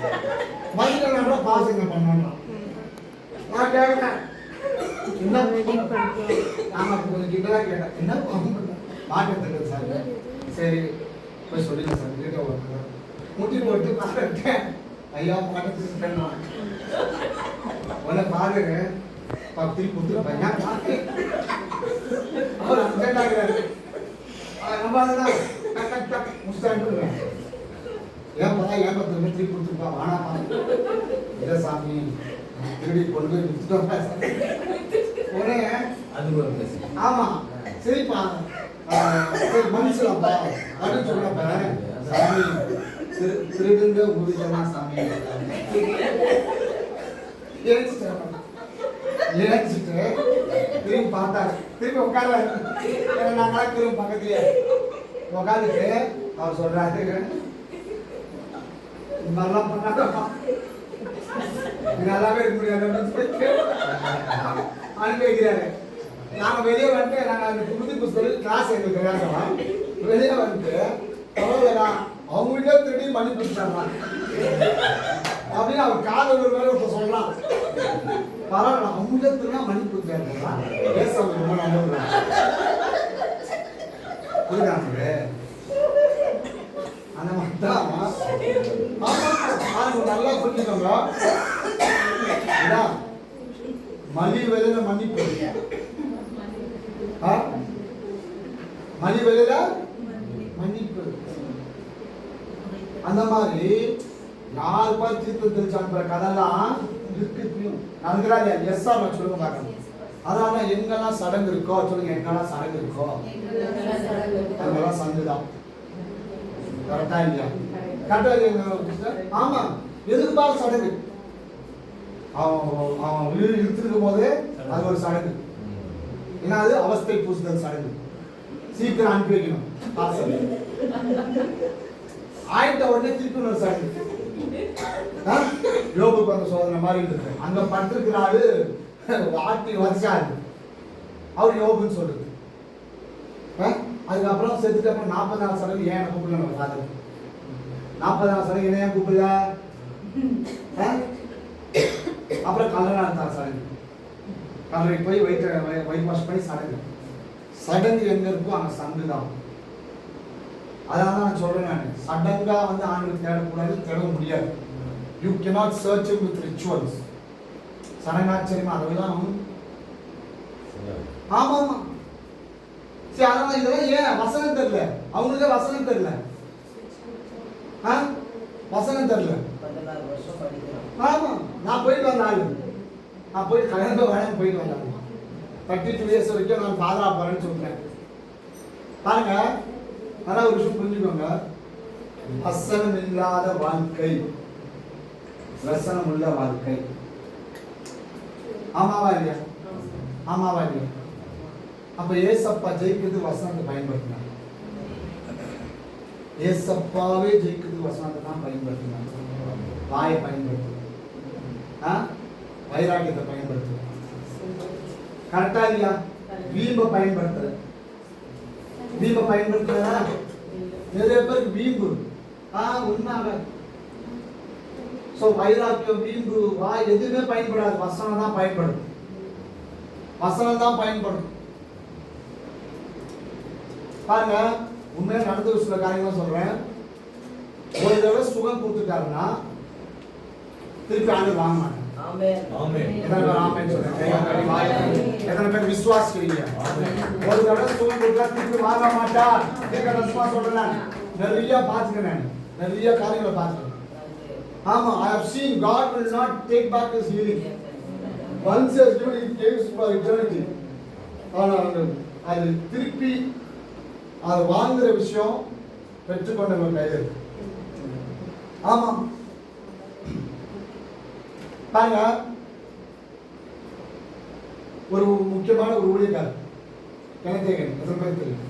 வந்துட்டா பாசங்க பண்ணணும். நான் கேட்கிறேன் என்ன ஆமா கொஞ்சம் கிட்டலாம் கேட்டேன் என்ன மாட்டேன் சார். சரி போய் சொல்லிடுங்க சார் வீட்டை ஒரு முட்டி போட்டு பார்த்துட்டேன். ஐயா மாட்டேன் உன்னை பாருங்க திருப்பி கொடுத்துருப்பேன். அவர் அப்செட் ஆகிறாரு. நம்ம அதுதான் முடிச்சாண்டுருவேன். ஏன்பா திருப்பி கொடுத்துருப்பா வானாப்பா இல்லை சாமி திருடி கொண்டு போய் வித்துட்டோம் உடனே அது ஆமா சரிப்பா சரி மனுஷன்ப்பா அப்படின்னு சொன்னப்ப சாமி திருடுங்க உறுதியா சாமி ஏச்சிட்டு திரும்பி பார்த்தாரு. திரும்பி உட்கார்றாரு. நாங்களாம் திரும்ப பக்கத்துலயே உட்காந்துட்டு அவர் சொல்றாரு இந்த மாதிரிலாம் பண்ணாதப்பா நல்லாவே இருக்க முடியாது அனுப்பி வைக்கிறாரு. நாங்க வெளியே வந்துட்டு நாங்க அந்த புது புத்தகம் கிளாஸ் எங்களுக்கு வேண்டாம். வெளியே வந்துட்டு பரவாயில்லடா அவங்க வீட்டிலே திருடி பண்ணி கொடுத்தாங்க அப்படின்னு அவர் காதல் ஒரு வேலை இப்ப சொல்லலாம். பரவாயில்ல அவங்க திருடா மணி கொடுத்தாங்க பேச ரொம்ப நம்புறாங்க. புரியுதாங்க அந்த மாதிரி தான் நல்லா புரிஞ்சுக்கோங்க. மணி வெளியில மன்னிப்பு மணி வெளியில மன்னிப்பு அந்த மாதிரி யாருப்பா தீர்த்து தெரிச்சான்ற கதைலாம் இருக்கு நடக்கிறாங்க. எஸ் ஆர் நான் சொல்லுங்க பார்க்கணும். அதனால எங்கெல்லாம் சடங்கு இருக்கோ சொல்லுங்க எங்கெல்லாம் சடங்கு இருக்கோ அங்கெல்லாம் சங்குதான். கரெக்டா இல்லையா? கரெக்டா. ஆமா எதுக்கு பாரு சடங்கு அவன் உயிர் இழுத்துருக்கும் போதே அது ஒரு சடங்கு. ஏன்னா அது அவஸ்தை பூசுதல் சடங்கு. சீக்கிரம் அனுப்பி வைக்கணும் ஆயிட்ட உடனே திருப்பி ஒரு சடங்கு. யோபுக்கு அந்த சோதனை மாதிரி இருக்கு. அங்க படுத்திருக்கிறாரு வாட்டி வச்சாரு அவர் யோபுன்னு சொல்லுது. அதுக்கப்புறம் செத்துட்டு அப்புறம் 40 சடங்கு ஏன் கூப்பிடல நம்ம காதல் 40 சடங்கு என்ன ஏன் கூப்பிடல? அப்புறம் கல்லணாத்தார் சடங்கு கல்லறை போய் ஒயிட் வாஷ் பண்ணி சடங்கு. சடங்கு எங்க இருக்கோ அங்க சங்கு தான். அதனால நான் சொல்றேன் நான் சடங்கா வந்து ஆண்களுக்கு தேடக்கூடாது, தேட முடியாது. You cannot search him with rituals. சடங்காச்சரியமா அதெல்லாம் ஆமா ஆமா சரி. அதனால இதெல்லாம் ஏன் வசனம் தெரியல அவங்களுக்கே வசனம் தெரியல. வசனம் தெரியல. ஆமா நான் போயிட்டு வந்த ஆளு. நான் போய் கல்யாணம் வேணும் போயிட்டு வந்தேன். 32 years வரைக்கும் நான் ஃபாதரா போறேன்னு சொல்றேன். பாருங்க நல்லா ஒரு விஷயம் புரிஞ்சுக்கோங்க. வசனம் இல்லாத வாழ்க்கை வசனம் உள்ள வாழ்க்கை. ஆமாவா இல்லையா? ஆமாவா இல்லையா? அப்ப ஏசப்பா ஜெயிக்கிறது வசனத்தை பயன்படுத்தினார். ஏசப்பாவே ஜெயிக்கிறது வசனத்தை தான் பயன்படுத்தினார். வாயை பயன்படுத்து, வைராக்கியத்தை பயன்படுத்து. கரெக்டா இல்லையா? வீம்பை பயன்படுத்துற வீம்பை பயன்படுத்துறா நிறைய பேருக்கு வீம்பு உண்மையாக. ஸோ வைராக்கியம் வீம்பு வாய் எதுவுமே பயன்படாது. வசனம் தான் பயன்படும். வசனம் தான் பயன்படும். பாருங்க உண்மையா நடந்த சில காரியங்களும் சொல்றேன். ஒரு தடவை சுகம் கொடுத்துட்டாருன்னா திருப்பி ஆண்டு வாங்க மாட்டேன். எத்தனை பேர் விசுவாசிக்கிறீங்க? ஒரு தடவை சுகம் கொடுத்தா திருப்பி வாங்க மாட்டார். சொல்றேன். நிறைய பார்த்துக்கிறேன், நிறைய காரியங்களை பார்த்துக்கிறேன். ஆமா, I have seen God will not take back his healing. Once he has given, he gives for eternity. அது திருப்பி அது வாங்குற விஷயம் பெற்றுக்கொண்ட கையில் இருக்கு. ஆமா பாருங்க ஒரு முக்கியமான ஒரு ஊழியக்காரர் கனதேகன். எத்தனை பேர் தெரியும்?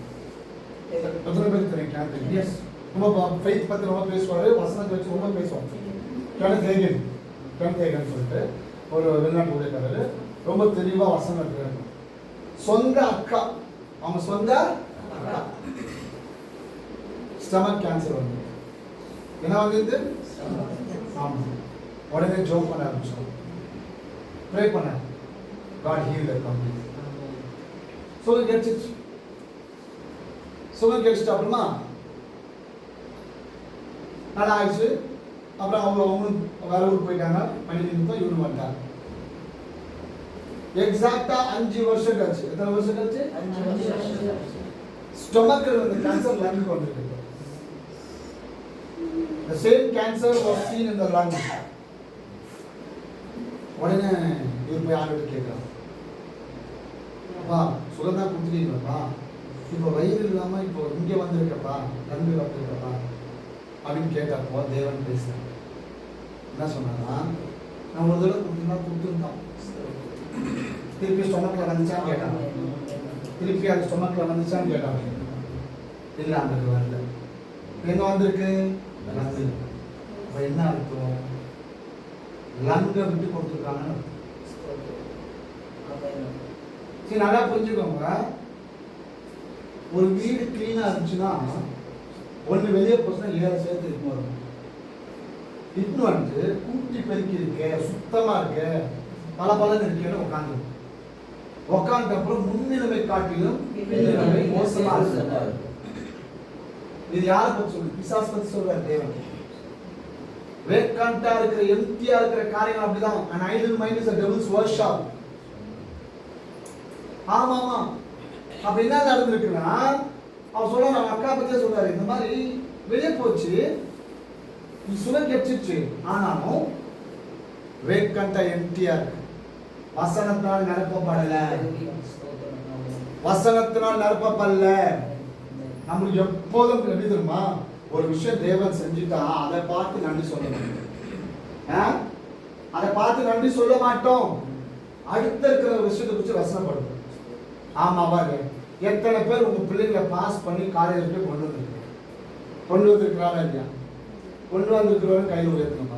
எத்தனை பேர் தெரியும் கனதேகன்? எஸ், ரொம்ப ஃபெய்த் பத்தி ரொம்ப பேசுவாரு, வசனத்தை வச்சு ரொம்ப பேசுவாங்க. கனதேகன் சொல்லிட்டு ஒரு வெளிநாட்டு ஊழியக்காரர், ரொம்ப தெளிவா வசனம் இருக்கிறார். சொந்த அக்கா, அவங்க சொந்த அக்கா ஸ்டமக் கேன்சர் வந்து என்ன வந்து ஆமா. உடனே ஜோம் பண்ண ஆரம்பிச்சோம், ப்ரே பண்ண. God healed her completely. சுகம் கிடைச்சிச்சு. சுகம் கிடைச்சிட்டு அப்புறமா நல்லா ஆயிடுச்சு. அப்புறம் அவங்களும் வேற ஊருக்கு போயிட்டாங்க. பணி நிமித்தம் இவரு வந்துட்டாங்க. எக்ஸாக்டா 5 வருஷம் கழிச்சு. எத்தனை வருஷம் கழிச்சு? 5 வருஷம். ஸ்டொமக்ல வந்து கேன்சர் லங்கு வந்திருக்கு. The same cancer was seen in the lung. உடனே இவர் போய் ஆண்டவர்கிட்ட கேட்கலாம், அப்பா சுகம் தான் கொடுத்துட்டீங்களப்பா, இப்போ வயிறு இல்லாம இப்போ இங்கே வந்திருக்கப்பா, லங்கு வந்திருக்கப்பா அப்படின்னு கேட்டப்போ தேவன் பேசுறாங்க. என்ன சொன்னாங்கன்னா, நான் ஒரு தடவை கொடுத்துருந்தோம், திருப்பி ஸ்டொமக்ல வந்துச்சான்னு கேட்டாங்க. திருப்பி அது ஸ்டொமக்ல வந்துச்சான்னு கேட்டாங்க. இல்லை அந்த வரல. எங்க வந்திருக்கு? லங்கு. அப்ப என்ன அர்த்தம்? லங்கை விட்டு கொடுத்துருக்காங்கன்னு. சரி, நல்லா புரிஞ்சுக்கோங்க. ஒரு வீடு கிளீனா இருந்துச்சுன்னா ஒன்று வெளியே போச்சுன்னா 7 சேர்த்து இட்டு வரும். இட்டு வந்து கூட்டி பெருக்கி இருக்க, சுத்தமா இருக்க, பல பலன்னு இருக்கேன்னு உட்காந்து உட்காந்த அப்புறம் முன்னிலைமை காட்டிலும் பின்னிலைமை மோசமா இருக்கு. இது யாரை பத்தி சொல்லு? பிசாசு பத்தி சொல்றாரு தேவன். வேக்கண்டா இருக்கிற, எம்டியா இருக்கிற காரியங்கள் அப்படிதான். an idle mind is a devil's workshop. ஆமா ஆமா. அப்ப என்ன நடந்திருக்குன்னா, அவர் சொல்றாரு, அவங்க அக்கா பத்தியே சொல்றாரு, இந்த மாதிரி வெளியே போச்சு, சுகம் கிடைச்சிச்சு, ஆனாலும் வேக்கண்டா எம்டியா இருக்கு. வசனத்தினால் நிரப்பப்படல. வசனத்தினால் நிரப்பப்படல. நம்மளுக்கு எப்போதும் எப்படி தெரியுமா, ஒரு விஷயம் தேவன் செஞ்சுட்டா அதை பார்த்து நன்றி சொல்லணும். அதை பார்த்து நன்றி சொல்ல மாட்டோம். அடுத்த இருக்கிற விஷயத்தை குறித்து வசனப்படும். ஆமாவா? எத்தனை பேர் உங்க பிள்ளைங்களை பாஸ் பண்ணி காலேஜ் போய் கொண்டு வந்திருக்கிறாரா இல்லையா? கொண்டு வந்திருக்கிறவங்க கையில் உயர்த்தணும்.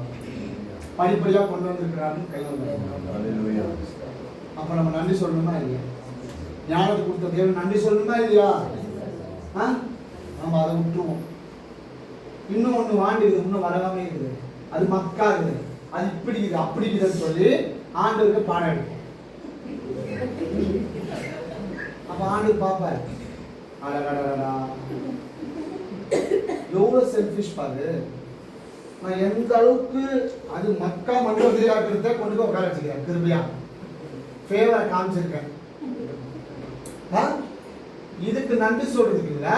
படிப்படியா கொண்டு வந்திருக்கிறாருன்னு கையில் உயர்த்தணும். அப்ப நம்ம நன்றி சொல்லணுமா இல்லையா? ஞானத்தை கொடுத்த தேவன் நன்றி சொல்லணுமா இல்லையா? நம்ம அதை விட்டுருவோம். இன்னும் ஒண்ணு வாண்டிடுது, இன்னும் வரவாமே இருக்குது, அது மக்கா இருக்குது, அது இப்படி இருக்குது அப்படி இருக்குதுன்னு சொல்லி ஆண்டவருக்கு பாடம் எடுக்கும். அப்ப ஆண்டவர் பார்ப்பாரு, அடடடடா எவ்வளவு செல்ஃபிஷ் பாரு, நான் எந்த அளவுக்கு அது மக்கா மண்டபத்தை கொண்டு போய் உட்கார வச்சுக்கிறேன், கிருபையா ஃபேவரை காமிச்சிருக்கேன். இதுக்கு நன்றி சொல்றதுக்கு இல்ல.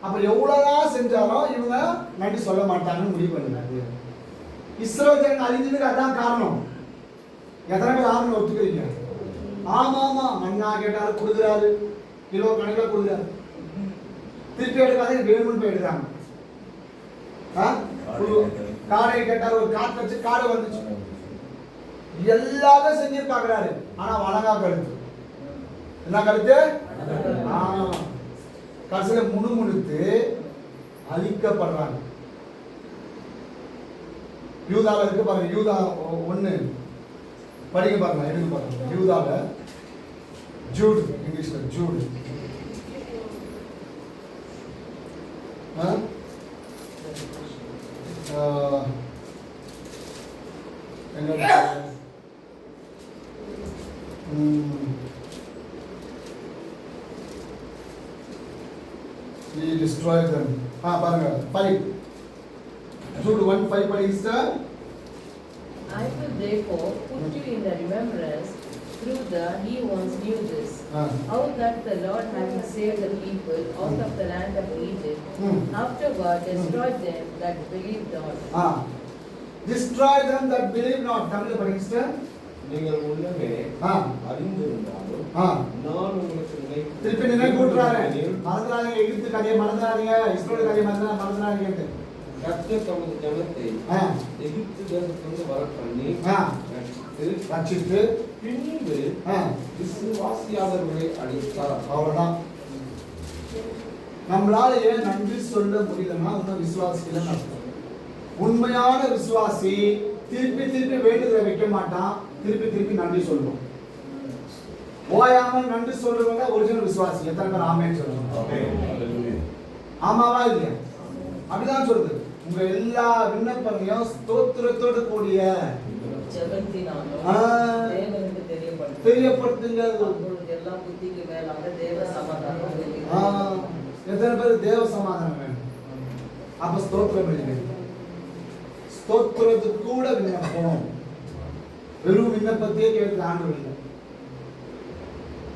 அப்ப எவ்வளவுதான் செஞ்சாலும் இவங்க நன்றி சொல்ல மாட்டாங்கன்னு முடிவு பண்ணுறாங்க. இஸ்ரவேல் ஜனங்கள் அழிஞ்சதுக்கு அதான் காரணம். எத்தனை பேர் ஆறுன்னு ஒத்துக்கிறீங்க? ஆமா ஆமா. மண்ணா கேட்டாரு கொடுக்குறாரு, கிலோ கணக்கில் கொடுக்குறாரு, திருப்பி எடுக்காத வேணும்னு போய் எடுக்கிறாங்க. காடை கேட்டாரு, ஒரு காற்று வச்சு காடை வந்துச்சு, எல்லாமே செஞ்சு பாக்குறாரு. ஆனா வழங்கா கருத்து. என்ன கருத்து? கடைசியில முணுமுணுத்து அழிக்கப்படுறாங்க. யூதால இருக்கு பாருங்க, யூதா 1 படிக்க பாருங்க, எடுக்க பாருங்க. யூதால ஜூட், இங்கிலீஷ்ல ஜூட். He destroyed them. பாருங்க 5. Jude 1:5 படிங்க. I will therefore put you in the remembrance through the he once knew this, how that the Lord having saved the people out of the land of Egypt, afterward destroyed them that believed not. Destroy them that believe not. தமிழ்ல படிங்க. நீங்கள் உள்ளமே அறிந்திருந்தாலும் நான் உங்களுக்கு திருப்பி நினைவூட்டுறாரு. மறந்துடாதீங்க, எகிப்து கதையை மறந்துடாதீங்க, இஸ்ரவேல் கதையை மறந்துடாதீங்க. கர்த்தர் தமது ஜனத்தை எகிப்து தேசத்திலிருந்து வரப்பண்ணி ரட்சித்து பின்பு விசுவாசியாளர்களை அழித்தார். அவ்வளவுதான். நம்மளால ஏன் நன்றி சொல்ல முடியலன்னா இன்னும் விசுவாசிகள் அர்த்தம். உண்மையான விசுவாசி திருப்பி திருப்பி வேண்டுதலை வைக்க மாட்டான், திருப்பி திருப்பி நன்றி சொல்லுவோம். ஓயாமல் நன்றி சொல்றவங்க ஒரிஜினல் விசுவாசி. எத்தனை பேர் ஆமேன்னு சொல்லுவாங்க? ஆமாவா இல்லையா? அப்படிதான் சொல்றது. உங்க எல்லா விண்ணப்பங்களையும் ஸ்தோத்திரத்தோடு கூடிய ஜெபத்தினாலும் தேவனுக்கு தெரியப்படுத்துங்க. அப்பொழுது எல்லா புத்திக்கு மேலாக தேவ சமாதானம். எத்தனை பேர் தேவ சமாதானம் வேணும்? அப்ப ஸ்தோத்திரம் பண்ணுங்க. ஸ்தோத்திரத்துக்கு கூட விண்ணப்பம், வெறும் விண்ணப்பத்தையே கேட்க ஆண்டவர் இல்லை.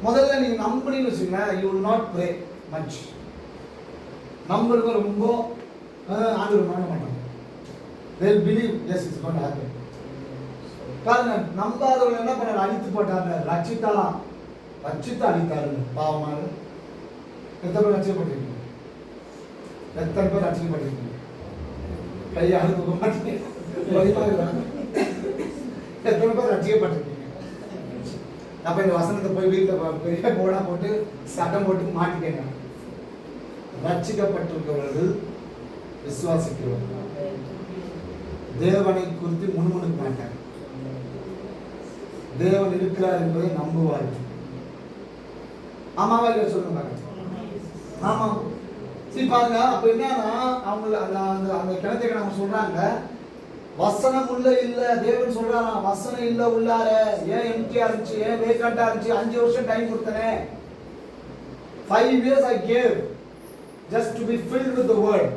முதல்ல நீங்க நம்புனீங்கன்னு வச்சுங்க, you will not pray much. நம்புறது ரொம்ப ஆண்டவர் பண்ண மாட்டாங்க. they will believe yes it's going to happen. பாருங்க, நம்பாதவங்க என்ன பண்ணாரு? அழித்து போட்டாங்க. ரட்சித்தாலாம், ரட்சித்து அழித்தாருங்க. பாவமாக எத்தனை பேர் ரட்சிக்கப்பட்டிருக்கீங்க? எத்தனை பேர் ரட்சிக்கப்பட்டிருக்கீங்க? கையை அழுத்த மாட்டீங்க. எத்தனை பேர் ரட்சிக்கப்பட்டிருக்கீங்க? அப்ப இந்த வசனத்தை போய் வீட்டில் பெரிய போடா போட்டு சட்டம் போட்டு மாட்டிக்கங்க. ரட்சிக்கப்பட்டிருக்கிறவர்கள் விசுவாசிக்கிறவர்கள் தேவனை குறித்து முன்முணுக்க மாட்டாங்க. தேவன் இருக்கிறார் என்பதை நம்புவார்கள். ஆமாவா இல்லையா சொல்லுங்க. ஆமா. சரி பாருங்க, அப்ப என்னன்னா அவங்க அந்த கிணத்துக்கு நம்ம சொல்றாங்க, வசனம் உள்ள இல்ல. தேவன் சொல்றாராம், வசனம் இல்ல உள்ளார. ஏன் எம்டியா இருந்துச்சு, ஏன் வேக்கண்டா இருந்துச்சு? 5 வருஷம் time கொடுத்தனே. 5 years I gave just to be filled with the word.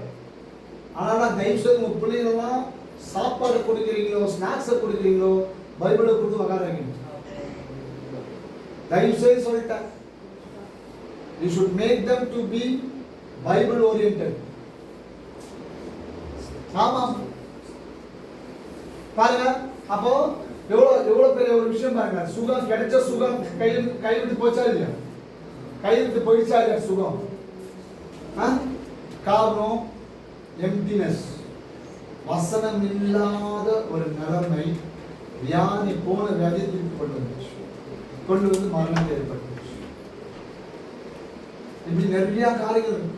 ஆனா தயவு செய்து உங்க பிள்ளைங்களாம் சாப்பாடு கொடுக்குறீங்களோ, ஸ்நாக்ஸை கொடுக்குறீங்களோ, பைபிளை கொடுத்து உட்கார வைக்கணும். தயவு செய்து சொல்லிட்டேன். You should make them to be Bible oriented. ஆமாம். பாருங்க, அப்போ எவ்வளவு பெரிய ஒரு விஷயம் பாருங்க. சுகம் கிடைச்ச சுகம் கை விட்டு போச்சா இல்லையா? கை விட்டு போயிடுச்சா இல்லையா சுகம்? காரணம் எம்டினஸ். வசனம் இல்லாத ஒரு நிலைமை, வியாதி போன வியாதியை கொண்டு வந்து மரணத்தை ஏற்பட்டுச்சு. இப்படி நிறைய காரியங்கள் இருக்கு.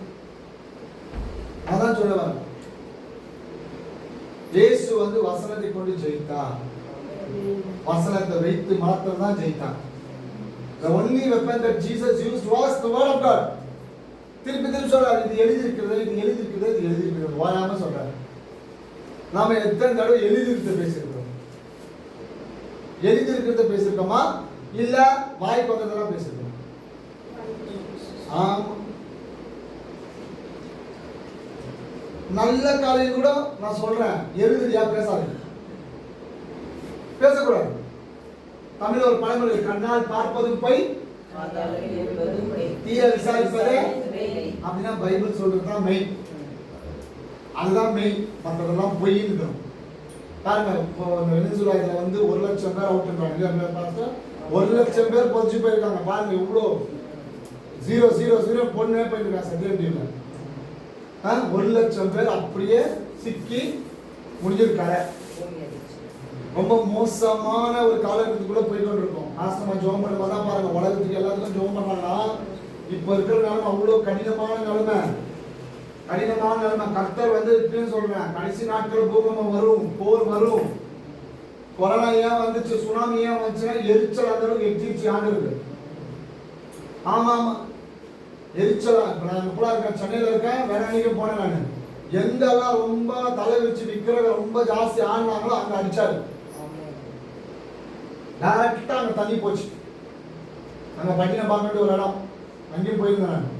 அதான் சொல்லுவாங்க, இயேசு வந்து வசனத்தை கொண்டு ஜெயித்தார். வசனத்தை வைத்து மாத்திரம் தான் ஜெயித்தார். The only weapon that Jesus used was the word of God. திருப்பி சொல்றாரு, இது எழுதியிருக்கிறது, இது எழுதியிருக்கிறது, இது எழுதியிருக்கிறது, வாயாம சொல்றாரு. நாம எத்தனை தடவை எழுதியிருக்கிறத பேசியிருக்கிறோம்? எழுதியிருக்கிறத பேசியிருக்கோமா இல்ல வாய்க்கு வந்ததெல்லாம் பேசியிருக்கோம்? ஆமா. நல்ல காலையில் கூட நான் சொல்றேன், எழுதுறியா? பேசாது, பேசக்கூடாது. தமிழ் ஒரு பழமொழி, கண்ணால் பார்ப்பதும் பொய், தீய விசாரிப்பதே. அப்படின்னா பைபிள் சொல்றதுதான் மெயின், அதுதான் மெயின். மற்றதெல்லாம் பொய்ன்னு இருக்கணும். பாருங்க, இப்போ வெனிசுலாவில் வந்து 1,00,000 பேர் அவுட்ன்றாங்க. 1,00,000 பேர் பொதிச்சு போயிருக்காங்க. பாருங்க, இவ்வளோ 000 பொண்ணே போயிருக்காங்க செகண்ட். 1,00,000 பேர் அப்படியே சிக்கி முடிஞ்சிருக்காங்க. ரொம்ப மோசமான ஒரு காலகட்டத்துக்குள்ள போய் கொண்டிருக்கோம். ஆஸ்தமா ஜோம் பண்ணும்போது தான் பாருங்க, உலகத்துக்கு எல்லாத்துக்கும் ஜோம் பண்ணாங்கன்னா இப்ப இருக்கிற நிலைமை அவ்வளோ கடினமான நிலைமை. கர்த்தர் வந்து இப்படின்னு சொல்றேன், கடைசி நாட்கள் பூகம்பம் வரும், போர் வரும். கொரோனா ஏன் வந்துச்சு, சுனாமி ஏன் வந்துச்சுன்னா எரிச்சல் அந்த அளவுக்கு எட்டிச்சு ஆண்டுருக்கு. ஆமா ஆமா, எரிச்சலா. இப்ப நான் இப்பெல்லாம் இருக்கேன், சென்னையில இருக்கேன், வேளாண்மைக்கு போனேன். நான் எங்கெல்லாம் ரொம்ப தலை வச்சு விற்கிறத ரொம்ப ஜாஸ்தி ஆனாங்களோ அங்க அடிச்சாரு. டைரக்டா அங்க தண்ணி போச்சு. அங்க பட்டின பார்க்க ஒரு இடம், அங்கேயும் போயிருந்தேன் நான்.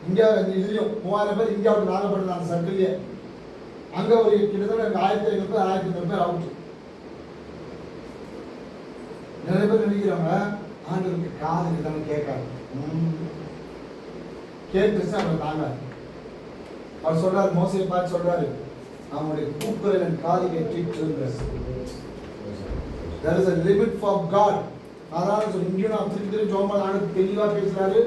இங்கே இதுலையும் 3000 பேர் இங்கே அவுட், நாகப்பட்டினம் அந்த சர்க்கிள்லேயே. அங்கே ஒரு கிட்டத்தட்ட 1500 பேர் 1500 பேர் அவுட். நிறைய பேர் நினைக்கிறாங்க ஆண்டவருக்கு காது இருக்குதான்னு கேட்காது. கேட்டுச்சு அவர் தாங்க. அவர் சொல்றாரு, மோசையை பார்த்து சொல்றாரு, அவனுடைய கூக்குரல் என் காது கேட்டுன்றார். There is a limit for God. அதான் சொல்லி இங்கேயும் நான் திருப்பி ஜோம்பல் ஆண்டு தெளிவாக பேசுறாரு.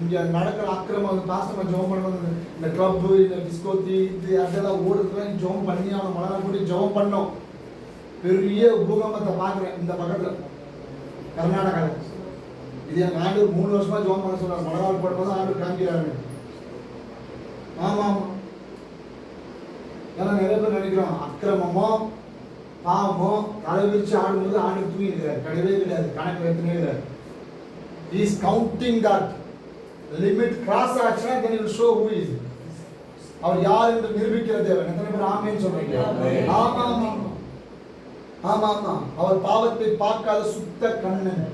இங்கே நடக்கிற அக்கிரமம் பாசமா ஜோம் பண்ணணும். இந்த கிளப்பு, இந்த டிஸ்கோத்தி, இது அதெல்லாம் ஓடுறதுலாம் ஜோம் பண்ணி அவனை மலர் கூட்டி ஜோம் பண்ணோம். பெரிய பூகம்பத்தை பார்க்குறேன் இந்த பக்கத்தில் கர்நாடகாவில். இது எங்கள் ஆண்டு 3 வருஷமா ஜோம் பண்ண சொல்றாரு. மலரால் போடும்போது ஆண்டு காமிக்கிறாரு. ஆமா ஆமா, ஏன்னா நிறைய பேர் நினைக்கிறோம் அக்கிரமமோ பாவமோ தலை விரிச்சு ஆடும்போது ஆண்டு தூங்கி இருக்கிறார். கிடையவே கிடையாது, கணக்கு வைத்துனே இருக்கிறார். He is counting that limit cross ஆச்சுன்னா then he will show who is. அவர் யார் என்று நிரூபிக்கிற தேவன். எத்தனை பேர் ஆமென் சொல்றீங்க? ஆமா ஆமா ஆமா ஆமா. அவர் பாவத்தை பார்க்காத சுத்த கண்ணன்,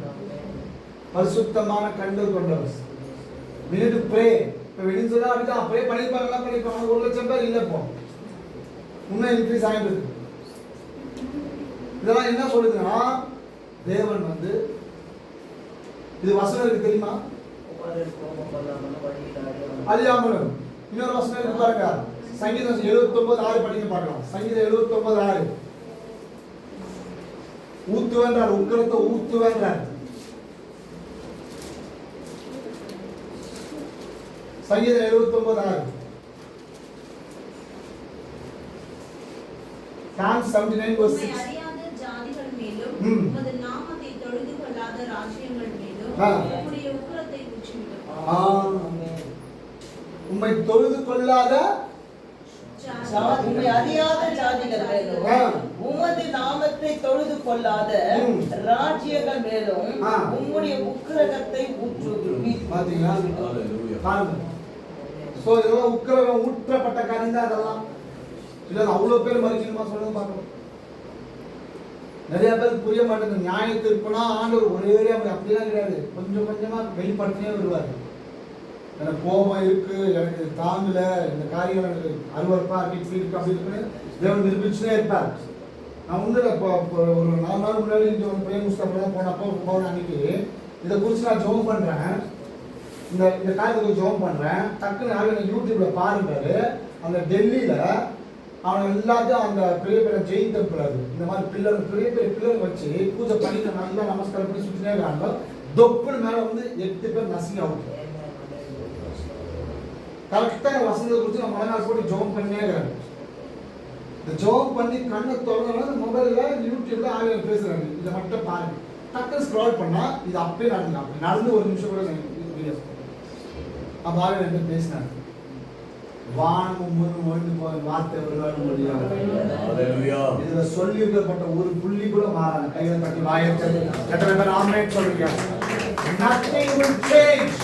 பரிசுத்தமான கண்கள் கொண்டவர். we need to pray. இப்ப வெளியில அப்படியே ப்ரே பண்ணிருப்பாங்க. 1 லட்சம் பேர் இல்ல இப்போ இன்னும் இன்க்ரீஸ் ஆயிட்டு இருக்கு. இதெல்லாம் என்ன சொல்லுதுன்னா தேவன் வந்து இது வசனம் இருக்கு தெரியுமா? அழியாமலும். இன்னொரு வசனம் இருக்கு பாருங்க, சங்கீதம் 79:6 படிங்க பார்க்கலாம். சங்கீதம் 79:6 ஊத்துவேன்றார், உக்கிரத்தை ஊத்துவேன்றார். சங்கீதம் 79:6 Psalm 79:6 அறியாத ஜாதிகள் மேலும் உமது நாமத்தை தொழுது கொள்ளாத ராஜ்யங்கள் மேலும் உம்முடைய உக்கிரத்தை ஊற்றிவிடும். உம்மை தொழுது கொள்ளாத உம்மை அறியாத ஜாதிகள் மேலும் உமது நாமத்தை தொழுது கொள்ளாத ராஜ்யங்கள் மேலும் உம்முடைய உக்கிரகத்தை ஊற்றுவீர். பாத்தீங்களா? பாருங்க. சோ இதெல்லாம் உக்கிரகம் ஊற்றப்பட்ட காரியம் தான். அதெல்லாம் இல்ல அவ்வளவு பேர் மறிக்கணுமா சொல்லுங்க பார்க்கலாம். நிறைய பேருக்கு புரிய மாட்டேங்குது. நியாயத்திற்குனா ஆண்டவர் ஒரே அப்படிலாம் கிடையாது, கொஞ்சம் கொஞ்சமா வெளிப்படுத்தினே வருவார். எனக்கு கோபம் இருக்கு, எனக்கு தாங்கல, இந்த காரியம் எனக்கு அருவருப்பா இருக்கு, இருக்கு அப்படி இருக்குன்னு தேவன் நிரூபிச்சுனே இருப்பார். நான் ஒன்றும் இப்போ ஒரு 4 நாள் முன்னாடி இங்கே ஒரு பையன் முஸ்தபா போன அன்னைக்கு இதை குறித்து நான் ஜெபம் பண்றேன். இந்த காரியத்துக்கு ஜெபம் பண்றேன். டக்குன்னு யாரும் யூடியூப்ல பாருங்காரு, அந்த டெல்லியில அவன் எல்லாத்தையும் அந்த பெரிய பெரிய ஜெயின் டெம்பிள் அது இந்த மாதிரி பெரிய பெரிய பில்லர் வச்சு பூஜை பண்ணி நல்லா நமஸ்காரம் பண்ணி சுற்றினே இருக்காங்க. தொப்புள் மேல வந்து 8 பேர் நசிங்க அவுட். கரெக்டாக வசந்தத்தை குறித்து நம்ம மறுநாள் போட்டு ஜோம் பண்ணினே இருக்கிறாங்க. இந்த ஜோம் பண்ணி கண்ணை திறந்தோம்னா மொபைல்ல யூடியூப்ல ஆங்கிலம் பேசுறாங்க. இதை மட்டும் பாருங்க. டக்குன்னு ஸ்க்ரால் பண்ணா இது அப்படியே நடந்து அப்படி நடந்து 1 நிமிஷம் கூட வீடியோ அப்போ ஆகிய ரெண்டு பேசினாங்க. வானமும் ஒழிந்து போன வார்த்தை வருவாங்க முடியாது. இதுல சொல்லி இருக்கப்பட்ட ஒரு புள்ளி கூட மாறாது. கையில தட்டி வாயத்தை எத்தனை பேர் ஆமென் சொல்றீங்க? Nothing will change.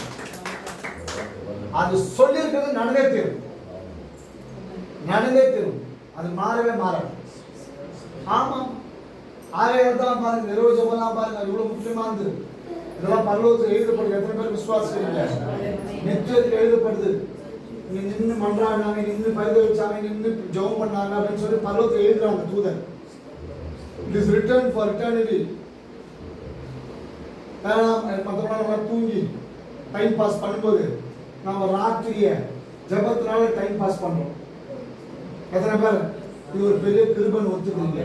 அது சொல்லி இருக்கிறது நடந்தே தீரும், நடந்தே தீரும். அது மாறவே மாறாது. ஆமா ஆயிரம் பாருங்க, நிரோஜமெல்லாம் பாருங்க, இவ்வளவு முக்கியமானது. இதெல்லாம் பரலோகத்தில் எழுதப்படுது. எத்தனை பேர் விசுவாசிக்கிறீங்க? நிச்சயத்தில் எழுதப்படுது. இங்க நின்று மன்றாடினாங்க, நின்று பரிதவிச்சாங்க, நின்று ஜெபம் பண்ணாங்க அப்படின்னு சொல்லி பரலோகத்தில் எழுதுறாங்க தூதர். It is written for eternity. மற்றபடி நம்ம தூங்கி டைம் பாஸ் பண்ணும்போது நம்ம ராத்திரிய ஜபத்தினால டைம் பாஸ் பண்றோம். எத்தனை பேர் இது ஒரு பெரிய கிருபைன்னு ஒத்துக்கிறீங்க?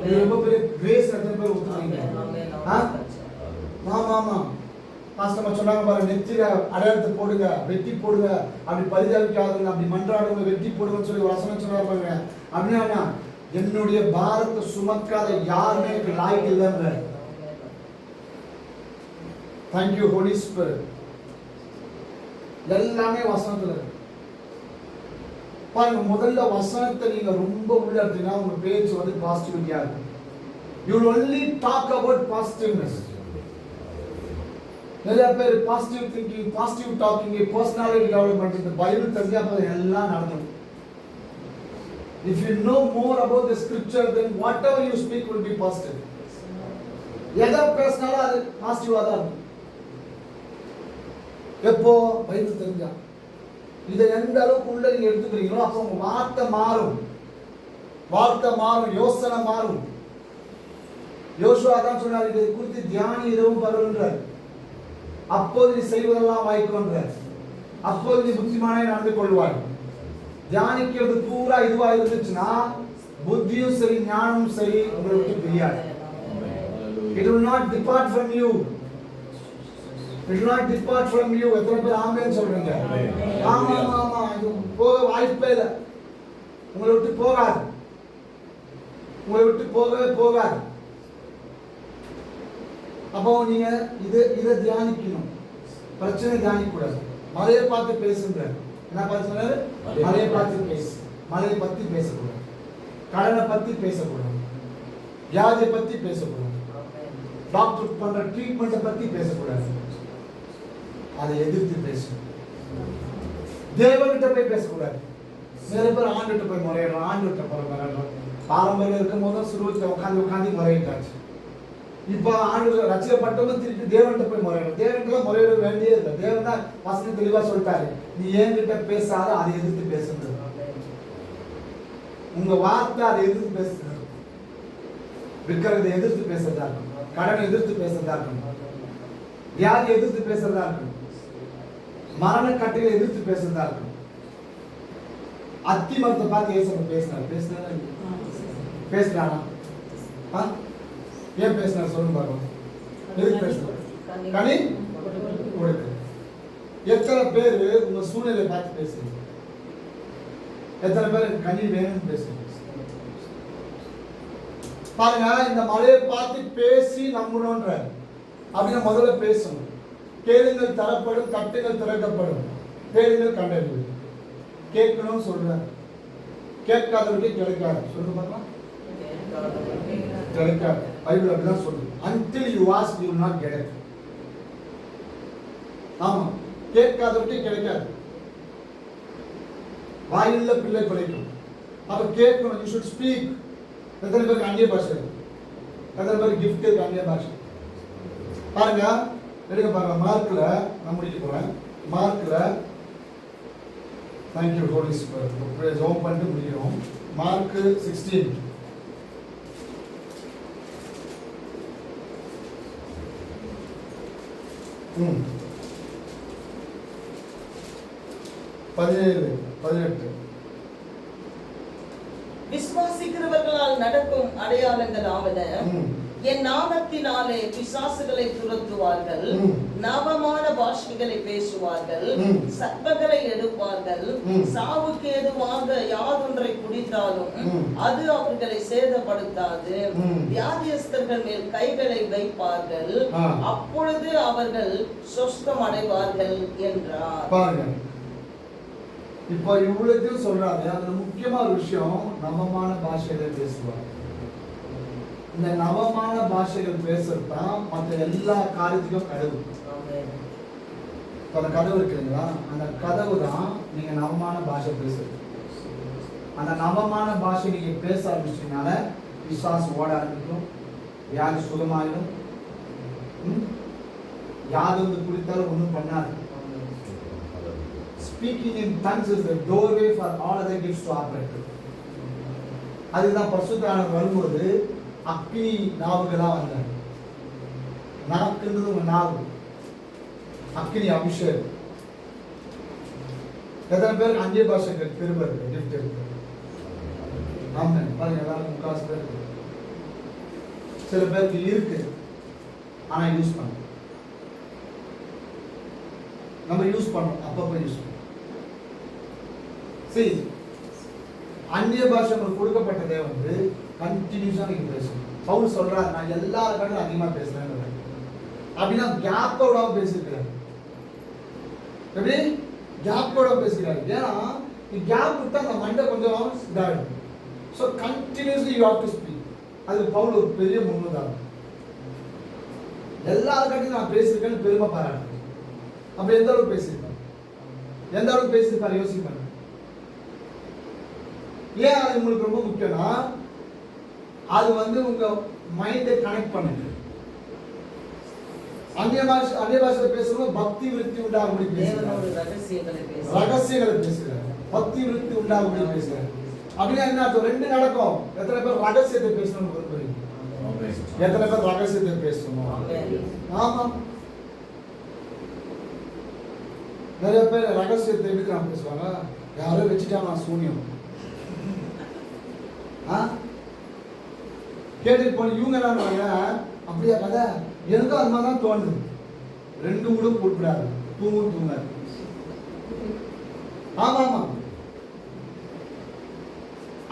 இது ரொம்ப பெரிய கிரேஸ். எத்தனை பேர் ஒத்துக்கிறீங்க? ஆமா ஆமா. பாஸ்டர் சொன்னாங்க பாருங்க, நெத்தியில அடையாளத்தை போடுங்க, வெட்டி போடுங்க, அப்படி பரிதாபிக்காதுங்க, அப்படி மன்றாடுங்க, வெட்டி போடுங்கன்னு சொல்லி வசனம் சொன்னாங்க பாருங்க. அப்படின்னா என்னுடைய பாரத்தை சுமக்காத யாருமே எனக்கு லாய்க்கு இல்லைன்ற. Thank you holy spirit. எல்லாமே வசனத்துல பாருங்க. முதல்ல வசனத்தை நீங்க ரொம்ப உள்ள எடுத்தீங்கன்னா உங்க பேச்சு வந்து பாசிட்டிவிட்டியா இருக்கும். You will only talk about positiveness. நிறைய பேர் positive thinking, positive talking, personality development இந்த பைபிள் தெரிஞ்சா எல்லாம் நடக்கும். If you know more about the scripture, then whatever you speak will be positive. எதை பேசினாலும் அது பாசிட்டிவா தான் இருக்கும். எப்போ பைபிள் தெரிஞ்சா இதை எந்த அளவுக்கு உள்ள நீங்க எடுத்துக்கிறீங்களோ அப்போ உங்க வார்த்தை மாறும், வார்த்தை மாறும், யோசனை மாறும். யோசுவா தான் சொன்னார், இதை குறித்து தியானி இரவும் பகலுன்றார். அப்போது நீ செய்வதெல்லாம் வாய்க்குன்றார். அப்போது நீ புத்திமானே நடந்து கொள்வாய். தியானிக்கிறது பூரா இதுவா இருந்துச்சுன்னா புத்தியும் சரி ஞானமும் சரி உங்களை விட்டு பிரியாது. It will not depart from you. It will not depart from you. எத்தனை பேர் ஆமென் சொல்றீங்க? ஆமா ஆமா ஆமா. இது போக வாய்ப்பே இல்லை. உங்களை விட்டு போகாது, உங்களை விட்டு போகவே போகாது. அப்போ நீங்க இதை தியானிக்கணும். பிரச்சனை தியானிக்க கூடாது. மலையை பார்த்து பேசுங்க. என்ன பார்த்து சொன்னாரு? மலையை பார்த்து பேசு. மலையை பத்தி பேசக்கூடாது, கடனை பத்தி பேசக்கூடாது, வியாதியை பத்தி பேசக்கூடாது, டாக்டர் பண்ற ட்ரீட்மெண்ட்டை பத்தி பேசக்கூடாது. அதை எதிர்த்து பேசணும். தேவன்கிட்ட போய் பேசக்கூடாது. நிறைய பேர் ஆண்டுகிட்ட போய் முறையிடுறோம், ஆண்டுகிட்ட போய் முறையிடுறோம். பாரம்பரியம் இருக்கும் போதும் சுருவத்தை உட்காந்து முறையிட்டாச்சு. இப்போ ஆண்டு ரசிக்கப்பட்டவங்க திருப்பி தேவன்கிட்ட போய் முறையிடும். தேவன்கிட்ட முறையிட வேண்டியே இல்லை. தேவன் தான் வசனம் தெளிவாக சொல்லிட்டாரு, நீ என்கிட்ட பேசாத அதை எதிர்த்து பேசுறது. உங்க வார்த்தை அதை எதிர்த்து பேசுறது. விற்கிறதை எதிர்த்து பேசுறதா இருக்கும், கடனை எதிர்த்து பேசுறதா இருக்கும், வியாதி எதிர்த்து பேசுறதா இருக்கும், மரண கட்டையை எதிர்த்து பேசுறதா இருக்கும். அத்தி மரத்தை பார்த்து ஏசப்ப பேசுறானா? ஏன் பேசினார் சொல்லுங்க பார்க்கலாம். எதுக்கு பேசுறாரு? கனி கொடுக்கு. எத்தனை பேர் உங்க சூழ்நிலை பார்த்து பேசுறீங்க? எத்தனை பேர் கனி வேணும்னு பேசுறீங்க? பாருங்க, இந்த மழையை பார்த்து பேசி நம்பணும்ன்ற அப்படின்னா முதல்ல பேசணும். கேளுங்கள் தரப்படும், தட்டுங்கள் திறக்கப்படும், தேடுங்கள் கண்டறிவு. கேட்கணும் சொல்றேன், கேட்காதவர்களுக்கு கிடைக்காது. சொல்லுங்க பார்க்கலாம். கிடைக்காது. பைபிள் அப்படிதான் சொல்லுது. until you ask you will not get it. ஆமா, கேட்காதவர்களுக்கு கிடைக்காது. வாயில்ல பிள்ளை பிழைக்கும். அப்ப கேட்கணும். you should speak. எத்தனை பேருக்கு அந்நிய பாஷை? எத்தனை பேருக்கு gift இருக்கு அந்நிய பாஷை? பாருங்க, எடுக்க பாருங்க. மார்க்ல நான் முடிக்க போறேன். மார்க்ல thank you holy spirit. praise ஓம் பண்ணிட்டு முடிக்கிறோம். மார்க் 16 17-18. விசுவாசிக்கிறவர்களால் நடக்கும் அடையாளங்கள் ஆவன, என் நாமத்தினாலே பிசாசுகளை துரத்துவார்கள், நவமான பாஷைகளை பேசுவார்கள், சர்ப்பங்களை எடுப்பார்கள், சாவுக்கு ஏதுவாக யாதொன்றை குடித்தாலும் அது அவர்களை சேதப்படுத்தாது, வியாதியஸ்தர்கள் மேல் கைகளை வைப்பார்கள், அப்பொழுது அவர்கள் சொஸ்தம் அடைவார்கள் என்றார். இப்போ இவ்வளத்தையும் சொல்றாரு. அதுல முக்கியமான விஷயம் நவமான பாஷையில பேசுவார். இந்த நவமான பாஷைகள் பேசுறதுதான் மற்ற எல்லா காரியத்துக்கும் கதவு. அந்த கதவு இருக்குங்களா, அந்த கதவு தான் நீங்க நவமான பாஷை பேசுறது. அந்த நவமான பாஷை நீங்க பேச ஆரம்பிச்சீங்கனால விசுவாசம் ஓட ஆரம்பிக்கும், வியாதி சுகமாயிடும். யாது வந்து குடித்தாலும் ஒன்றும் பண்ணாது. Speaking in tongues is the doorway for all other gifts to operate. அதுதான் பரிசுத்த ஆவியானவர் வரும்போது அக்கினி நாவுகளா வந்தார். நாக்குன்றது உங்க நாவு, அக்கினி அபிஷேகம். எத்தனை பேருக்கு அந்நிய பாஷை பெருமை இருக்கு, கிஃப்ட் இருக்கு? ஆமாம், பாருங்க, எல்லாருக்கும் முக்காசு பேர் இருக்கு. சில பேருக்கு இருக்கு, ஆனா யூஸ் பண்ண நம்ம யூஸ் பண்ணோம், அப்பப்போ யூஸ் பண்ணோம். சரி, அந்நிய பாஷை உங்களுக்கு கொடுக்கப்பட்டதே வந்து கண்டினியூஸா நீங்க பேசணும். பவுல் சொல்றாரு, நான் எல்லா கடலும் அதிகமா பேசுறேன் அப்படின்னா கேப்போட பேசிருக்கிறாரு. எப்படி கேப்போட பேசுகிறாரு? ஏன்னா கேப் விட்டா அந்த மண்டை கொஞ்சம் இதாகிடும். So continuously you have to speak. அது பவுல் ஒரு பெரிய முன்னுதாரணம். எல்லா கடலையும் நான் பேசியிருக்கேன்னு பெருமை பாராட்டு. அப்படி எந்த அளவுக்கு பேசியிருப்பாரு? எந்த அளவுக்கு பேசியிருப்பாரு யோசிப்பாரு. ஏன் அது உங்களுக்கு ரொம்ப முக்கியம்னா, அது வந்து உங்க மைண்டை கனெக்ட் பண்ணுது. அந்நிய பாஷையில பேசும்போது பக்தி விருத்தி உண்டாகும்படி பேசுறாரு, ரகசியங்களை பேசுறாரு, பக்தி விருத்தி உண்டாகும்படி பேசுறாரு. அப்படின்னா என்ன அர்த்தம்? ரெண்டு நடக்கும். எத்தனை பேர் ரகசியத்தை பேசணும்னு விரும்புறீங்க? எத்தனை பேர் ரகசியத்தை பேசணும்? ஆமா, நிறைய பேர் ரகசியத்தை எப்படி நான் பேசுவாங்க, யாரும் வச்சுட்டா நான் சூன்யம் கேட்டுட்டு போன இவங்க என்ன அப்படியா கதை? எனக்கும் அது மாதிரி தான் தோணுது. ரெண்டு கூட போட்டுடாது, தூங்க. ஆமா ஆமா,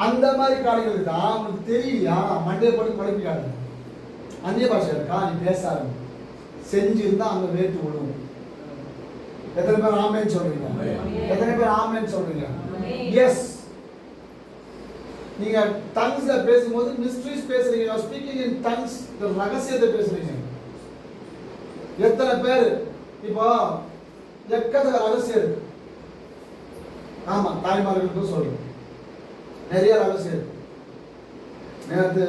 அந்த மாதிரி காரியங்களுக்கு தான் உங்களுக்கு தெரியலையா, மண்டையை போட்டு குழப்பிக்காது. அந்நிய பாஷை இருக்கா, நீ பேசாரு செஞ்சிருந்தா அங்க வேட்டு விடுவோம். எத்தனை பேர் ஆமேன்னு சொல்றீங்க? எத்தனை பேர் ஆமேன்னு சொல்றீங்க? எஸ். நீங்க டங்ஸ்ல பேசும்போது மிஸ்ட்ரீஸ் பேசுறீங்க, you are speaking in tongues, the ரகசியத்தை பேசுறீங்க. எத்தனை பேர் இப்போ எக்கச்சக்க ரகசியம் இருக்கு. ஆமா, தாய்மார்களுக்கும் சொல்றேன். நிறைய ரகசியம் இருக்கு.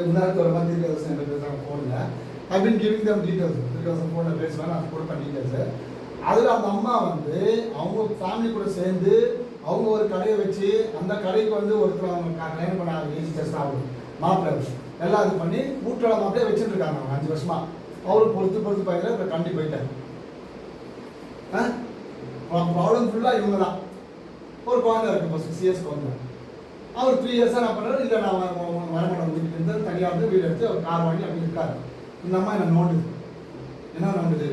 முன்னாடி ஒரு மாதிரி ரகசியம் பேசுறாங்க ஃபோன்ல. I've been giving them details. ஃபோன்ல பேசுவேன், நான் கொடுப்பேன் டீட்டெயில்ஸ். அதில் அந்த அம்மா வந்து அவங்க ஃபேமிலி கூட சேர்ந்து அவங்க ஒரு கடையை வச்சு அந்த கடைக்கு வந்து ஒருத்தர் அவங்க கல்யாணம் பண்ண ஏஜ் டெஸ்ட் ஆகும் மாப்பிள்ளை எல்லாம் இது பண்ணி வீட்டோட மாப்பிள்ளையே வச்சுட்டு இருக்காங்க அவங்க 5 வருஷமா. அவரும் பொறுத்து பார்க்கல, இப்போ கண்டி போயிட்டார். ப்ராப்ளம் ஃபுல்லாக இவங்க தான். ஒரு குழந்தை இருக்கு, இப்போ 6 இயர்ஸ் குழந்தை. அவர் 3 இயர்ஸாக நான் பண்ணுறாரு, இல்லை நான் வரமாட்டேன் வீட்டுக்கு இருந்து தனியாக வந்து வீடு எடுத்து அவர் கார் வாங்கி அப்படி இருக்காரு. இந்த அம்மா என்ன நோண்டுது. என்ன நோண்டுது?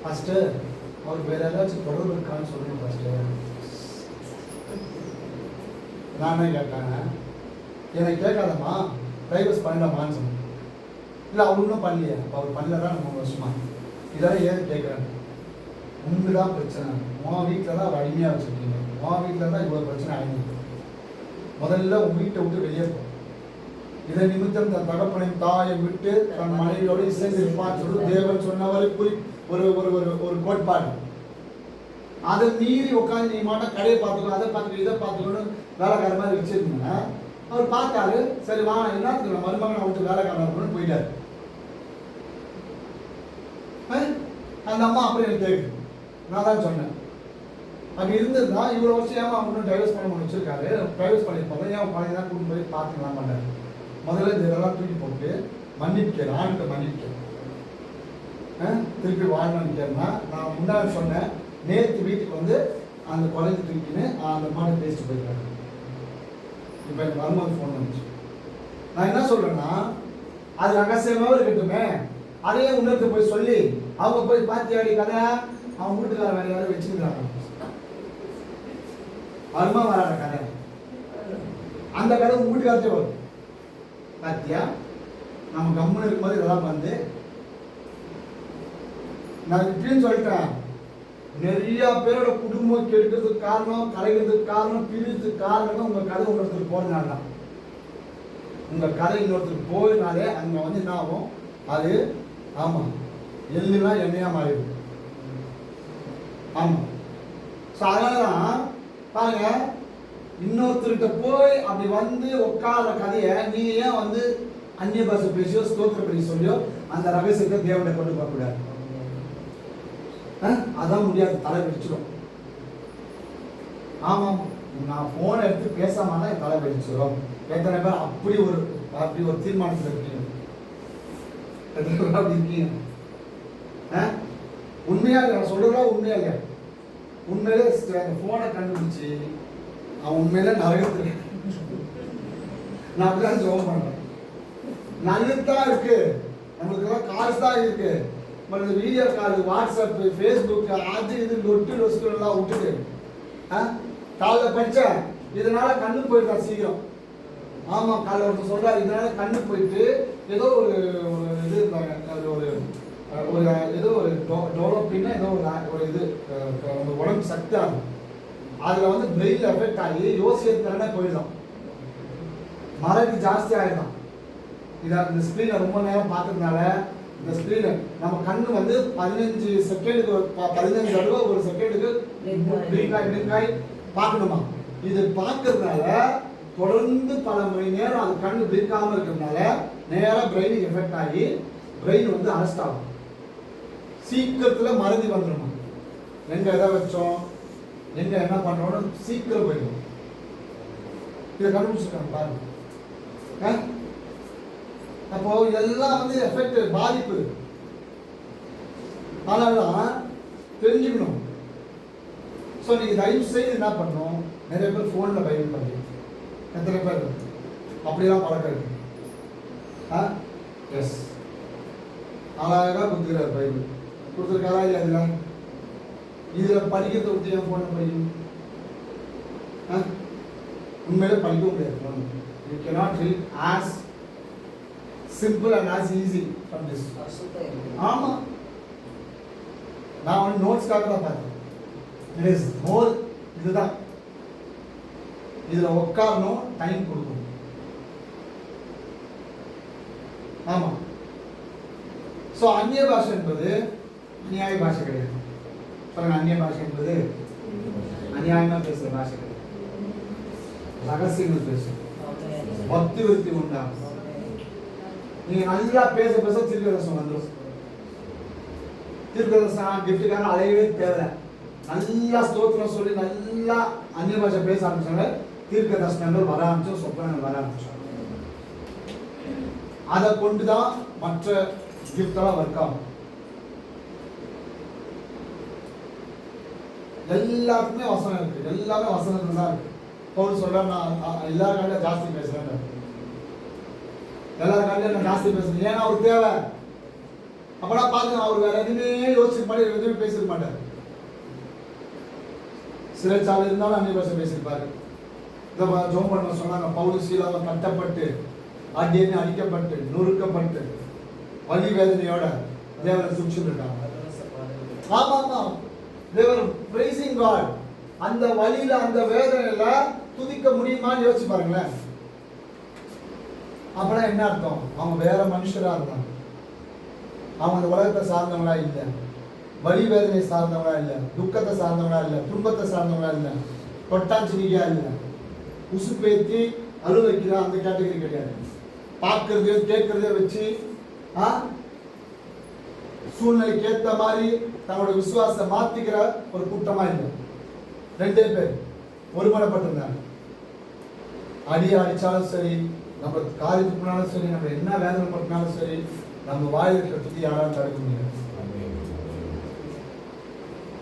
ஃபஸ்ட்டு அவருக்கு வேறு ஏதாச்சும் தொடர்பு இருக்கான்னு சொல்லணும். ஃபஸ்ட்டு நான் என்ன கேட்டாங்க, எனக்கு கேட்காதம்மா, டைவர்ஸ் பண்ணிடலாமான்னு சொன்னேன். இல்லை அவர் இன்னும் பண்ணலையே. அப்போ அவர் பண்ணல தான் 3 வருஷமா. இதெல்லாம் ஏன் கேட்குறேன்? உண்டு தான் பிரச்சனை. உன் வீட்டில் தான் அவர் அடிமையாக வச்சுருக்கீங்க. உன் வீட்டில் தான் இவ்வளோ பிரச்சனை ஆகிருக்கு. முதல்ல உன் வீட்டை விட்டு வெளியே போ. இதை நிமித்தம் தன் தகப்பனையும் தாயை விட்டு தன் மனைவியோடு இசைந்து இருப்பான்னு சொல்லி தேவன் சொன்னவரை ஒரு ஒரு ஒரு ஒரு கோட்பாடு. அதை மீறி உட்காந்து நீ மாட்டா கடையை பார்த்துக்கோ, அதை பார்த்துக்கோ, இதை பார்த்துக்கணும் வேலைக்கார மாதிரி வச்சிருந்தீங்க. அவர் பார்த்தாரு, சரி வா எல்லாத்துக்கு நான் மருமகனை விட்டு வேலைக்காரன் இருக்கணும்னு போயிட்டாரு. அந்த அம்மா அப்படி எனக்கு கேட்குது. நான் தான் சொன்னேன், அப்படி இருந்திருந்தா இவ்வளோ வருஷம் ஏமா அவனும் டைவர்ஸ் பண்ண வச்சிருக்காரு. டைவர்ஸ் பண்ணியிருப்பாங்க, ஏன் குழந்தை தான் கூட்டு போய் பார்த்துக்கலாம் பண்ணாரு. முதல்ல இதெல்லாம் தூக்கி போட்டு மன்னிப்பு ஆண்கிட்ட மன்னிப்பு திருப்பி வாழணும்னு கேட்டா, நான் முன்னாடி சொன்னேன், நேற்று வீட்டுக்கு வந்து அந்த குழந்தை தூக்கின்னு அந்த மாதிரி பேசிட்டு போயிருக்காங்க. இப்போ எனக்கு வரும்போது ஃபோன் வந்துச்சு. நான் என்ன சொல்றேன்னா, அது ரகசியமாகவும் இருக்கட்டுமே, அதையே உணர்த்து போய் சொல்லி அவங்க போய் பாத்தியாடி கதை அவங்க வீட்டுக்கார வேற யாரும் வச்சுக்கிறாங்க. வருமா வராத கதை அந்த கதை உங்க வீட்டுக்காரத்தே வரும். பாத்தியா, நம்ம கம்முன்னு இருக்கும்போது இதெல்லாம் வந்து நான் இப்படின்னு சொல்லிட்டேன். நிறைய பேரோட குடும்பம் கெடுக்கிறதுக்கு காரணம், கலைக்கிறதுக்கு காரணம், பிரிக்கிறதுக்கு காரணம் உங்க கதை இன்னொருத்தருக்கு போறதுனால தான். உங்க கதை இன்னொருத்தருக்கு போயினாலே அங்க வந்து என்ன ஆகும், அது ஆமா எல்லாம் எண்ணெயா மாறிடும். ஆமா, ஸோ அதனாலதான் பாருங்க, இன்னொருத்தர்கிட்ட போய் அப்படி வந்து உட்கார கதையை நீங்க ஏன் வந்து அந்நிய பாஷை பேசியோ ஸ்தோத்திர பண்ணி சொல்லியோ அந்த ரகசியத்தை தேவனை கொண்டு போக கூடாது. அதான் முடியாது, தலை வெடிச்சிடும். ஆமாம், நான் போனை எடுத்து பேசாம தான் என் தலை வெடிச்சிடும். எத்தனை பேர் அப்படி ஒரு தீர்மானத்தில் இருக்கீங்க? எத்தனை பேர் அப்படி இருக்கீங்க? உண்மையா நான் சொல்றதா உண்மையா இல்லையா? உண்மையிலே அந்த போனை கண்டுபிடிச்சு அவன் உண்மையில நரகத்துக்கு நான் அப்படிதான் ஜோம் பண்றேன். நல்லதுதான் இருக்கு, நம்மளுக்கு எல்லாம் காசு தான் இருக்கு. பட் இந்த வீடியோ கால், வாட்ஸ்அப், ஃபேஸ்புக், அது இது லொட்டு லொஸ்கள் எல்லாம் விட்டுட்டு காலைல படித்தேன், இதனால கண்ணு போயிட்டான் சீக்கிரம். ஆமாம், காலைல ஒருத்தர் சொல்றாரு, இதனால கண்ணு போயிட்டு ஏதோ ஒரு இது இருந்தாங்க, அது ஒரு ஏதோ ஒரு டெவலப்பிங்னா ஏதோ ஒரு இது உடம்பு சக்தி ஆகும். அதில் வந்து பிரெயின் எஃபெக்ட் ஆகி யோசிக்கிறதுனால போயிடும், மறதி ஜாஸ்தி ஆகிடும். இந்த ஸ்க்ரீனை ரொம்ப நேரம் பார்க்கறதுனால இந்த ஸ்க்ரீனை நம்ம கண்ணு வந்து 15 செகண்டுக்கு 15 தடவை ஒரு செகண்டுக்கு பிளிங்காய் பார்க்கணுமா. இது பார்க்கறதுனால தொடர்ந்து பல மணி நேரம் அது கண்ணு பிளிங்காமல் இருக்கிறதுனால நேராக பிரெயினுக்கு எஃபெக்ட் ஆகி பிரெயின் வந்து அரெஸ்ட் ஆகும். சீக்கிரத்தில் மறதி வந்துடுமா, எங்கே எதை வச்சோம் எங்கே என்ன பண்ணுறோன்னு சீக்கிரம் போயிடும். இதை கண்டுபிடிச்சிருக்காங்க பாருங்க. அப்போ இதெல்லாம் வந்து எஃபெக்ட், பாதிப்பு. அதனாலதான் தெரிஞ்சுக்கணும். ஸோ நீங்க தயவு செய்து என்ன பண்ணணும், நிறைய பேர் ஃபோனில் பைபிள் பண்ணி எத்தனை பேர் அப்படிலாம் பழக்கம் இருக்கு. எஸ், அழகாக கொடுத்துக்கிறார் பைபிள், கொடுத்துருக்காரா இல்லை? அதில் இதில் படிக்கிறத விட்டு என் ஃபோனில் படிக்கணும். உண்மையிலே படிக்க முடியாது phone. You cannot read as simple and as easy from this. ஆமா, நான் வந்து நோட்ஸ் காக்க தான் பார்த்தேன். இட் இஸ் மோர், இதுதான். இதுல உட்காரணும், டைம் கொடுக்கணும். ஆமா, ஸோ அந்நிய பாஷை என்பது அநியாய பாஷை கிடையாது. பாருங்க, அந்நிய பாஷை என்பது அநியாயமா பேசுற பாஷைகள், ரகசியங்கள் பேசும், Amen. பக்தி விருத்தி உண்டாகும். நீங்க நல்லா பேச பேச தீர்க்கதரிசனம் வந்துடும். தீர்க்கதரிசனம் கிஃப்ட்டுக்காக அலையவே தேவை. நல்லா ஸ்தோத்திரம் சொல்லி நல்லா அந்நிய பாஷை பேச ஆரம்பிச்சாங்க, தீர்க்க தரிசனங்கள் வர ஆரம்பிச்சோம், சொப்பனங்கள் வர ஆரம்பிச்சோம். அதை கொண்டுதான் மற்ற கிஃப்டெல்லாம் ஒர்க் ஆகும். எல்லாருக்குமே வசனம் இருக்கு, எல்லாமே வசனத்துல தான் இருக்கு. பவுல் சொல்ற, நான் எல்லாருக்காண்ட ஜாஸ்தி பேசுறேன், எல்லாருக்காண்ட நான் ஜாஸ்தி பேசுறேன். ஏன்னா அவருக்கு தேவை. அப்பெல்லாம் பாருங்க, அவர் வேற எதுவுமே யோசிச்சு மாதிரி எதுவுமே பேசிருக்க மாட்டார். சிறைச்சாலை இருந்தாலும் அந்நிய பாஷை பேசியிருப்பாரு. இதை ஜோம் பண்ண சொன்னாங்க, பவுல் சீலாவை கட்டப்பட்டு அடியேன்னு அடிக்கப்பட்டு நொறுக்கப்பட்டு வலி வேதனையோட தேவனை துடிச்சுட்டு இருக்காங்க. ஆமா ஆமா, தேவர் பிரைசிங் காட். அந்த வலியில அந்த வேதனையில துதிக்க முடியுமான்னு யோசிச்சு பாருங்களேன். அப்பதான் என்ன அர்த்தம்? அவங்க வேற மனுஷரா இருந்தாங்க. அவங்க அந்த உலகத்தை சார்ந்தவங்களா இல்லை, வலி வேதனை சார்ந்தவங்களா இல்லை, துக்கத்தை சார்ந்தவங்களா இல்லை, துன்பத்தை சார்ந்தவங்களா இல்லை, தொட்டாஞ்சிரிக்கா இல்லை, உசுப்பேத்தி அழுவைக்கிற அந்த கேட்டகரி கிடையாது. பார்க்கறதையோ கேட்கறதையோ வச்சு சூழ்நிலைக்கு ஏற்ற மாதிரி தங்களோட விசுவாசத்தை மாத்திக்கிற ஒரு கூட்டமா இல்லை. ரெண்டே பேர் ஒருமனப்பட்டிருந்தாங்க. அடிச்சாலும் சரி, நம்ம காரியத்துக்கு போனாலும் சரி, நம்ம என்ன வேதனை பட்டினாலும் சரி, நம்ம வாயில் இருக்கிற துதி யாராலும் தடுக்க முடியாது.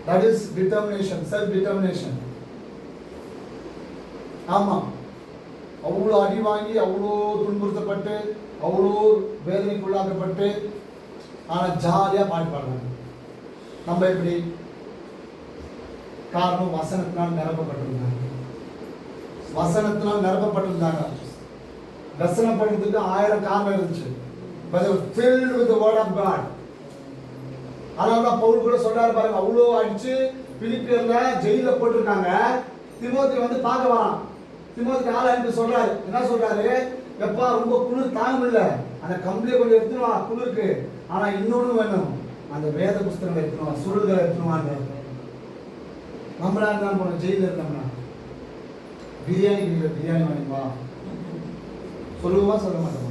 That is determination, self determination. ஆமா, அவ்வளோ அடி வாங்கி, அவ்வளோ துன்புறுத்தப்பட்டு, அவ்வளோ வேதனைக்குள்ளாக்கப்பட்டு, ஆனால் ஜாலியாக பாட்டு பாடுறாங்க. நம்ம எப்படி? காரணம் வசனத்தினால் நிரப்பப்பட்டிருந்தாங்க. வசனத்தினால் நிரப்பப்பட்டிருந்தாங்க. வசனப்படுறதுக்கு 1000 காரணம் இருந்துச்சு. But they were filled with the word of God. அதனாலதான் பவுல் கூட சொல்றாரு பாருங்க, அவ்வளோ அடிச்சு பிலிப்பியர்ல ஜெயில போட்டிருக்காங்க. திமோத்தி வந்து பார்க்க வரான். திமோத்தி ஆள் அனுப்பி சொல்றாரு, என்ன சொல்றாரு? எப்பா ரொம்ப குளிர் தாங்க முடியல, அந்த கம்பளியை கொஞ்சம் எடுத்துருவா குளிருக்கு, ஆனா இன்னொன்னு வேணும், அந்த வேத புஸ்தகங்களை எடுத்துருவா, சுருள்களை எடுத்துருவாங்க. நம்மளா இருந்தாலும் போன ஜெயில இருந்தோம்னா பிரியாணி வாங்கிவா சொல்லுவா, சொல்ல மாட்டோம்.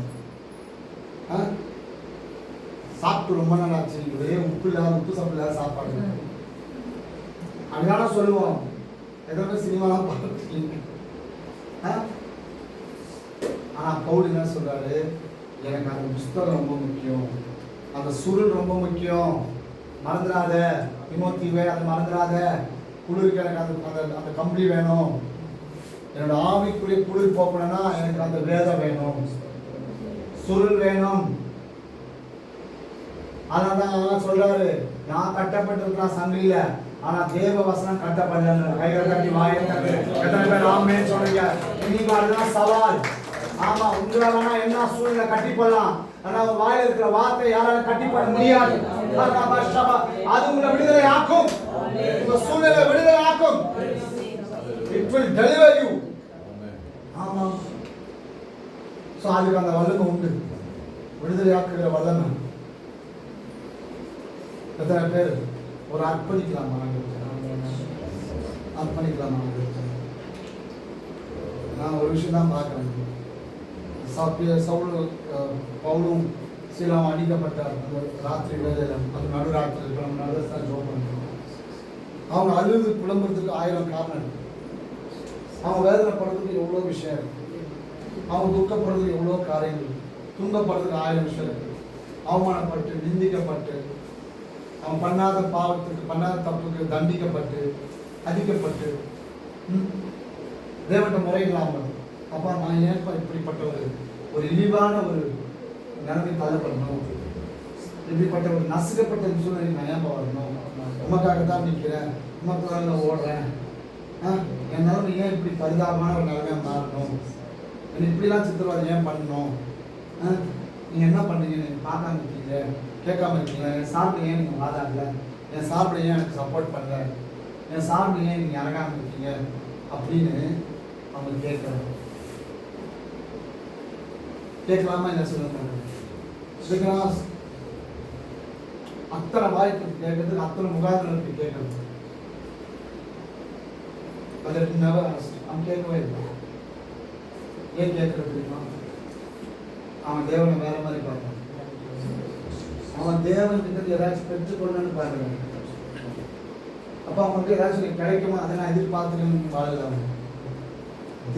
சாப்பிட்டு ரொம்ப நாள் ஆச்சு, ஒரே உப்பு சாப்பிட்டு இல்லாத சாப்பாடு அப்படிதான சொல்லுவோம். எதோ சினிமாலாம் பார்த்துருக்கீங்க. ஆனா பவுல் என்ன சொல்றாரு? எனக்கு அந்த புஸ்தகம் ரொம்ப முக்கியம், அந்த சுருள் ரொம்ப முக்கியம், மறந்துடாத திமோத்திவே, அதை மறந்துடாத. குளிருக்கு எனக்கு அந்த கம்பளி வேணும், என்னோட ஆவிக்குரிய குளிர் போக்கணும்னா எனக்கு அந்த வேதம் வேணும், சுருள் வேணும். அதனாலதான் சொல்றாரு, நான் கட்டப்பட்டிருக்கிறேன் சங்கிலியில, ஆனா தேவ வசனம் கட்டப்படல. கைகள் கட்டி வாயை தட்டு. எத்தனை பேர் ஆமென் சொல்றீங்க? இன்னைக்கு அதுதான் சவால். ஆமா, உங்களால என்ன சூழ்நிலை கட்டி போடலாம், ஆனா உங்க வாயில இருக்கிற வார்த்தை யாராலும் கட்டி போட முடியாது. அது உங்களை விடுதலை ஆக்கும், உங்க சூழ்நிலை விடுதலை ஆக்கும். It will deliver you. ஆமா, சோ அதுக்கு அந்த வல்லமை உண்டு, விடுதலை ஆக்குகிற வல்லமை. எத்தனை பேர் ஒரு அர்ப்பணிக்கலாமா? அர்ப்பணிக்கலாமா? நான் ஒரு விஷயம் தான் பார்க்குறேன். பவுலும் சீலாவும் அடிக்கப்பட்டார் அந்த ராத்திரி வேலையில், அது நடுராத்திரி நம்ம நடுதான் ஜோம் பண்ணுறோம். அவங்க அழுது புலம்புறதுக்கு 1000 காரணம் இருக்கு. அவங்க வேதனைப்படுறதுக்கு எவ்வளோ விஷயம் இருக்கு, அவங்க துக்கப்படுறதுக்கு எவ்வளோ காரியங்கள், துன்பப்படுறதுக்கு 1000 விஷயம் இருக்கு. அவமானப்பட்டு, நிந்திக்கப்பட்டு, அவன் பண்ணாத பாவத்துக்கு, பண்ணாத தப்புக்கு தண்டிக்கப்பட்டு, அடிக்கப்பட்டு, தேவட்ட முறைகளாம, அப்பா நான் ஏன்பா இப்படிப்பட்ட ஒரு இழிவான ஒரு நிலைமை தள்ளப்படணும், இப்படிப்பட்ட ஒரு நசுக்கப்பட்ட சூழ்நிலை நான் ஏன்பா வரணும், உமக்காக தான் நிற்கிறேன், உமக்காக தான் ஓடுறேன், என் நிலைமை ஏன் இப்படி பரிதாபமான ஒரு நிலைமையாக மாறணும், என்னை இப்படிலாம் சித்திரவாதம் ஏன் பண்ணணும், நீங்கள் என்ன பண்ணுறீங்க, நீங்கள் பார்க்காம இருக்கீங்க, கேட்காம இருக்கீங்க, என் சார்பில் ஏன் நீங்கள் வாதாடல, என் சார்பில் ஏன் எனக்கு சப்போர்ட் பண்ணல, என் சார்பில் ஏன் நீங்கள் இறங்காமல் இருக்கீங்க அப்படின்னு அவங்க கேட்கலாமா? என்ன சொல்லுங்க? அத்தனை வாய்ப்பு கேட்கறதுக்கு, அத்தனை முகாந்திரத்துக்கு கேட்கறது. அதற்கு never asked. அவன் கேட்கவே இல்லை. ஏன் கேட்கறது தெரியுமா? அவன் தேவனை வேற மாதிரி பார்ப்பான். அவன் தேவன் கிட்ட ஏதாச்சும் பெற்றுக்கொள்ளணும்னு பார்க்கறான். அப்ப அவனுக்கு ஏதாச்சும் கிடைக்குமா அதை நான் எதிர்பார்த்துக்கணும்னு வாழலாம்.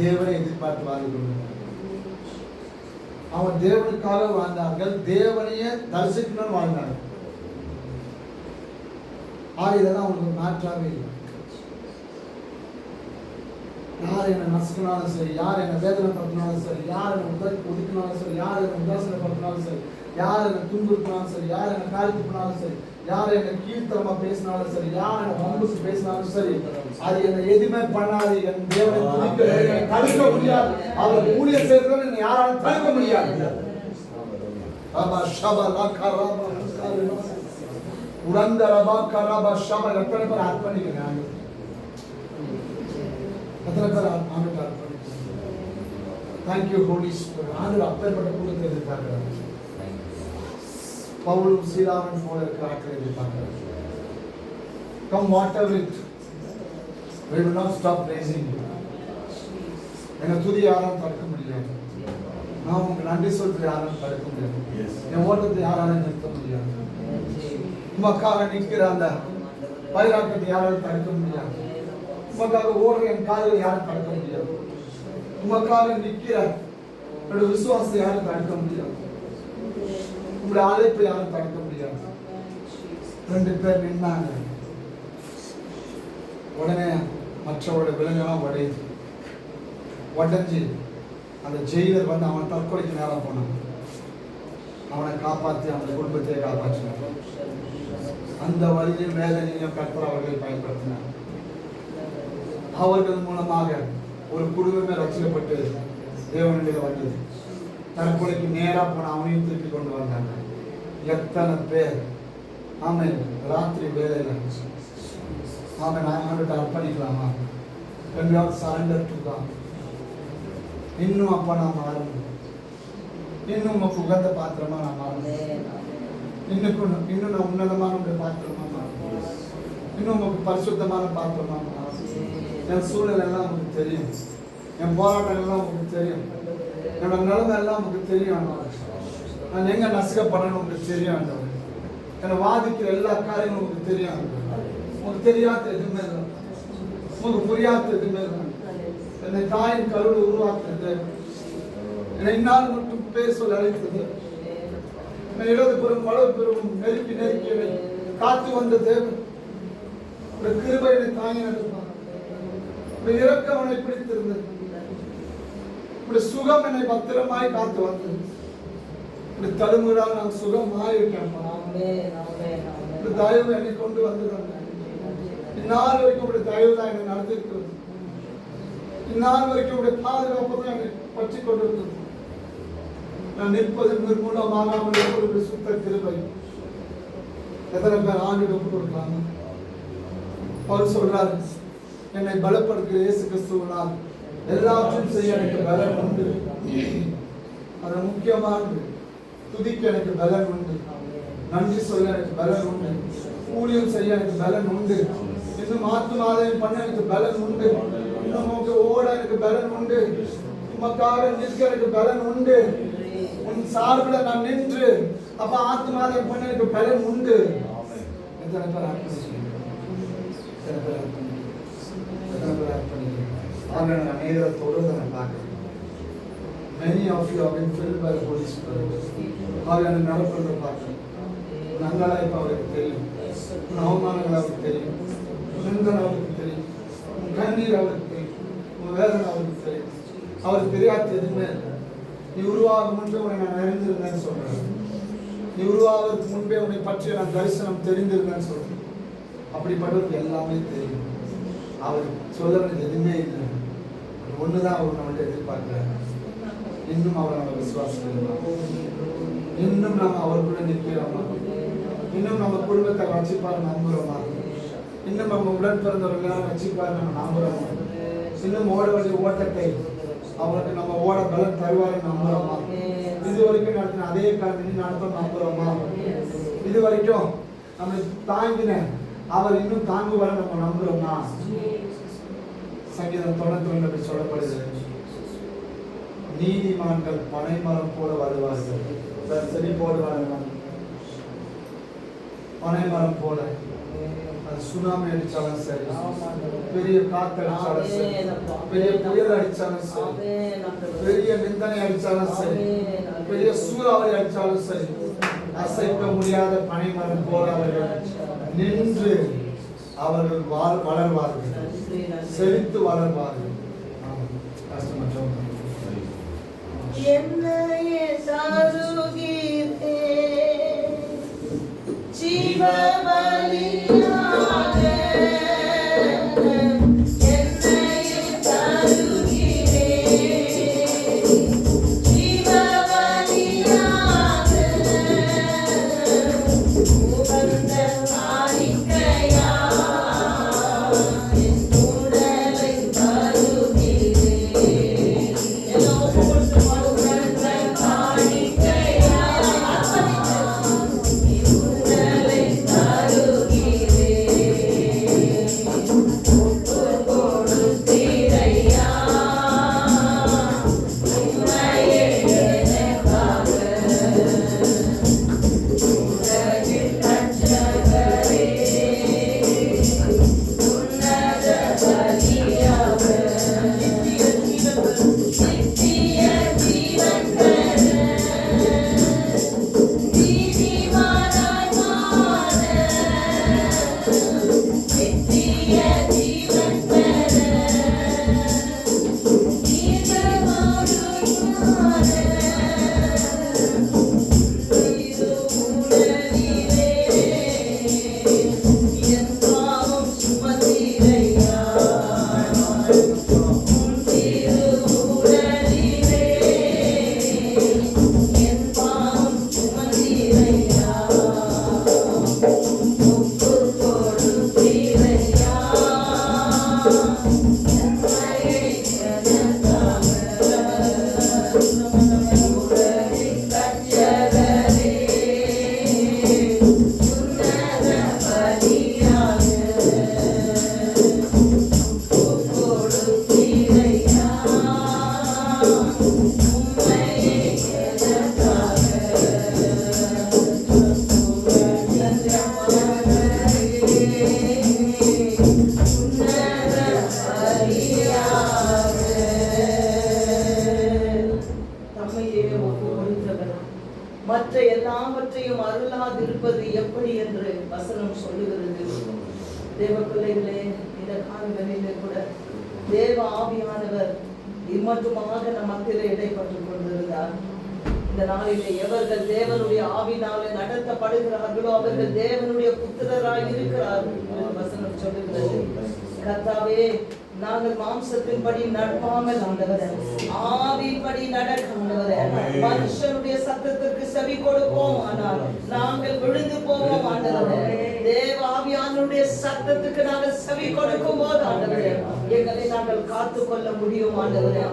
தேவனை எதிர்பார்த்து வாழ்ந்து கொண்டிருந்தான். அவன் தேவனுக்காக வாழ்ந்தார்கள், தேவனையே தரிசிக்கணும்னு வாழ்ந்தார்கள். இதெல்லாம் அவனுக்கு மாற்றாவே இல்லை. யார் என்ன நசுக்கினாலும் சரி, யார் என்ன வேதனைப்படுத்தினாலும் சரி, யார் என்ன ஒதுக்கினாலும் சரி, யார் என்ன உதாசனப்படுத்தினாலும் சரி, யார் என்ன துன்புறுத்தினாலும் சரி, யார் என்ன காரித்து போனாலும் சரி, யார் என்ன கீழ்த்தரமா பேசினாலும் சரி, யார் என்ன வம்புக்கு பேசினாலும் சரி, அது என்ன எதுவுமே பண்ணாது. என் தேவனை தடுக்க முடியாது. அவர் ஊழியர் செய்யறதுல என்னை யாராலும் தடுக்க முடியாது. உடந்த ரபா கராபா ஷபா எத்தனை பேர் அர்ப்பணிக்கிறாங்க? எத்தனை பேர் ஆண்டுக்கு அர்ப்பணிக்கிறாங்க? Thank you holy spirit. ஆண்டு அப்பேற்பட்ட கூட்டத்தை எதிர்பார்க்கிறாங்க. பவுலும் சீலாவும் போல இருக்கிற ஆட்களை எதிர்பார்க்கிறாங்க. Come whatever it, we will not stop praising you. என்னை துதி யாரும் தடுக்க முடியாது. நான் உங்களுக்கு நன்றி சொல்றது யாரும் தடுக்க முடியாது. என் ஓட்டத்தை யாராலும் நிறுத்த முடியாது. உமக்காக நிற்கிற அந்த பயிராட்டத்தை யாராலும் தடுக்க முடியாது. உமக்காக ஓடுற என் கால்களை யாரும் தடுக்க முடியாது. உமக்காக நிற்கிற என்னுடைய விசுவாசத்தை யாரும் தடுக்க முடியாது. உங்களுடைய அழைப்பை யாரும் தடுக்க முடியாது. 2 பேர் நின்னாங்க. உடனே மற்றவருடைய விலங்கெல்லாம் உடைஞ்சு அந்த ஜெயிலர் வந்து அவன் தற்கொலைக்கு நேரம் போனான். அவனை காப்பாற்றி அவன் குடும்பத்தை காப்பாற்றினான். அந்த வழியில் வேதனையும் கர்த்தர் அவர்களை பயன்படுத்தினார். அவர்கள் மூலமாக ஒரு குடும்பமே ரட்சிக்கப்பட்டு தேவனிடம் வந்தது. தற்கொலைக்கு நேரா போன அவனையும் திருப்பி கொண்டு வந்தாங்க. எத்தனை பேர் ஆமென் ராத்திரி வேலையில ஆமென் ஆண்டவர்கிட்ட அர்ப்பணிக்கலாமா? When we are surrendered to God. இன்னும் அப்பா நான் மாறணும். இன்னும் உமக்கு உகந்த பாத்திரமா நான் மாறணும். இன்னும் நான் உன்னதமான பாத்திரமா மாறணும். இன்னும் உமக்கு பரிசுத்தமான பாத்திரமா மாறணும். என் சூழல் எல்லாம் உங்களுக்கு தெரியும். என் போராட்டம் எல்லாம் உங்களுக்கு தெரியும். என்னோட நிலைமை எல்லாம் உங்களுக்கு தெரியும். நான் எங்க நசுக்கப்படணும் உங்களுக்கு தெரியும். என்னை வாதிக்கிற எல்லா காரியங்களும் உங்களுக்கு தெரியும். உங்களுக்கு தெரியாத எதுவுமே இல்லை. உங்களுக்கு புரியாத எதுவுமே இல்லை. என்னை தாயின் கருவில் உருவாக்குறது, என்னை இந்நாள் மட்டும் பேர் சொல்ல அழைத்தது, என்னை இடது புறம் வலது புறம் நெருக்கி என்னை காத்து வந்த தேவன், ஒரு கிருபை என்னை தாங்கி நடப்பான். ஒரு இரக்கம் என்னை பிடித்திருந்தது. ஒரு சுகம் என்னை பத்திரமாய் காத்து வந்தது. ஒரு தடுமுறால் நான் சுகமாய் இருக்கேன். ஒரு தயவு என்னை கொண்டு வந்தது. இந்நாள் வரைக்கும் உடைய தயவு தான் என்னை நடத்திருக்கிறது. இந்நாள் வரைக்கும் உடைய பாதுகாப்பு தான் என்னை பற்றி கொண்டிருக்கிறது. நான் நிற்பது நிர்மூலமாகாமல் இருப்பது சுத்த கிருபை. எத்தனை பேர் ஆண்டு ஒப்பு கொடுக்கலாமா? அவர் சொல்றாரு, என்னை பலப்படுத்துகிற இயேசு கிறிஸ்துவினால் எல்லாவற்றையும் செய்ய எனக்கு பலன் உண்டு. அது முக்கியமானது. துதிக்க எனக்கு பலன் உண்டு. நன்றி சொல்ல எனக்கு பலன் உண்டு. ஊழியம் செய்ய எனக்கு பலன் உண்டு. இன்னும் ஆத்துமாதையும் பண்ண எனக்கு பலன் உண்டு. இன்னும் ஓட எனக்கு பலன் உண்டு. உமக்காக நிற்க எனக்கு பலன் உண்டு. உன் சார்பில் நான் நின்று அப்ப ஆத்துமாதையும் பண்ண எனக்கு பலன் உண்டு. எத்தனை பேர் அர்ப்பணிக்கிறேன்? எத்தனை பேர் அர்ப்பணிக்கிறேன்? எத்தனை பேர் அர்ப்பணிக்கிறேன்? ஆக நான் நேரத்தோடு நான் பார்க்கிறேன். Many of you have been filled by the Holy Spirit. ஆக நான் நடப்பதை பார்க்கிறேன். நங்களாய்ப்பு அவருக்கு தெரியும். அவமானங்கள் அவருக்கு தெரியும். நிந்தனை அவருக்கு தெரியும். கண்ணீர் அவருக்கு தெரியும். வேதனை அவருக்கு தெரியும். அவருக்கு தெரியாத எதுவுமே இல்லை. நீ உருவாக முன்பே உன்னை நான் அறிந்திருந்தேன்னு சொல்றேன். நீ உருவாகிறதுக்கு முன்பே உன்னை பற்றிய நான் தரிசனம் தெரிந்திருந்தேன்னு சொல்றேன். அப்படிப்பட்டவருக்கு எல்லாமே தெரியும். அவர் சொல்ல வேண்டியது எதுவுமே இல்லை. ஒண்ணுதான் அவர் நம்மள்ட்ட எதிர்பார்க்கிறார். இன்னும் அவர் நம்ம விசுவாசிக்கிறோம். இன்னும் நம்ம அவருக்குள்ள நிற்கிறோமா? இன்னும் நம்ம குடும்பத்தை ரட்சிப்பார் நம்புறோமா? இன்னும் நம்ம உடன் பிறந்தவர்கள் ரட்சிப்பார் நம்ம நம்புறோமா? இன்னும் ஓட வேண்டிய ஓட்டத்தை அவருக்கு நம்ம ஓட பலம் தருவார் நம்புறோமா? இது வரைக்கும் நடத்தின அதே காரணம் நடத்த நம்புறோமா? இது வரைக்கும் நம்மளை தாங்கின அவர் இன்னும் தாங்குவார் நம்ம நம்புறோமா? சங்கீதம் 92 சொல்லப்படுகிறது, நீதிமான்கள் பனைமரம் போல வருவார்கள். செழிப்போடு வளருவாங்க. பனைமரம் போல. அது சுனாமி அடிச்சாலும் சரி, பெரிய காத்து அடிச்சாலும் சரி, பெரிய புயல் அடிச்சாலும் சரி, பெரிய நிந்தனை அடிச்சாலும் சரி, பெரிய சூறாவளி அடிச்சாலும் சரி, அசைக்க முடியாத பனைமரம் போல அவர்கள் நின்று அவர்கள் வளர்வார்கள், செழித்து வளர்வார்கள். என்னையே சாருகீரே ஜீவபலியாக என்னையே சாருகீரே ஜீவபலியாக உகந்த காணிக்கையா என் உடலை தருகிறேன். எல்லாம் கொடுத்து உகந்த காணிக்கையா உடலை தருகிறேன். ஒப்பு கொடுத்தீரையா உம்மையே எனக்காக. உலகின் ரட்சகரே உன்னத பலியாக நித்திய ஜீவன் பெற நீதிமானாய் மாற நித்திய ஜீவன் பெற நீதிமானாய் மாற திருவுடலிலே என் பாவம் சுமந்தீரையா திருவுடலிலே என் பாவம் சுமந்தீரையா ஒப்பு கொடுத்தீரையா என்னையே எனக்காக. உலகின் ரட்சகரே உன்னத பலியாக ஒப்பு கொடுத்தீரையா உம்மையே எனக்காக. தம்மையே ஒப்பு கொடுத்தவர் மற்ற எல்லாவற்றையும் அருளாதிருப்பது எப்படி என்று வசனம் சொல்லுகிறது. தேவ பிள்ளைகளே, இந்த காலங்களிலே கூட தேவ ஆவியானவர் இம்மட்டுமாக நம் மத்தியிலே இடைப்பட்டுக் கொண்டிருந்தார். இந்த நாளிலே எவர்கள் தேவனுடைய ஆவினாலே நடத்தப்படுகிறார்களோ அவர்கள் தேவனுடைய புத்திரராய் இருக்கிறார்கள் என்று வசனம் சொல்லுகிறது. கர்த்தாவே, நாங்கள் மாம்சத்தின்படி நடப்பாமல் ஆண்டவரே, ஆவியின்படி நடக்க ஆண்டவரே, மனுஷனுடைய சத்தத்திற்கு செவி கொடுப்போம், ஆனால் நாங்கள் விழுந்து போவோம் ஆண்டவரே. தேவ ஆவியானுடைய சத்தத்துக்கு நாங்கள் செவி கொடுக்கும் போது ஆண்டவரே எங்களை நாங்கள் காத்துக் கொள்ள முடியும் ஆண்டவரே.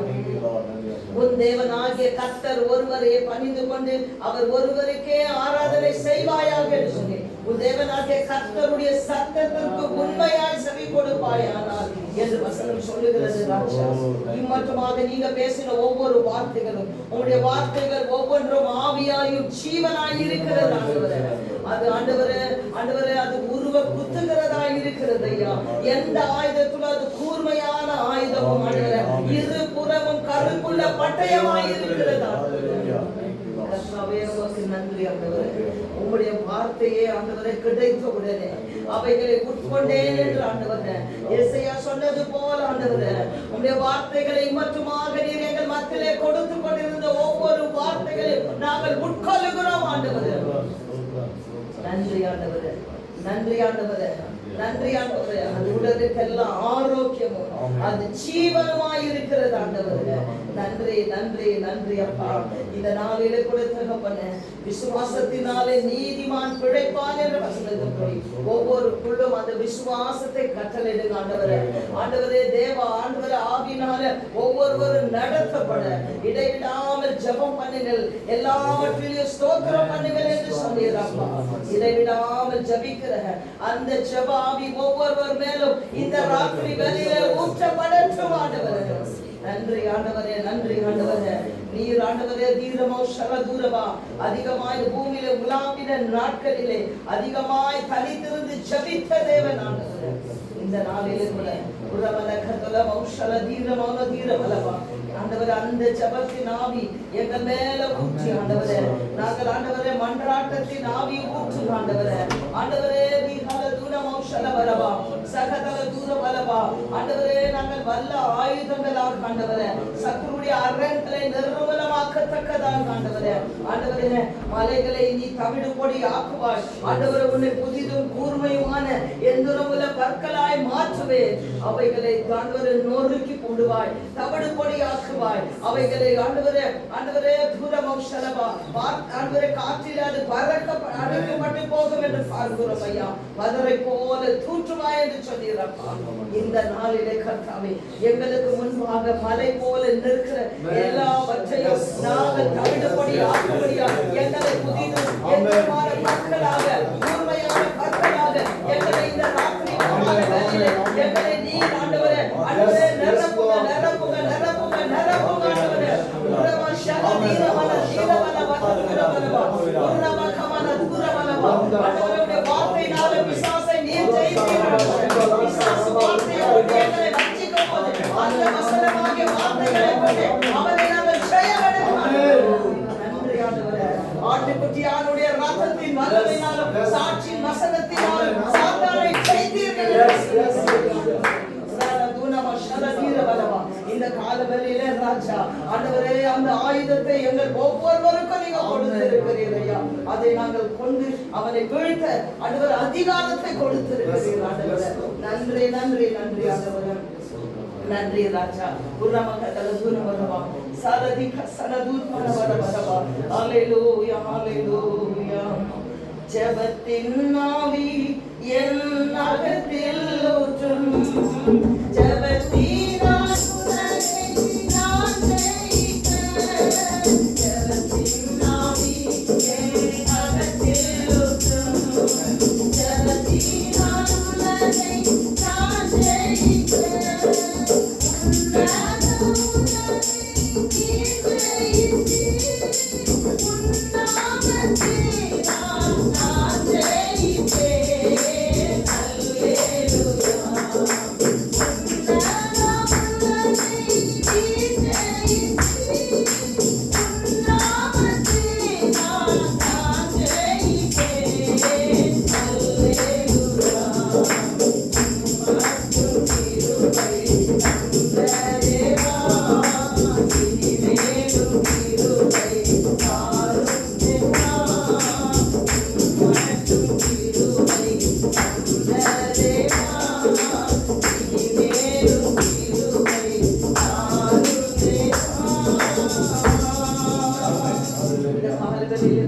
உன் தேவனாகிய கர்த்தர் ஒருவரே பணிந்து கொண்டு அவர் ஒருவருக்கே ஆராதனை செய்வாயாக என்று சொல்லி உன் தேவனாகிய கர்த்தருடைய சத்தத்திற்கு உண்மையாய் செவி கொடுப்பாயானால் என்று வசனம் சொல்லுகிறது. ராஜா, இம்மட்டுமாக நீங்க பேசின ஒவ்வொரு வார்த்தைகளும் உங்களுடைய வார்த்தைகள் ஒவ்வொன்றும் ஆவியாயும் ஜீவனாய் இருக்கிறது ஆண்டவரே. அது ஆண்டவரே அது உருவ குத்துகிறதா இருக்கிறது ஐயா. எந்த ஆயுதத்துல அது கூர்மையான ஆயுதமும் ஆண்டவரே, இரு புறமும் கருக்குள்ள பட்டயமாய் இருக்கிறது ஆண்டவரே. கர்த்தாவே, உமக்கு நன்றி ஆண்டவரே. உம்முடைய வார்த்தையே ஆண்டவரே கிடைத்த உடனே அவைகளை உட்கொண்டேன் என்று ஆண்டவரே எசையா சொன்னது போல ஆண்டவரே உம்முடைய வார்த்தைகளை மட்டுமாக நீர் எங்கள் மத்தியிலே கொடுத்து கொண்டிருந்த ஒவ்வொரு வார்த்தைகளையும் நாங்கள் உட்கொள்ளுகிறோம் ஆண்டவரே. நன்றி ஆண்டவரே, நன்றி ஆண்டவரே, நன்றி ஆண்டவரே. அது உடலுக்கெல்லாம் ஆரோக்கியமும் அது ஜீவனமாய் இருக்கிறது ஆண்டவரே. நன்றி நன்றி நன்றி அப்பா. இந்த நாளிலே கூட தகப்பன விசுவாசத்தினாலே நீதிமான் பிழைப்பான் என்ற வசனத்தின்படி ஒவ்வொரு குள்ளும் அந்த விசுவாசத்தை கட்டளையிடுங்க ஆண்டவரே. ஆண்டவரே தேவ ஆண்டவரே ஆவியினால ஒவ்வொருவரும் நடத்தப்பட இடைவிடாமல் ஜெபம் பண்ணுங்கள், எல்லாவற்றிலும் ஸ்தோத்திரம் பண்ணுங்கள் என்று சொன்னீரப்பா. இடைவிடாமல் ஜபிக்கிற அந்த ஜபாவி ஒவ்வொருவர் மேலும் இந்த ராத்திரி வேளையிலே ஊற்றப்படட்டும் ஆண்டவரே. நன்றி ஆண்டவரே, நன்றி ஆண்டவரே. நீர் ஆண்டவரே தீரமோ சரதூரமா அதிகமாய் பூமியில உலாவின நாட்களிலே அதிகமாய் தனித்திருந்து ஜபித்த தேவன் ஆண்டவரே. இந்த நாளிலே கூட உறவல கதல மௌஷல தீரமான தீரமலவா ஆண்டவரே, அந்த ஜபத்தின் ஆவி எங்கள் மேல ஊற்றி ஆண்டவரே, நாங்கள் ஆண்டவரே மன்றாட்டத்தின் ஆவி ஊற்று ஆண்டவரே. ஆண்டவரே நீஹல தூரமௌஷல வரவா சகதல தூரமலவா ஆண்டவரே, நாங்கள் வல்ல ஆயுதங்களாக ஆண்டவரே சத்துருடைய அரண்களை நிர்மூலமாக்கத்தக்கதாக ஆண்டவரே. ஆண்டவரே மலைகளை நீ தவிடு பொடி ஆக்குவாய் ஆண்டவரே. உன்னை புதிதும் கூர்மையுமான எந்திரமுல பற்களாய் மாற்றுவேன். அவைகளை ஆண்டவரே நொறுக்கி போடுவாய், தவிடு பொடி ஆக்குவாய் அவைகளை ஆண்டவரே. ஆண்டவரே தூரமௌஷலவா ஆண்டவரே, காற்றில் அது பறக்க அடைக்கப்பட்டு போகும் என்று பார்க்கிறோம் ஐயா. மதுரை போல தூற்றுவாய் என்று சொன்னீரப்பா. இந்த நாளிலே கர்த்தாவே எங்களுக்கு முன்பாக மலை போல நிற்கிற எல்லாவற்றையும் நாங்கள் தவிடுபடி ஆக்கும்படியா எங்களை புதிதும் எந்திரமான பற்களாக கூர்மையான பற்களாக எங்களை இந்த ராத்திரி வேளையிலே எங்களை நீர் ஆண்டவரே ஆண்டவரே நிரப்புங்க நிரப்புங்க நிரப்புங்க நிரப்புங்க ஆண்டவரே. உரமா ஷகதீரவன தீரவன வதகுரவனவா உரமா கமன துரவனவா ஆண்டவரே வார்த்தையினால பிசாசை நீர் ஜெயித்தீர்கள். பிசாசு வார்த்தையை எங்களை வஞ்சிக்கும் போது அந்த வசனமாகிய வார்த்தைகளை கொண்டு அவனை நாங்கள் ஜெயமெடுக்கிறோம். நன்றி ஆண்டவரே. ஆட்டுக்குட்டியானுடைய ரத்தத்தின் வல்லமையினாலும் சாட்சியின் வசனத்தினாலும் சாத்தானை ஜெயித்தீர்கள். இந்த காலவெளியிலே ராஜா ஆண்டவரே அந்த ஆயுதத்தை எங்கள் ஒவ்வொருவருக்கும் நீங்க கொடுத்திருக்கிறீர் ஐயா. அதை நாங்கள் கொண்டு அவனை வீழ்த்த ஆண்டவர் அதிகாரத்தை கொடுத்திருக்கிறீர் ஆண்டவரே. நன்றி நன்றி நன்றி ஆண்டவரே. நன்றி ராஜா. உரமகதல தூரவரவா சாரதி கசனதூத் மனவரவரவா. ஹalleluya ஹalleluya. ஜெபத்தின் ஆவி என் அகத்தில் ஊற்றும். ஜெபத்தின் ஆவி நான் ஜெயிக்க. ஜெபத்தின் ஆவி என் அகத்தில் ஊற்றும். ஜெபத்தின் ஆவி நான் ஜெயிக்க.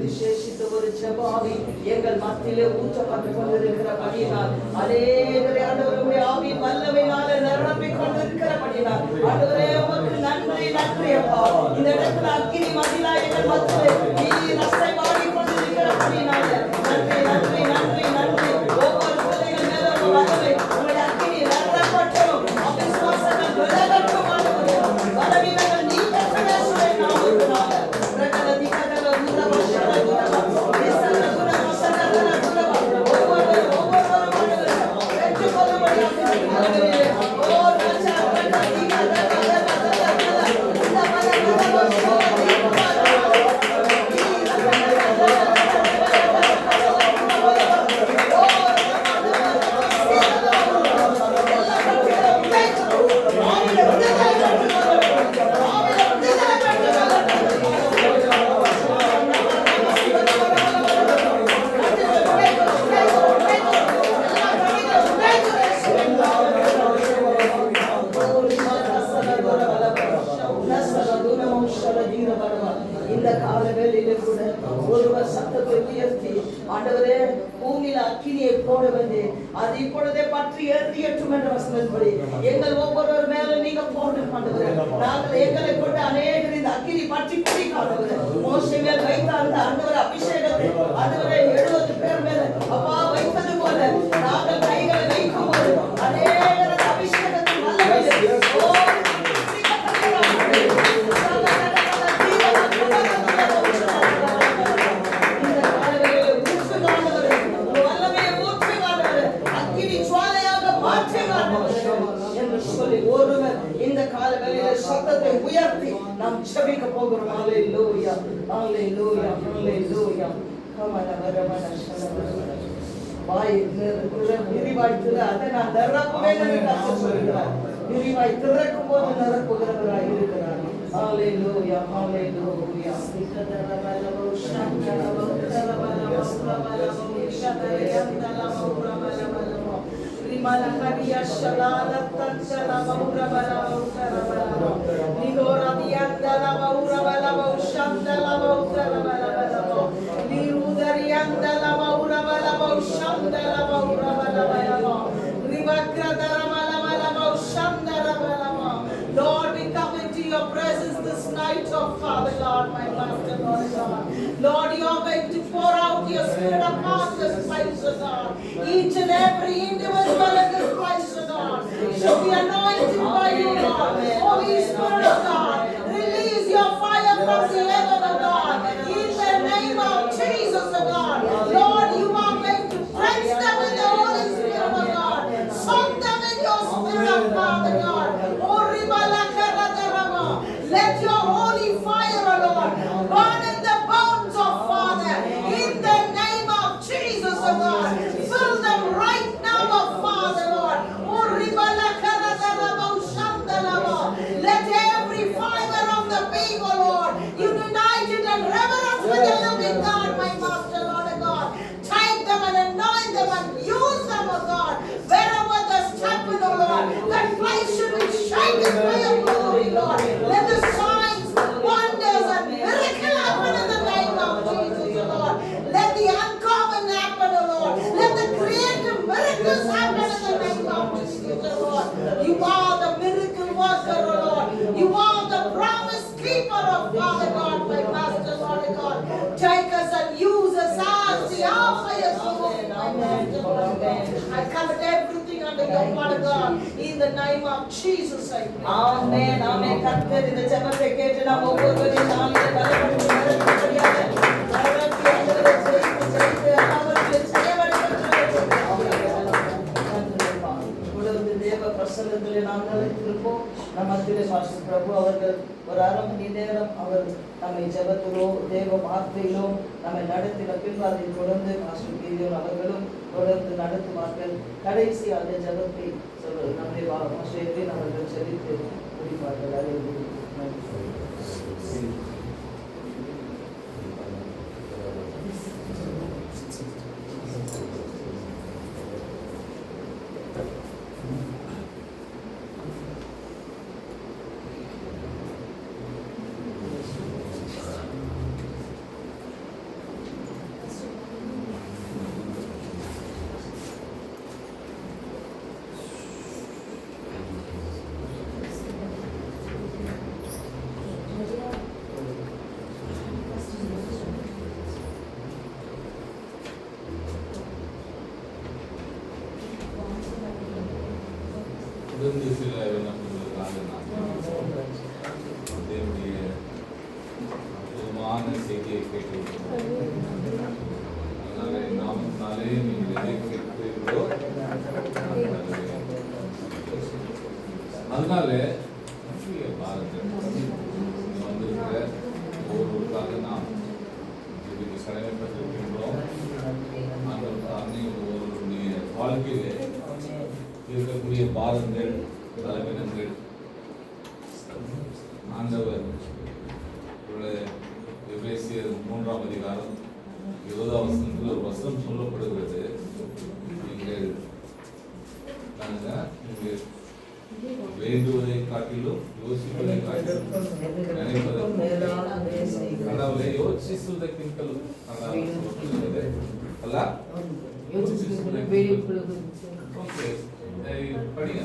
விசேஷித்த ஒரு ஜெபாவி எங்கள் மத்தியிலே ஊற்றப்பட்டு கொண்டிருக்கிறபடியினால் அநேகரை ஆண்டவருடைய ஆவியின் வல்லமையினால நிரம்பிக் கொண்டிருக்கிறபடியினால் ஆண்டவரே உமக்கு நன்றி நன்றி அப்பா. இந்த இடத்துல அக்கினி மதிலா எங்கள் மத்தியிலே நீர் அசைவாடிக் கொண்டிருக்கிறபடியினால் நன்றி நன்றி நன்றி நன்றி. ஒவ்வொரு பிள்ளைகள் மேல வல்லமை உங்களுடைய அக்கினி நிரப்பட்டும். அவிசுவாசங்கள் விலகட்டும் ஆண்டவரே. பலவீனங்கள் நீக்கப்பட சொல்லி நாமத்தினால பிரகலதி கதல துரவசன துரவ விசன துரவசன துரவ ஒவ்வொரு பெற்றுக்கொள்ளும்படியாக ஆண்டவரே. ஓ ராஜா பிரகலதி கதல இந்த காலவேளையிலே கூட ஒருவர் சத்தத்தை உயர்த்தி ஆண்டவரே பூமியில அக்கினியை போட வந்து அது இப்பொழுதே பற்றி எரியட்டும் என்ற வசனப்படி எங்கள் ஒவ்வொருவர் மேல நீங்க போட்டு ஆண்டவரே. நாங்கள் எங்களை கொண்டு அநேகர் இந்த அக்கினி பற்றி குடிக்க ஆண்டவரே. மோசே மேல் வைத்த அந்த ஆண்டவர் அபிஷேகத்தை ஆண்டவரே போகிறோம். ஹalleluya ஹalleluya ஹalleluya. வாய் விரிவாய் திற, அதை நான் நிரப்புவேன் என்று கர்த்தர் சொல்கிறார். விரிவாய் திறக்கும் போது நிரப்புகிறவராய் இருக்கிறார். ஹalleluya ஹalleluya. Malakaria shalala tansala maura bala maura bala lihora diandala maura bala maushandala maura bala bala lirudariandala maura bala maushandala maura bala bala rivakradara bala bala maushandala bala. Lord, we come into your presence this night, oh Father God, my Master, Lord God. Lord, you are going to pour out your Spirit upon this place, oh God. Each and every individual in this place, oh God, shall be anointed by you, Lord. Holy Spirit of God, release your fire from the heaven, oh God. In the name of Jesus, oh God. Lord, you are going to drench them in the Holy Spirit, oh God. Soak them in your Spirit, Father God. Let your holy fire, O Lord, burn in the bones of Father. In the name of Jesus, O God. Fill them right now, O Father, Lord. Let every fiber of the being, O Lord, united and reverence with the living God, my Master, Lord, O God. Take them and anoint them and use them, O God. Wherever they step in, O Lord, that place should be shaken by your glory, Lord. Let the signs, wonders, and miracles happen in the name of Jesus, O Lord. Let the uncommon happen, O Lord. Let the creative miracles happen in the name of Jesus, O Lord. You are the miracle worker, O Lord. You are the promise keeper of Father God, my Master, Lord God. Take us and use us as the alpha, my Master, Lord God. I commit everything under your blood, God. In the name of Jesus, I pray. Amen. Amen. கர்த்தர் இந்த ஜெபத்தை கேட்டு நாம் ஒவ்வொருவரையும் நாளிலே பலப்படுத்தி நடத்தும்படியாக பிரசன்னத்திலே நாம் நிலைத்திருப்போம். நம் மத்தியிலே மாஸ்டர் பிரபு அவர்கள் ஒரு அரை மணி நேரம் அவர் நம்மை ஜெபத்திலோ தேவ வார்த்தையிலோ நம்மை நடத்தின பின்பு அதை தொடர்ந்து மாஸ்டர் கீரியோன் அவர்களும் தொடர்ந்து நடத்துவார்கள். கடைசி அந்த ஜெபத்தை நம்முடைய மாஸ்டர் அவர்கள் செலுத்தி முடிப்பார்கள். தொடர்ந்து சில விண்ணப்பங்களுக்காக தேவனுடைய அற்புதமான செய்தியை கேட்டிருக்கிறோம். அதனால நாமத்தினாலே நீங்கள் எதை கேட்கிறீர்களோ அதனால பாரதம் வந்திருக்கிற ஒவ்வொருவருக்காக நாம் இதுக்கு கடமைப்பட்டிருக்கின்றோம். ஒவ்வொருவருடைய வாழ்க்கையிலே இருக்கக்கூடிய பாரங்கள் பலவீனங்கள் ஆண்டவர் எபேசியர் 3ஆம் அதிகாரம் 20ஆம் வசனத்தில் ஒரு வசனம் சொல்லப்படுகிறது. நீங்கள் வேண்டுவதை காட்டிலும் யோசிப்பதை காட்டிலும் நினைப்பதை யோசிಸುವುದಕ್ಕಿಂತಲೂ ಅಲ್ಲ படிங்க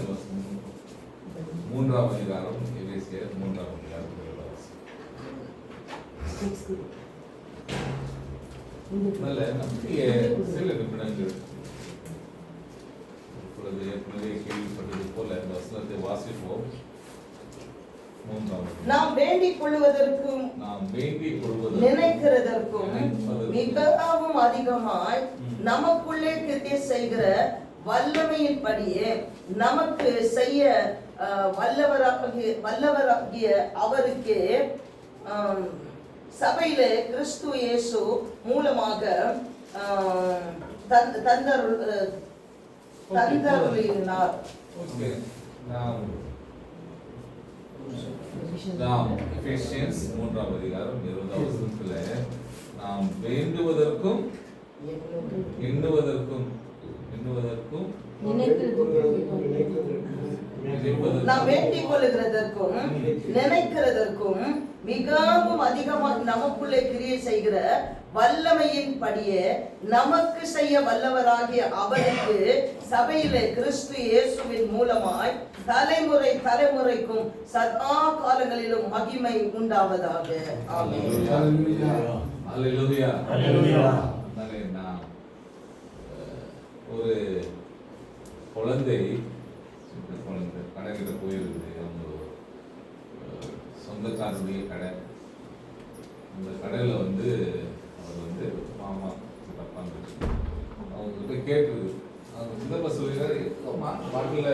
3ஆம் அதிகாரம் எபேசியர் 3ஆம் அதிகாரம் நல்ல நம்பிய சில நிமிடங்கள் இப்பொழுது ஏற்கனவே கேள்விப்பட்டது போல இந்த வசனத்தை வாசிப்போம். நாம் வேண்டிக் கொள்வதற்கும் நினைக்கிறதற்கும் மிகவும் அதிகமாய் நமக்குள்ளே கிரியை செய்கிற வல்லமையின்படியே நமக்கு செய்ய வல்லவராகிய அவருக்கே சபையிலே கிறிஸ்து இயேசு மூலமாக தந்தருளினார். நாம் எபேசியன்ஸ் 3ஆம் அதிகாரம் 20ஆம் வசனத்துல நாம் வேண்டுவதற்கும் எண்ணுவதற்கும் நாம் வேண்டிக் கொள்ளுகிறதற்கும் நினைக்கிறதற்கும் மிகவும் அதிகமாக நமக்குள்ளே கிரியை செய்கிற வல்லமையின் படியே நமக்கு செய்ய வல்லவராகிய அவருக்கு சபையிலே கிறிஸ்து இயேசுவின் மூலமாய் தலைமுறை தலைமுறைக்கும் சதா காலங்களிலும் மகிமை உண்டாவதாக. ஆமென். அல்லேலூயா. ஒரு குழந்தை கடைக்கிட்ட போயிருக்குது. அவங்க சொந்தக்காரருடைய கடை. அந்த கடையில் வந்து அவர் வந்து மாமா தப்பாங்க அவங்ககிட்ட கேட்குது. அவங்க சின்னப்பா சொல்லிடுறாரு, பாட்டில்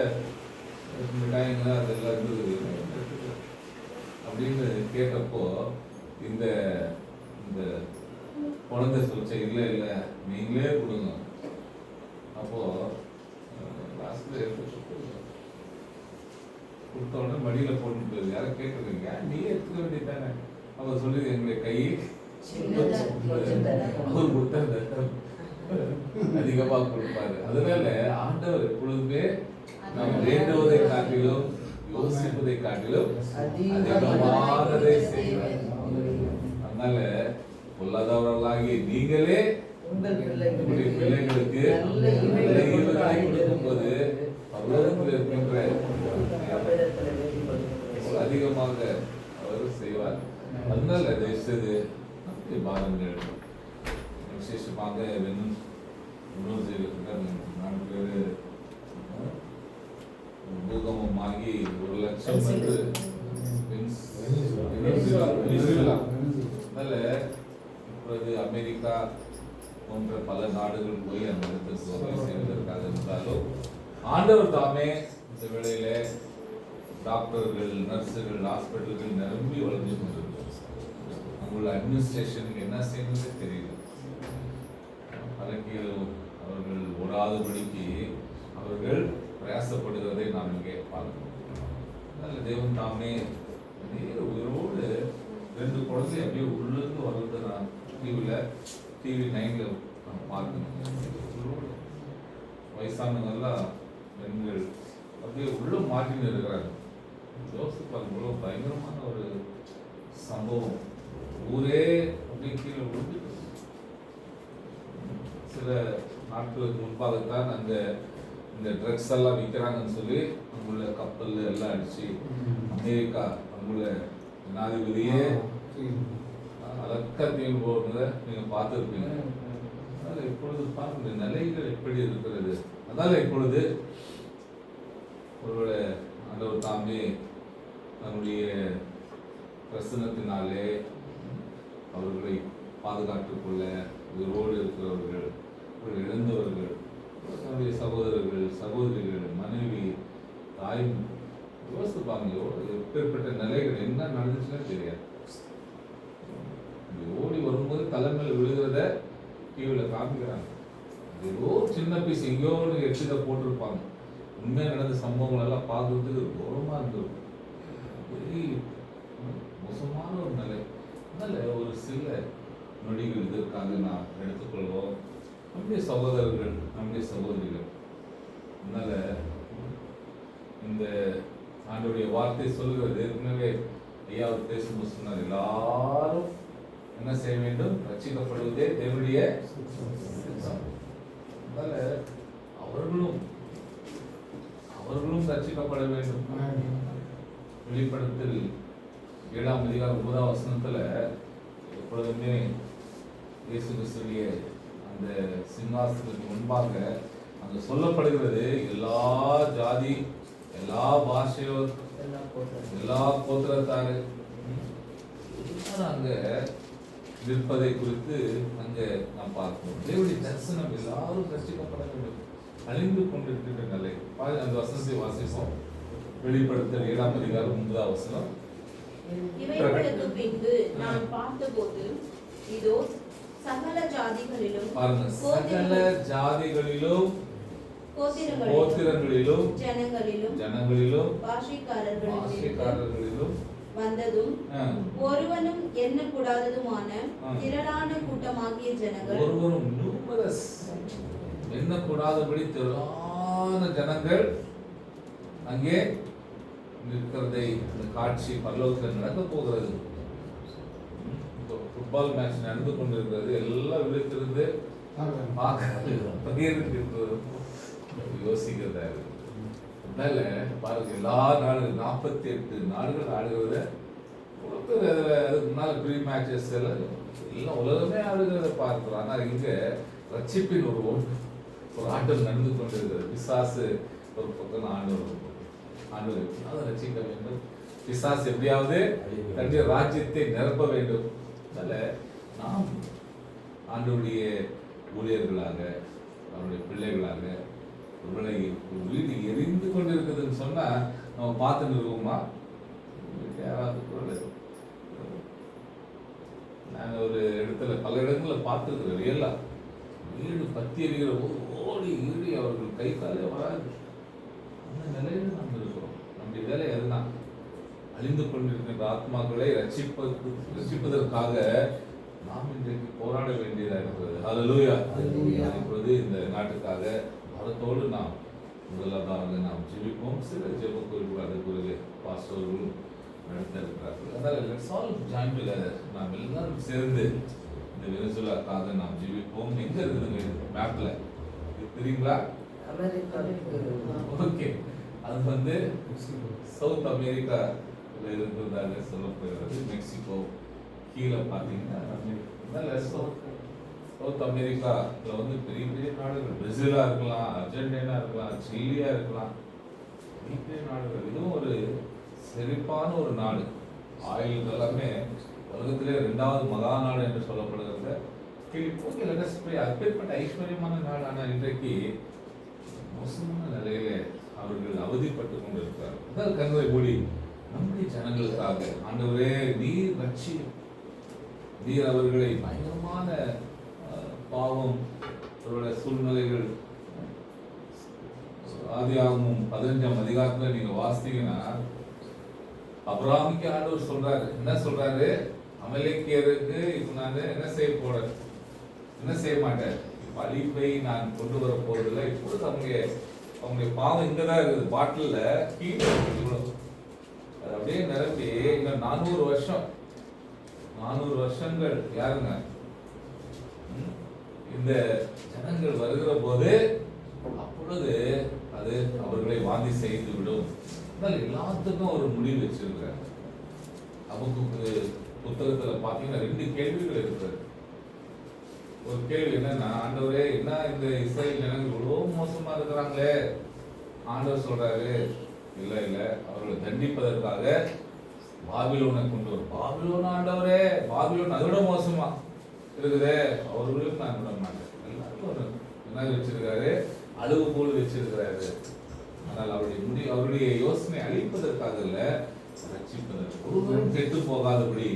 மிட்டாய்ங்க அதெல்லாம் இருந்தது அப்படின்னு கேட்டப்போ இந்த இந்த குழந்தை சொல்லிச்ச, இல்லை இல்லை நீங்களே கொடுங்க. அப்போ லாஸ்ட்ல கொடுத்த உடனே மடியில் போட்டு போகுது. யாரும் கேட்குறீங்க, நீ எடுத்துக்க வேண்டியதானே. அவர் சொல்லி எங்களுடைய கை அவர் கொடுத்த அதிகமாக கொடுப்பாரு. அதனால ஆண்டவர் எப்பொழுதுமே நாம் வேண்டுவதை காட்டிலும் யோசிப்பதை காட்டிலும் அதிகமானதை செய்வார். அதனால பொல்லாதவர்களாகிய நீங்களே உங்களுடைய பிள்ளைகளுக்கு நல்ல ஈவுகளை கொடுக்கும்போது பரலோகத்தில் இருக்கின்ற அதிகமாக அவர் செய்வார். அதனால தயவுசெய்து பாருங்கள். விசேஷமாக பூகம்பமாகி 1 லட்சம் வந்து அதனால இப்பொழுது அமெரிக்கா போன்ற பல நாடுகள் போய் அந்த இடத்துக்கு உதவி செய்வதற்காக இருந்தாலும் ஆண்டவர் தாமே இந்த வேளையில டாக்டர்கள், நர்ஸுகள், ஹாஸ்பிட்டல்கள் நிரம்பி வளர்ந்து கொண்டிருக்கிறார். அவங்களோட அட்மினிஸ்ட்ரேஷனுக்கு என்ன செய்யணும்னே தெரியல. பலகையில் அவர்கள் ஓடாதபடிக்கு அவர்கள் பிரயாசப்படுகிறதை நாம் இங்கே பார்க்கிறோம். அதனால தேவன் தாமே உயிரோடு 2 குழந்தை அப்படியே உள்ளிருந்து வர்றது நான் டிவி 9ல பார்க்கணும். வயசானவங்கெல்லாம் பெண்கள் அப்படியே உள்ள மாட்டின்னு இருக்கிறாங்க. யோசிப்பாங்க, பயங்கரமான ஒரு சம்பவம். ஊரே அப்படியே கீழே விழுந்து. சில நாட்களுக்கு முன்பாகத்தான் அந்த இந்த ட்ரக்ஸ் எல்லாம் விற்கிறாங்கன்னு சொல்லி அங்குள்ள கப்பல் எல்லாம் அடிச்சு அமெரிக்கா அங்குள்ள ஜனாதிபதியே அலக்கத்தையும் போடுறத நீங்க பார்த்துருப்பீங்க. அதனால இப்பொழுது பார்க்கிற நிலைகள் எப்படி இருக்கிறது. அதனால இப்பொழுது ஒருவேளை ஆண்டவர் தாமே தன்னுடைய பிரசன்னத்தினாலே அவர்களை பாதுகாத்துக் கொள்ள உயிரோடு இருக்கிறவர்கள், இழந்தவர்கள், தன்னுடைய சகோதரர்கள், சகோதரிகள், மனைவி, தாய் யோசிப்பாங்க. எப்பேற்பட்ட நிலைகள் என்ன நடந்துச்சுன்னா தெரியாது. ஓடி வரும்போது தலைமையில் விழுகிறத டிவியில் காமிக்கிறாங்க. ஏதோ சின்ன பீஸ் எங்கேயோ எட்டுத போட்டிருப்பாங்க. உண்மையாக நடந்த சம்பவங்கள் எல்லாம் பார்க்கறதுக்கு கௌரவமாக இருந்திருக்கும். மோசமான ஒரு நிலை. அதனால ஒரு சில நொடிகள் இதற்காக நாம் எடுத்துக்கொள்வோம். நம்முடைய சகோதரர்கள், நம்முடைய சகோதரிகள். அதனால இந்த ஆண்டோடைய வார்த்தை சொல்கிறது. ஏற்கனவே ஐயா அவர் பேசும்போது சொன்னார், எல்லாரும் என்ன செய்ய வேண்டும்? ரட்சிக்கப்படுவதே தேவனுடைய சித்தம். அதனால அவர்களும் ரட்சிக்கப்பட வேண்டும். வெளிப்படுத்தல் 7ஆம் அதிகாரம் 9ஆம் வசனத்துல எப்பொழுதுமே இயேசு கிறிஸ்துவிய அந்த சிங்காசனத்துக்கு முன்பாக அங்க சொல்லப்படுகிறது, எல்லா ஜாதி, எல்லா பாஷையோர், எல்லா கோத்திரத்தாரு அங்க நிற்பதை குறித்து அங்க நாம் பார்க்கிறோம். தேவனுடைய தரிசனம் எல்லாரும் ரட்சிக்கப்பட வேண்டும். அழிந்து கொண்டிருக்கின்ற நிலை. அந்த வசனத்தை வாசிப்போம். வெளிப்படுத்தல் 7ஆம் அதிகாரம் 9ஆம் வசனம். இவைகளுக்கு பின்பு நான் பார்த்தபோது இதோ சகல ஜாதிகளிலும் பாருங்க, சகல ஜாதிகளிலும் கோத்திரங்களிலும் ஜனங்களிலும் பாஷைக்காரர்களிலும் வந்ததும் ஒருவனும் எண்ணக்கூடாததுமான திரளான கூட்டமாகிய ஜனங்கள், ஒருவரும் numerous, எண்ணக்கூடாதபடி திரளான ஜனங்கள் அங்கே நிற்கிறதை இந்த காட்சி பரலோகத்தில் நடக்க போகிறது. ஃபுட்பால் மேட்ச் நடந்து கொண்டிருக்கிறது, எல்லாம் விழித்திருந்து யோசிக்கிறதா இருக்கு. அதனால பாருங்க, எல்லா நாடுகள் 48 நாடுகள் ஆடுகிறத அதுக்கு முன்னால ப்ரீ மேட்சஸ் எல்லாம் உலகமே ஆடுகிறத பார்க்கிறோம். ஆனால் இங்க ரட்சிப்பின் ஒரு ஆட்டம் நடந்து கொண்டிருக்கிறது. பிசாசு ஒரு பக்கம் ஆண்டவர் எப்படியாவது ரட்சிக்க வேண்டும், பிசாசு எப்படியாவது தன்னுடைய ராஜ்யத்தை நிரப்ப வேண்டும். அதனால நாம் ஆண்டவருடைய ஊழியர்களாக, அவருடைய பிள்ளைகளாக, ஒருவேளை ஒரு வீடு எரிந்து கொண்டிருக்குதுன்னு சொன்னா நம்ம பார்த்துட்டு இருக்கோமா? நாங்கள் ஒரு இடத்துல பல இடங்களில் பார்த்துருக்குறோம். ரியலா வீடு பத்தி எறிகிற ஓடி ஈடி அவர்கள் கை காலே வராது. அந்த நிலையில நாம் இருக்கிறோம். நம்முடைய வேலை எதுனா அழிந்து கொண்டிருக்கின்ற ஆத்மாக்களை ரட்சிப்பதற்காக நாம் இன்றைக்கு போராட வேண்டியதாக இருக்கிறது. ஹல்லேலூயா. இப்பொழுது இந்த நாட்டுக்காக மரத்தோடு நாம் முதலாவதாக நாம் ஜெபிப்போம். சில ஜெப கோயில்கள் அதுக்குரிய பாஸ்டர்களும் நடத்த இருக்கிறார்கள். அதனால் லெட்ஸ் ஆல் ஜாயின் டுகெதர். நாம் எல்லாரும் சேர்ந்து இந்த வெனிசுலாக்காக நாம் ஜெபிப்போம். எங்க இருக்குதுங்க மேப்ல தெரியுங்களா? ஓகே, அது சவுத் அமெரிக்கா இருக்கிறதாக சொல்லப்படுகிறது. மெக்சிகோ கீழே பார்த்தீங்கன்னா சவுத் அமெரிக்காவில் பெரிய பெரிய நாடுகள், பிரேசிலா இருக்கலாம், அர்ஜென்டினா இருக்கலாம், சிலியா இருக்கலாம், பெரிய பெரிய நாடுகள். இதுவும் ஒரு செழிப்பான ஒரு நாடு. ஆயில் எல்லாமே உலகத்திலே 2வது மகா நாடு என்று சொல்லப்படுகிறது. அப்பேற்பட்ட ஐஸ்வர்யமான நாடு. ஆனால் இன்றைக்கு மோசமான நிலையிலே அவர்கள் அவதிப்பட்டு கொண்டிருக்கிறார்கள். முதல் கண்களை மூடி நம்முடைய ஜனங்களுக்காக ஆண்டவரே நீர் ரட்சியும், நீர் அவர்களை பயங்கரமான பாவம் அவருடைய சூழ்நிலைகள் ஆதியாகமம் 15ஆம் அதிகாரத்துல நீங்க வாசித்தீங்கன்னா அபிரகாமுக்கு ஆண்டவர் சொல்றாரு, என்ன சொல்றாரு? அமலேக்கியருக்கு இப்ப நான் என்ன செய்ய மாட்டேன், இப்ப அழிப்பை நான் கொண்டு வர போறதில்லை. இப்பொழுது அவங்களுடைய பாவம் இங்கதான் இருக்குது, பாட்டில கீழே அது அப்படியே நிரப்பி இன்னும் 400 வருஷங்கள் யாருங்க இந்த ஜனங்கள் வருகிற போது அப்பொழுது அது அவர்களை வாந்தி செய்து விடும். எல்லாத்துக்கும் ஒரு முடிவு வச்சிருக்கிறார். நமக்கு புத்தகத்துல பாத்தீங்கன்னா 2 கேள்விகள் இருக்கிறது. ஒரு கேள்வி என்னன்னா, ஆண்டவரே என்ன இந்த இஸ்ரேல் ஜனங்கள் இவ்வளவு மோசமா இருக்கிறாங்களே? ஆண்டவர் சொல்றாரு, இல்ல அவர்களை தண்டிப்பதற்காக பாபிலோனை கொண்டு வரும். பாபிலோன் ஆண்டவரே, பாபிலோன் அதை விட மோசமா இருக்குதே, அவர்களுக்கு நான் விட மாட்டேன். எல்லாருக்கும் என்ன வச்சிருக்காரு? அளவு போல் வச்சிருக்கிறாரு. ஆனால் அவருடைய யோசனை அழிப்பதற்காக இல்ல, ரட்சிப்பதற்கு. ஒருவரும் கெட்டு போகாதபடி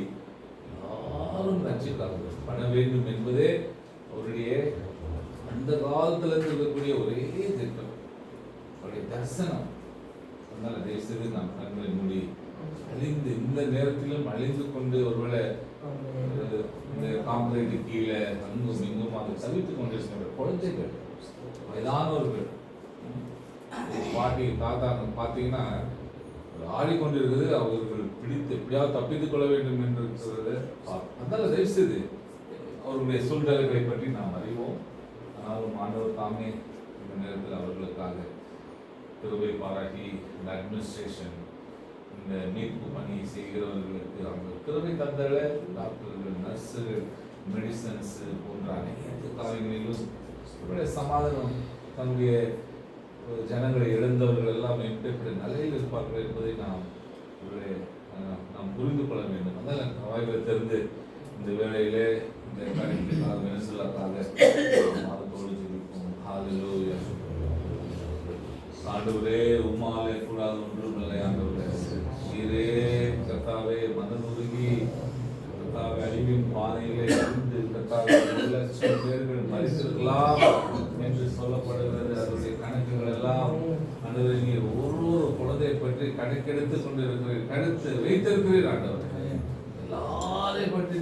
எல்லாரும் ரட்சிக்கப்பட வேண்டும் என்பதே அவருடைய அந்த காலத்துல இருக்கக்கூடிய ஒரே திட்டம், அவருடைய தரிசனம். அதனால தேசத்து நாம் கண்களை மூடி அழிந்து இந்த நேரத்திலும் அழிந்து கொண்டு ஒருவேளை இந்த காங்கிரீட்டு கீழே அங்கும் இங்கும் அதை தவித்துக் கொண்டிருக்கின்ற குழந்தைகள், வயதானவர்கள், பாட்டி தாத்தாங்க பார்த்தீங்கன்னா ஆடிக்கொண்டிருக்கிறது. அவர்கள் பிடித்து எப்படியாவது தப்பித்துக் கொள்ள வேண்டும் என்று இருக்கிறது. அதனால தயவு செய்து அவர்களுடைய சூழ்நிலைகளை பற்றி நாம் அறிவோம். ஆனாலும் ஆண்டவர் தாமே இந்த நேரத்தில் அவர்களுக்காக கிருபை பாராட்டி இந்த அட்மினிஸ்ட்ரேஷன், இந்த மீட்பு பணி செய்கிறவர்களுக்கு அவங்க கிருபை தந்தல டாக்டர்கள், நர்ஸுகள், மெடிசன்ஸ் போன்ற அனைத்து காரியங்களிலும் இவருடைய சமாதானம், தன்னுடைய ஜனங்களை இழந்தவர்கள் எல்லாம் எப்படி நிலையில் இருப்பார்கள் என்பதை நாம் புரிந்து கொள்ள வேண்டும். அதனால் வாய்களை தெரிந்து இந்த வேளையிலே இந்த காரியத்திற்காக வெனிசுலாக்காக மதத்தோடு ஜெபிப்போம். ஹல்லேலூயா. ஆண்டவரே, உம்மாலே கூடாது ஒன்றும் இல்லை. ஆண்டவரே, நீரே கர்த்தாவே லட்சம் பேர்கள் மரித்திருக்கலாம் என்று சொல்லப்படுகிறது. அதனுடைய கணக்குகள் எல்லாம் ஆண்டவரே, நீர் ஒரு குழந்தையை பற்றி கணக்கெடுத்து கொண்டிருக்கிறீர், கருத்து வைத்திருக்கிறீர் ஆண்டவரே. எல்லாரையும் பற்றி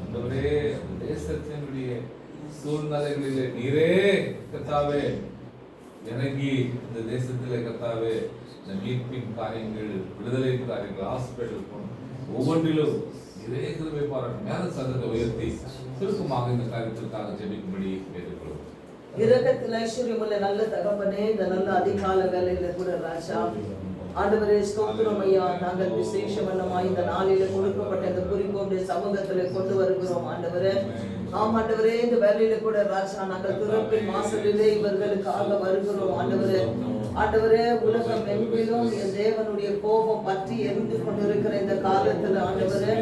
ஆண்டவரே, தேசத்தினுடைய சூழ்நிலைகளிலே நீரே கர்த்தாவே இறங்கி இந்த தேசத்திலே கர்த்தாவே இந்த மீட்பின் காரியங்கள், விடுதலை காரியங்கள், ஹாஸ்பிட்டல் ஒவ்வொன்றிலும் இதே கிருபை பாராட்டும் மேல சதத்தை உயர்த்தி சுருக்கமாக இந்த காரியத்திற்காக ஜெபிக்கும்படி கேட்டுக்கொள்வோம். இரக்கத்தில் ஐஸ்வர்யமுள்ள நல்ல தகப்பனே, இந்த நல்ல அதிகால வேலையில கூட ராஜா ஆண்டவரே ஸ்தோத்திரம் ஐயா. நாங்கள் விசேஷமன்னமாய் இந்த நாளில கொடுக்கப்பட்ட இந்த குறிப்போடைய சமூகத்துல கொண்டு வருகிறோம் ஆண்டவரே. ஆண்டவரே, இந்த வேலையில கூட ராஜா நாங்கள் திறப்பின் வாசலிலே இவர்களுக்காக வருகிறோம் ஆண்டவரே. ஆண்டவரே, உலகம் எங்கிலும் என் தேவனுடைய கோபம் பற்றி எரிந்து கொண்டிருக்கிற இந்த காலத்துல ஆண்டவரே,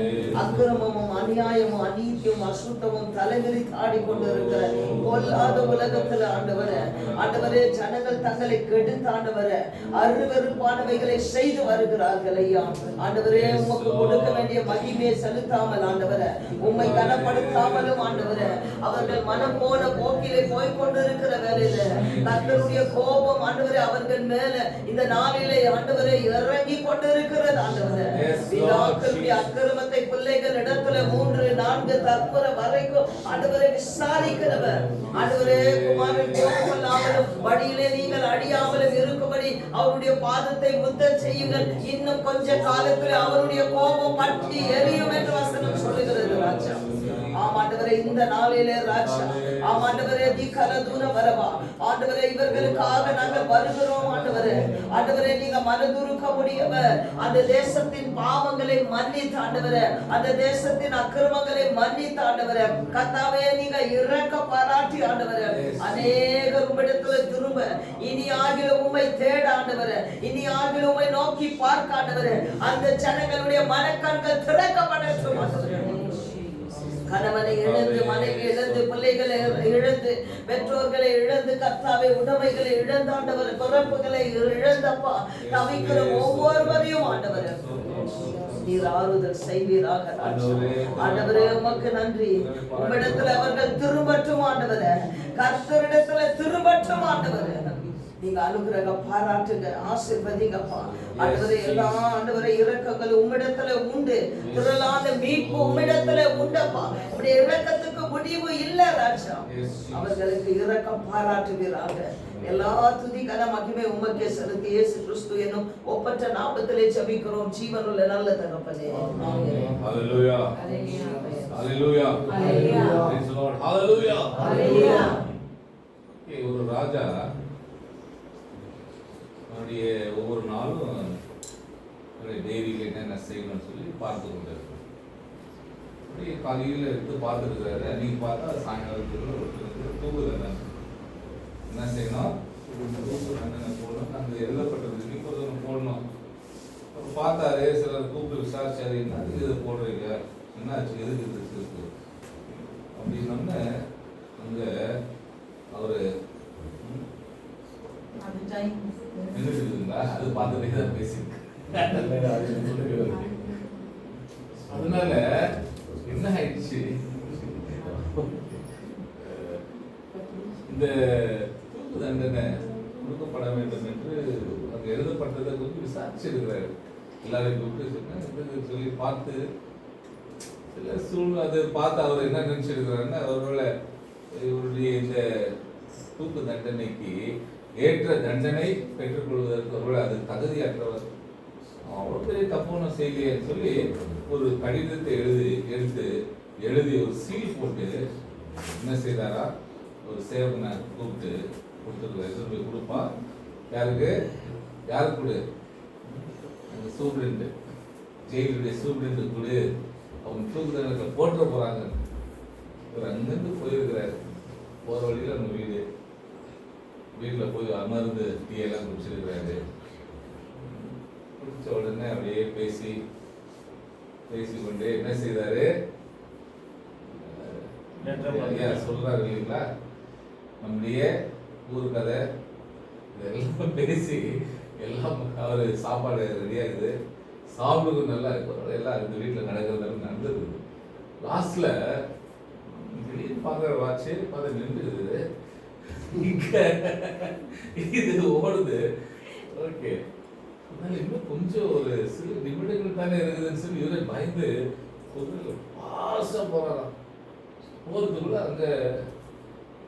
அக்கிரமமும் அநியாயமும் அநீதியும் அசுத்தமும் தலைவிரி தாடி கொண்டிருக்கிற கொல்லாத உலகத்துல ஆண்டவரே, ஆண்டவரே ஜனங்கள் தங்களை கெடுத்து ஆண்டவரே அருவருப்பானவைகளை செய்து வருகிறார்கள் ஐயா. ஆண்டவரே, உமக்கு கொடுக்க வேண்டிய மகிமையை செலுத்தாமல் ஆண்டவரே, உம்மை கனப்படுத்தாமலும் ஆண்டவரே அவர்கள் மனம் போன போக்கிலே போய்கொண்டிருக்கிற வேலையில கர்த்தருடைய கோபம் ஆண்டவரே அவர்கள் மேல இந்த நாளிலே ஆண்டவரே இறங்கி கொண்டிருக்கிறது ஆண்டவரே. பிதாக்களுடைய அக்கிரமத்தை பிள்ளைகள் இடத்துல 3-4 தற்புற வரைக்கும் ஆண்டவரை விசாரிக்கிறவர் ஆண்டவரே. குமாரன் கோபமல்லாமலும் வழியிலே நீங்கள் அடியாமலும் இருக்கும்படி அவருடைய பாதத்தை முத்தம் செய்யுங்கள். இன்னும் கொஞ்ச காலத்தில் அவருடைய கோபம் பற்றி எரியும் என்று வசனம் சொல்லுகிறது ராஜா. ஆமாண்டவரே, இந்த நாளிலே ராஜா ஆமாண்டவரே திகல தூர வரவா ஆண்டவரே, இவர்களுக்காக நாங்கள் வருகிறோம் ஆண்டவரே. ஆண்டவரே, நீங்க மனதுருக்க முடியவர் அந்த தேசத்தின் பாவங்களை மன்னித்து ஆண்டவரே, அந்த தேசத்தின் அக்கிரமங்களை மன்னித்து ஆண்டவரே. கர்த்தாவே, நீங்க இரக்க பாராட்டி ஆண்டவரே அநேகர் உம்மிடத்துல திரும்ப இனி ஆகிலும் உம்மை தேட ஆண்டவரே, இனி ஆகிலும் உம்மை நோக்கி பார்க்க ஆண்டவரே. அந்த ஜனங்களுடைய மனக்கண்கள் திறக்கப்படட்டும் ஆண்டவரே. கணவனை இழந்து, மனைவி இழந்து, பிள்ளைகளை இழந்து, பெற்றோர்களை இழந்து, கர்த்தாவே உடைமைகளை இழந்து ஆண்டவர், பிறப்புகளை இழந்தப்பா தவிக்கிற ஒவ்வொருவரையும் ஆண்டவர் நீர் ஆறுதல் செய்வீராக ஆண்டவரே. உமக்கு நன்றி. உம்மிடத்துல அவர்கள் திரும்பட்டும் ஆண்டவரே, கர்த்தரிடத்துல திரும்பட்டும் ஆண்டவரே. நீங்க அனுகிரக பாராட்டுங்க, ஆசீர்வதிங்கப்பா ஆண்டவரே. எல்லா ஆண்டவரே இரக்கங்கள் உம்மிடத்துல உண்டு, திரளான மீட்பு உம்மிடத்துல உண்டப்பா. உம்முடைய இரக்கத்துக்கு முடிவு இல்ல ராஜா. அவர்களுக்கு இரக்கம் பாராட்டுவீராக. எல்லா துதி கன மகிமை உமக்கே செலுத்தி இயேசு கிறிஸ்து என்னும் ஒப்பற்ற நாமத்திலே ஜெபிக்கிறோம் ஜீவனுள்ள நல்ல தகப்பனே. ஹalleluya ஹalleluya ஹalleluya praise the lord ஹalleluya ஹalleluya. ஒரு ராஜா அவருடைய ஒவ்வொரு நாளும் டெய்ரியில் என்னென்ன செய்யணும்னு சொல்லி பார்த்து கொண்டிருக்கோம். அப்படியே காலையில் எடுத்து பார்த்துருக்காரு. அன்றைக்கி பார்த்தா சாயங்காலத்துக்குள்ள ஒருத்தருக்கு தூக்குதண்டனை என்ன செய்யணும், தண்டனை போடணும். அந்த எழுதப்பட்டது இன்னைக்கு ஒருத்தவங்க போடணும். அப்புறம் பார்த்தாரு, சிலர் கூப்பிட்டு விசாரிச்சாரு, என்ன இதை போடுறீங்க, என்னாச்சு, எதுக்கு இது இருக்கு அப்படின்னோடனே அங்கே அவர் நின்றுட்டுங்களா, அது பார்த்துட்டே தான் பேசியிருக்கு. அதனால என்ன ஆயிடுச்சு, இந்த தூக்கு தண்டனை கொடுக்கப்பட வேண்டும் என்று அங்கே எழுதப்பட்டதை கொஞ்சம் விசாரிச்சிருக்கிறாரு. எல்லாரையும் கூப்பிட்டு சொல்லி பார்த்து சில சூழ்நிலை அதை பார்த்து அவர் என்ன நினைச்சிருக்கிறாருன்னா, அவர்களை இவருடைய இந்த தூக்கு தண்டனைக்கு ஏற்ற தண்டனை பெற்றுக்கொள்வதற்கு அவர்கள் அது தகுதியற்றவர், அவ்வளோ பெரிய தப்புன்னு செய்யலையேன்னு சொல்லி ஒரு கடிதத்தை எழுதி ஒரு சீல் போட்டு என்ன செய்தாரா, ஒரு சேவனை கூப்பிட்டு கொடுத்துருக்காரு. போய் கொடுப்பா, யாருக்கு கொடு, அந்த சூப்ரண்டு, ஜெயிலுடைய சூப்ரண்டு கொடு, அவங்க தூக்கு தண்டனை போட்டுற போகிறாங்க. இவர் அங்கேருந்து போயிருக்கிறாரு. போகிற வழியில் நம்ம வீட்டில் போய் அமர்ந்து டீயெல்லாம் குடிச்சிருக்கிறாரு. குடித்த உடனே அப்படியே பேசிக்கொண்டே என்ன செய்தாரு, சொல்றாரு இல்லைங்களா, நம்முடைய ஊர் கதை இதெல்லாம் பேசி எல்லாம் அவர் சாப்பாடு ரெடியாகுது, சாப்பிடுறது நல்லா இருக்கும், எல்லாம் இந்த வீட்டில் நடக்கிறது நடந்தது. லாஸ்ட்ல பார்க்குற சரி பார்த்து நின்றுது இங்க இது ஓடுது. ஓகே, அதனால இன்னும் கொஞ்சம் ஒரு சில நிமிடங்கள் தானே இருக்குதுன்னு சொல்லி இவரை பயந்து ஒரு பாசம் போறாராம். போறதுக்குள்ள அங்க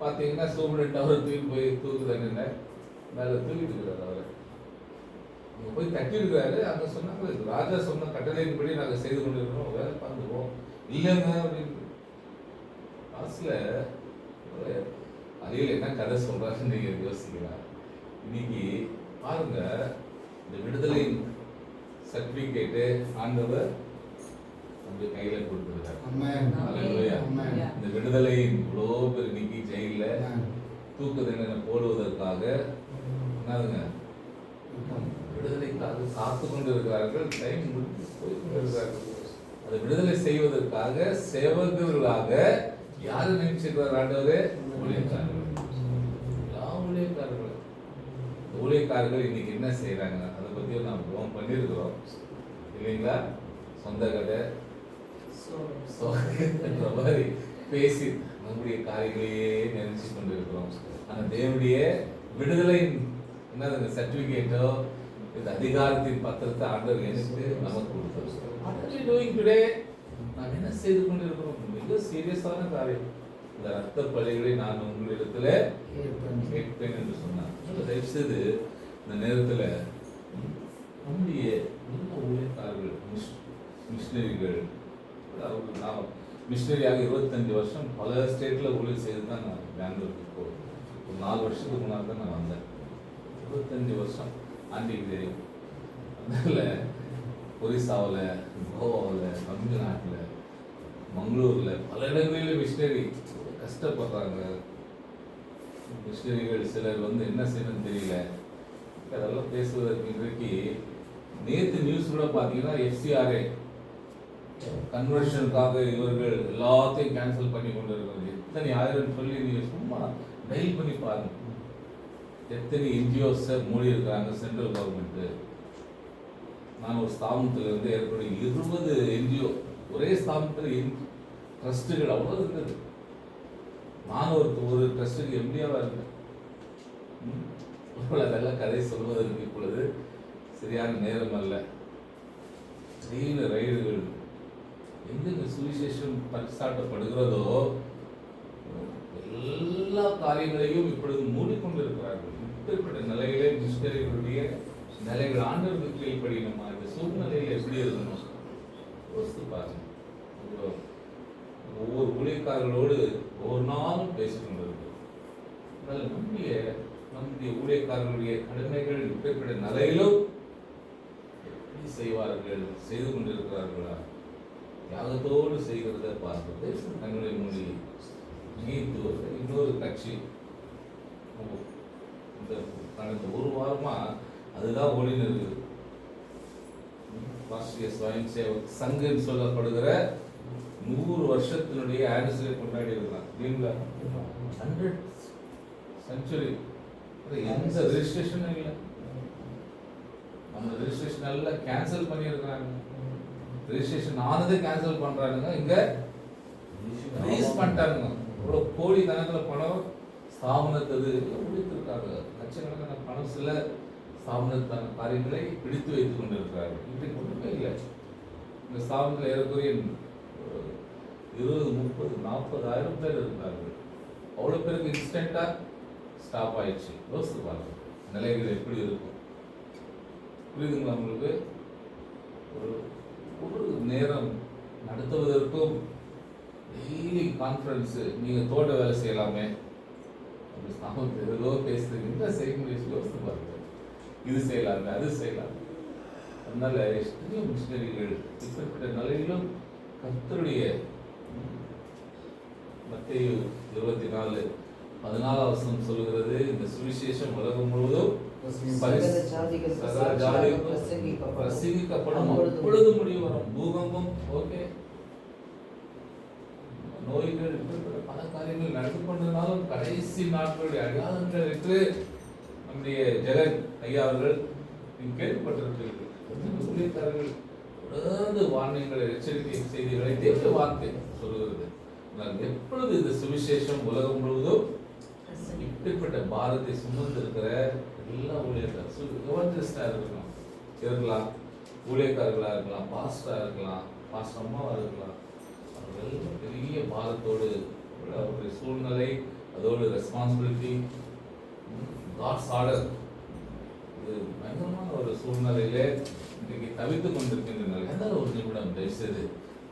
பாத்தீங்கன்னா சூப்பரண்ட் அவரை தூக்கி போய் தூக்குதானே மேல தூக்கிட்டு இருக்கிறாரு. அவரை அங்க போய் தட்டி இருக்கிறாரு. அங்க சொன்னாங்க ராஜா சொன்ன கட்டளையின்படி நாங்க செய்து கொண்டிருக்கிறோம், வேலை பார்த்துருவோம். இல்லைங்க அப்படின்னு காசுல அதையில் என்ன கதை சொல்றாருன்னு நீங்க யோசிக்கலாம். இன்னைக்கு பாருங்க, இந்த விடுதலை சர்டிபிகேட்டு ஆண்டவர் நம்ம கையில கொடுத்துருக்காரு. இந்த விடுதலையின் இவ்வளோ பேர் இன்னைக்கு ஜெயில தூக்கு தண்டனை போடுவதற்காக என்னதுங்க விடுதலைக்காக காத்து கொண்டு இருக்கிறார்கள். டைம் முடித்து போய் கொண்டிருக்கிறார்கள். அதை விடுதலை செய்வதற்காக சேவகர்களாக யாரு நினைச்சிருக்கிறார் ஆண்டவரே? ஊழியக்காரர்கள். எல்லா ஊழியக்காரர்கள். ஊழியக்காரர்கள் இன்னைக்கு என்ன செய்யறாங்க அதை பத்தி நாம் ப்ரோம் பண்ணியிருக்கிறோம் இல்லைங்களா? சொந்த கதை என்ற மாதிரி பேசி நம்முடைய காரியங்களையே நினைச்சு கொண்டிருக்கிறோம். ஆனா தேவனுடைய விடுதலை என்னது சர்டிபிகேட்டோ இந்த அதிகாரத்தின் பத்திரத்தை ஆண்டவர் எனக்கு நமக்கு கொடுத்தார். நாம் என்ன செய்து கொண்டிருக்கிறோம்? மிக சீரியஸான காரியம். இந்த ரத்த பலிகளை நான் உங்களிடத்துல கேட்பேன் என்று சொன்னார். தயவு செய்து இந்த நேரத்துல நம்முடைய ஊழியக்காரர்கள் மிஷினரிகள், நான் மிஷினரியாக 25 வருஷம் பல ஸ்டேட்ல ஊழியர் செய்து தான் நான் பெங்களூருக்கு ஒரு 4 வருஷத்துக்கு முன்னாடி தான் நான் வந்தேன். 25 வருஷம் ஆண்டிக்கு தெரியும். அதனால ஒரிசாவில், கோவாவில், தமிழ்நாட்டில், மங்களூரில் பல இடங்களில் மிஷினரி கஷ்டப்படுறாங்க. மிஷினரிகள் சிலர் என்ன செய்யணும்னு தெரியல. அதெல்லாம் பேசுவதற்கு இன்றைக்கு நேற்று நியூஸ் கூட பார்த்தீங்கன்னா FCRA கன்வர்ஷனுக்காக இவர்கள் எல்லாத்தையும் கேன்சல் பண்ணி கொண்டு இருக்கிறது. எத்தனை ஆயிரம் சொல்லி நீங்கள் சும்மா டெய்ல் பண்ணி பாருங்க. எத்தனை NGOஸ் மூடி இருக்கிறாங்க சென்ட்ரல் கவர்மெண்ட்டு. நான் ஒரு ஸ்தாபனத்தில் இருந்து ஏற்படும் 20 NGO ஒரே ஸ்தாபனத்தில் ட்ரஸ்ட்டுகள் அவ்வளோ இருக்குது. நான் ஒரு ட்ரஸ்ட்டுக்கு MD-ஆக இருந்தேன். அதெல்லாம் கதை சொல்வதற்கு இப்பொழுது சரியான நேரம் அல்ல. திடீர்னு ரைடுகள் எங்கெங்க சுவிசேஷம் பரிசாட்டப்படுகிறதோ எல்லா காரியங்களையும் இப்பொழுது மூடிக்கொண்டிருக்கிறார்கள். இப்படிப்பட்ட நிலையிலே மிஷினரிகளுடைய நிலைகள் ஆண்டவருக்கு கீழ்ப்படியணுமா? இந்த சூழ்நிலையில் எப்படி இருக்கணும் யோசித்து பாருங்க. ஒவ்வொரு ஊழியக்காரர்களோடு ஒவ்வொரு நாளும் பேசிக்கொண்டிருக்கு. அதனால் நம்முடைய ஊழியக்காரர்களுடைய கடமைகள் இப்படிப்பட்ட நிலையிலும் எப்படி செய்வார்கள், செய்து கொண்டிருக்கிறார்களா? தியாகத்தோடு செய்கிறத பார்ப்பது தன்னுடைய மொழி நீத்து இன்னொரு கட்சி இந்த கடந்த ஒரு வாரமா அதுதான் ஓடினு இருக்குது. ராஷ்டிரிய ஸ்வயம் சேவக் சங்கன்னு சொல்லப்படுகிற 100 வருஷத்தினுடைய ஆனிவர்சரி கொண்டாடி இருக்காங்க. 100 செஞ்சுரி எந்த ரெஜிஸ்ட்ரேஷனும் இல்லை. அந்த ரெஜிஸ்ட்ரேஷன் எல்லாம் கேன்சல் பண்ணியிருக்கிறாங்க. ரெஜிஸ்ட்ரேஷன் ஆனது கேன்சல் பண்றாங்க. இங்க ரிலீஸ் பண்ணிட்டாங்க. இவ்வளோ கோடி கணக்கில் பணம் ஸ்தாபனத்தது பிடித்திருக்காங்க. லட்சக்கணக்கான பணம் சில ஸ்தாபனத்தான காரியங்களை பிடித்து வைத்துக் கொண்டிருக்கிறார்கள். இப்படி ஒன்றுமே இல்லை. இந்த ஸ்தாபனத்தில் ஏறக்குறைய 20, 30, 40,000 பேர் இருக்கிறார்கள். அவ்வளோ பேருக்கு இன்ஸ்டன்டாக ஸ்டாப் ஆயிடுச்சு. யோசித்து பாருங்க நிலைகள் எப்படி இருக்கும். புரியுதுங்களா உங்களுக்கு? ஒரு நேரம் நடத்துவதற்கும் டெய்லி கான்ஃபரன்ஸு நீங்கள் தோட்ட வேலை செய்யலாமே, அப்படி ஸ்தாபனத்தில் ஏதோ பேசுறதுக்கு என்ன செய்ய முடியும் யோசித்து பாருங்க. இது செய்யலாமே, அது செய்யலாமே. அதனால எத்தனையோ மிஷினரிகள் இப்படிப்பட்ட நிலையிலும் கர்த்தருடைய மத்தேயு 24:14 சொல்லுகிறது, இந்த சுவிசேஷம் உலகம் முழுவதும் பிரசங்கிக்கப்படும். அப்பொழுது முடிவு வரும். பூகம்பம் ஓகே, நோய்கள் இப்படிப்பட்ட பல காரியங்கள் நடந்து கொண்டதாலும் கடைசி நாட்களுடைய அடையாளங்கள் என்று நம்முடைய ஜெகன் ஐயா அவர்கள் கேள்விப்பட்டிருக்கிறது. ஊழியக்காரர்கள் தொடர்ந்து வார்த்தைகளை, எச்சரிக்கை செய்திகளை தேவ வார்த்தை சொல்லுகிறது. எப்பொழுது இந்த சுவிசேஷம் உலகம் முழுவதும் இப்படிப்பட்ட பாரத்தை சுமந்து இருக்கிற எல்லா ஊழியர்களா இருக்கலாம், ஊழியக்காரர்களா இருக்கலாம், பாஸ்டரா இருக்கலாம், பாஸ்டர் அம்மாவா இருக்கலாம், அவர்கள் பெரிய பாரத்தோடு அவருடைய சூழ்நிலை, அதோட ரெஸ்பான்சிபிலிட்டி, காட்ஸ் ஆர்டர், இது பயங்கரமான ஒரு சூழ்நிலையிலே இன்றைக்கு தவித்து கொண்டிருக்கின்றனர். எதாவது ஒரு நிமிடம் தயவுசெய்து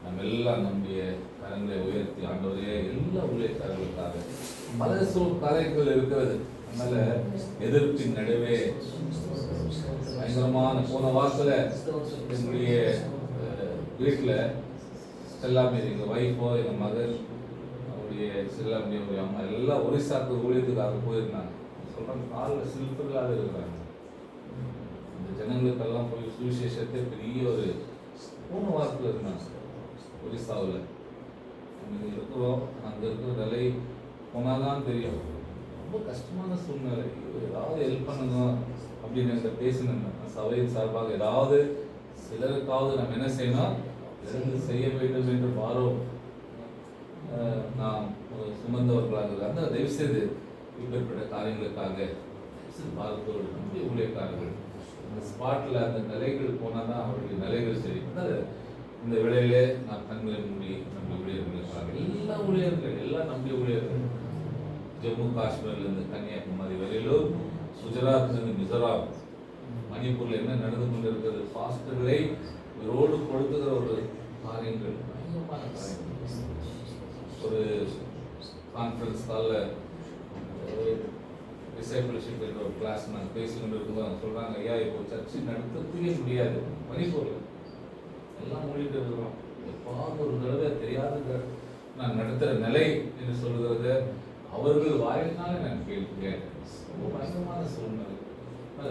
நம்ம எல்லாம் நம்முடைய கரங்களை உயர்த்தி, ஆண்டவரே எல்லா ஊழியக்காரர்களுக்காக பல காரியங்கள் இருக்கிறது. அதனால எதிர்ப்பின் நடுவே பயங்கரமான போன வாரத்துல என்னுடைய வீட்டில் செல்லாமே எங்கள் ஒய்ஃபோ, எங்கள் மகன், அவருடைய செல்லாமே, அவருடைய அம்மா எல்லாம் ஒரிசாக்கு ஊழியத்துக்காக போயிருந்தாங்க. சொல்கிறாங்க காலில் சில்பர்களாக இருக்கிறாங்க. இந்த ஜனங்களுக்கெல்லாம் போய் சுவிசேஷத்தை பெரிய ஒரு போன வாரத்தில் இருந்தாங்க ஒரிசாவில். அங்கே இருக்கிறோம், அங்கே இருக்கிற நிலை போனால்தான் தெரியும். ரொம்ப கஷ்டமான சூழ்நிலை. ஏதாவது ஹெல்ப் பண்ணணும் அப்படின்னு என்கிட்ட பேசினேன். சபையின் சார்பாக ஏதாவது சிலருக்காவது நம்ம என்ன செய்யணும், இருந்து செய்ய வேண்டும் என்று பாரம் நாம் சுமந்தவர்களாக அந்த தயவுசெய்து இப்படிப்பட்ட காரியங்களுக்காக பாரத்தோடு நம்முடைய ஊழியக்காரர்கள் அந்த ஸ்பாட்டில் அந்த நிலைகள் போனால் தான் அவருடைய நிலைகள் சரி. இந்த வேளையிலே நான் கண்களை மூடி நம்முடைய ஊழியர்களுக்காக எல்லா ஊழியர்கள், எல்லாம் நம்முடைய ஊழியர்கள், ஜம்மு காஷ்மீர்லேருந்து கன்னியாகுமரி வரையிலும், குஜராத்லேருந்து மிசோராம், மணிப்பூரில் என்ன நடந்து கொண்டிருக்கிறது, பாஸ்டர்களை ரோடு கொடுத்துக்கிற ஒரு காரியங்கள், பயங்கரமான காரியங்கள். ஒரு கான்ஃபரன்ஸ் காலில் டிசைபிள்ஷிப் என்ற ஒரு கிளாஸ் நாங்கள் பேசி கொண்டு இருக்கும்போது அவங்க சொல்கிறாங்க, ஐயா இப்போ சர்ச்சை நடத்துறதுக்கே முடியாது மணிப்பூரில், எல்லாம் மூடிட்டு இருக்கிறோம், எப்பாவது ஒரு தடவை தெரியாத நான் நடத்துகிற நிலை என்று சொல்லுகிறது அவர்கள் வாயினாலே நான் கேட்கிறேன். ரொம்ப பயங்கரமான சூழ்நிலை.